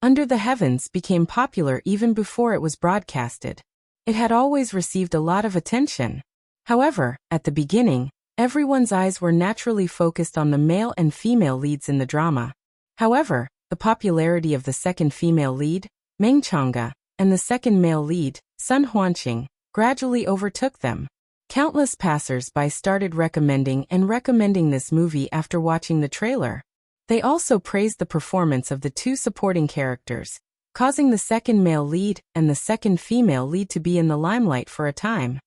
Under the Heavens became popular even before it was broadcasted. It had always received a lot of attention. However, at the beginning, everyone's eyes were naturally focused on the male and female leads in the drama. However, the popularity of the second female lead, Meng Chang'e, and the second male lead, Sun Huanqing, gradually overtook them. Countless passers-by started recommending this movie after watching the trailer. They also praised the performance of the 2 supporting characters, causing the second male lead and the second female lead to be in the limelight for a time.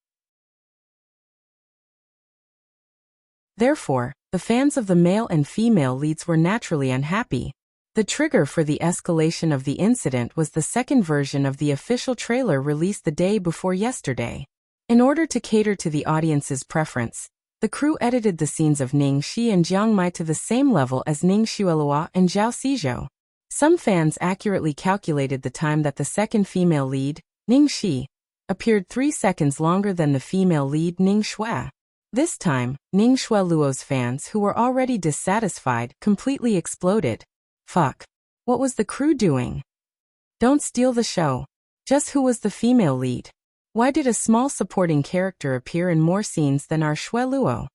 Therefore, the fans of the male and female leads were naturally unhappy. The trigger for the escalation of the incident was the second version of the official trailer released the day before yesterday. In order to cater to the audience's preference, the crew edited the scenes of Ningxi and Jiang Mai to the same level as Ning Xuelua and Zhao Xizhou. Some fans accurately calculated the time that the second female lead, Ningxi, appeared 3 seconds longer than the female lead Ning Xue. This time, Ning Xueluo's fans, who were already dissatisfied, completely exploded. Fuck. What was the crew doing? Don't steal the show. Just who was the female lead? Why did a small supporting character appear in more scenes than our Xueluo?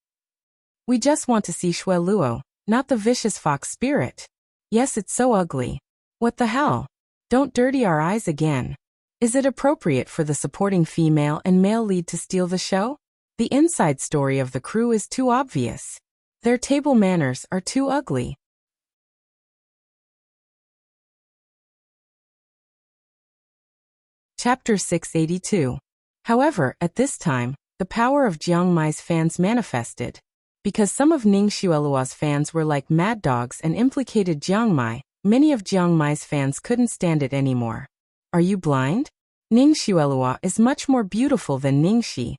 We just want to see Xueluo, not the vicious fox spirit. Yes, it's so ugly. What the hell? Don't dirty our eyes again. Is it appropriate for the supporting female and male lead to steal the show? The inside story of the crew is too obvious. Their table manners are too ugly. Chapter 682. However, at this time, the power of Jiang Mai's fans manifested. Because some of Ning Xuelua's fans were like mad dogs and implicated Jiang Mai, many of Jiang Mai's fans couldn't stand it anymore. Are you blind? Ning Xuelua is much more beautiful than Ning Shi.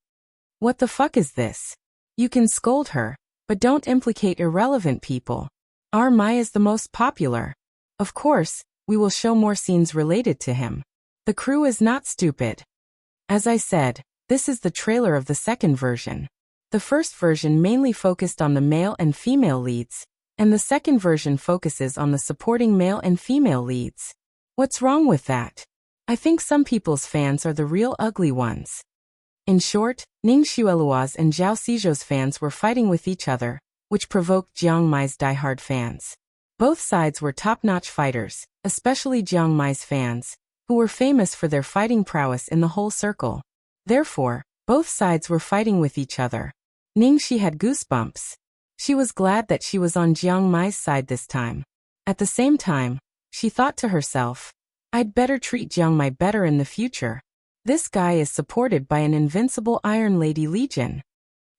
What the fuck is this? You can scold her, but don't implicate irrelevant people. Our Mai is the most popular. Of course, we will show more scenes related to him. The crew is not stupid. As I said, this is the trailer of the second version. The first version mainly focused on the male and female leads, and the second version focuses on the supporting male and female leads. What's wrong with that? I think some people's fans are the real ugly ones. In short, Ning Xuelua's and Zhao Xizhou's fans were fighting with each other, which provoked Jiang Mai's diehard fans. Both sides were top-notch fighters, especially Jiang Mai's fans, who were famous for their fighting prowess in the whole circle. Therefore, both sides were fighting with each other. Ning Shi had goosebumps. She was glad that she was on Jiang Mai's side this time. At the same time, she thought to herself, I'd better treat Jiang Mai better in the future. This guy is supported by an invincible Iron Lady Legion.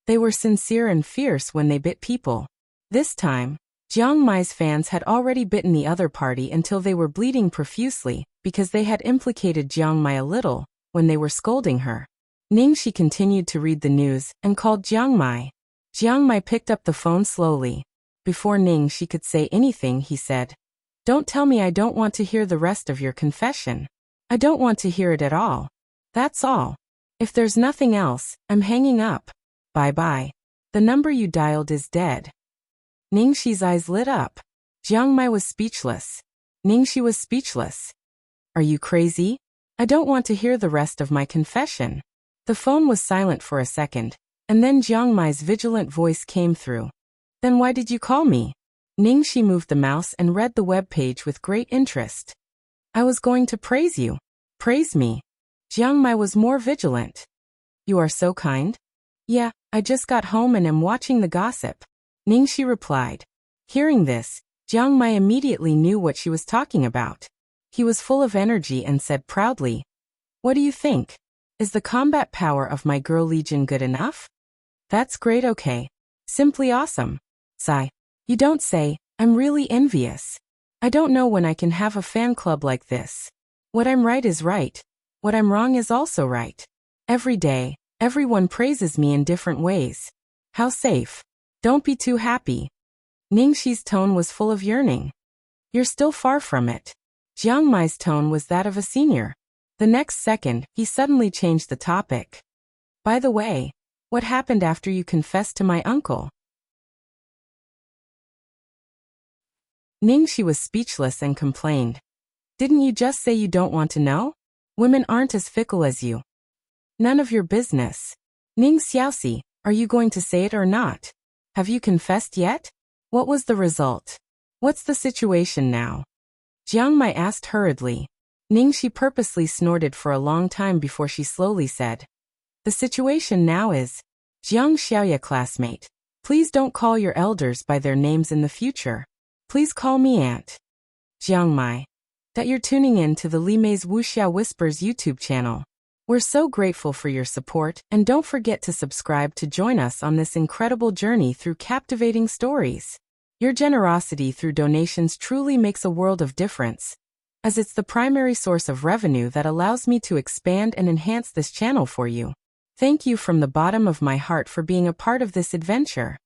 They were sincere and fierce when they bit people. This time, Jiang Mai's fans had already bitten the other party until they were bleeding profusely, because they had implicated Jiang Mai a little, when they were scolding her. Ning Shi continued to read the news and called Jiang Mai. Jiang Mai picked up the phone slowly. Before Ning Shi could say anything, he said, Don't tell me I don't want to hear the rest of your confession. I don't want to hear it at all. That's all. If there's nothing else, I'm hanging up. Bye-bye. The number you dialed is dead. Ning Shi's eyes lit up. Jiang Mai was speechless. Ning Shi was speechless. Are you crazy? I don't want to hear the rest of my confession. The phone was silent for a second, and then Jiang Mai's vigilant voice came through. Then why did you call me? Ning Shi moved the mouse and read the web page with great interest. I was going to praise you. Praise me. Jiang Mai was more vigilant. You are so kind. Yeah, I just got home and am watching the gossip. Ning Shi replied. Hearing this, Jiang Mai immediately knew what she was talking about. He was full of energy and said proudly, What do you think? Is the combat power of my girl legion good enough? That's great, okay. Simply awesome. Sigh. You don't say, I'm really envious. I don't know when I can have a fan club like this. What I'm right is right. What I'm wrong is also right. Every day, everyone praises me in different ways. How safe. Don't be too happy. Ning Shi's tone was full of yearning. You're still far from it. Jiang Mai's tone was that of a senior. The next second, he suddenly changed the topic. By the way, what happened after you confessed to my uncle? Ning Shi was speechless and complained. Didn't you just say you don't want to know? Women aren't as fickle as you. None of your business. Ning Xiaoxi, are you going to say it or not? Have you confessed yet? What was the result? What's the situation now? Jiang Mai asked hurriedly. Ning Shi purposely snorted for a long time before she slowly said, The situation now is, Jiang Xiaoya classmate, please don't call your elders by their names in the future. Please call me Aunt. Jiang Mai. That you're tuning in to the Li Mei's Wuxia Whispers YouTube channel. We're so grateful for your support, and don't forget to subscribe to join us on this incredible journey through captivating stories. Your generosity through donations truly makes a world of difference, as it's the primary source of revenue that allows me to expand and enhance this channel for you. Thank you from the bottom of my heart for being a part of this adventure.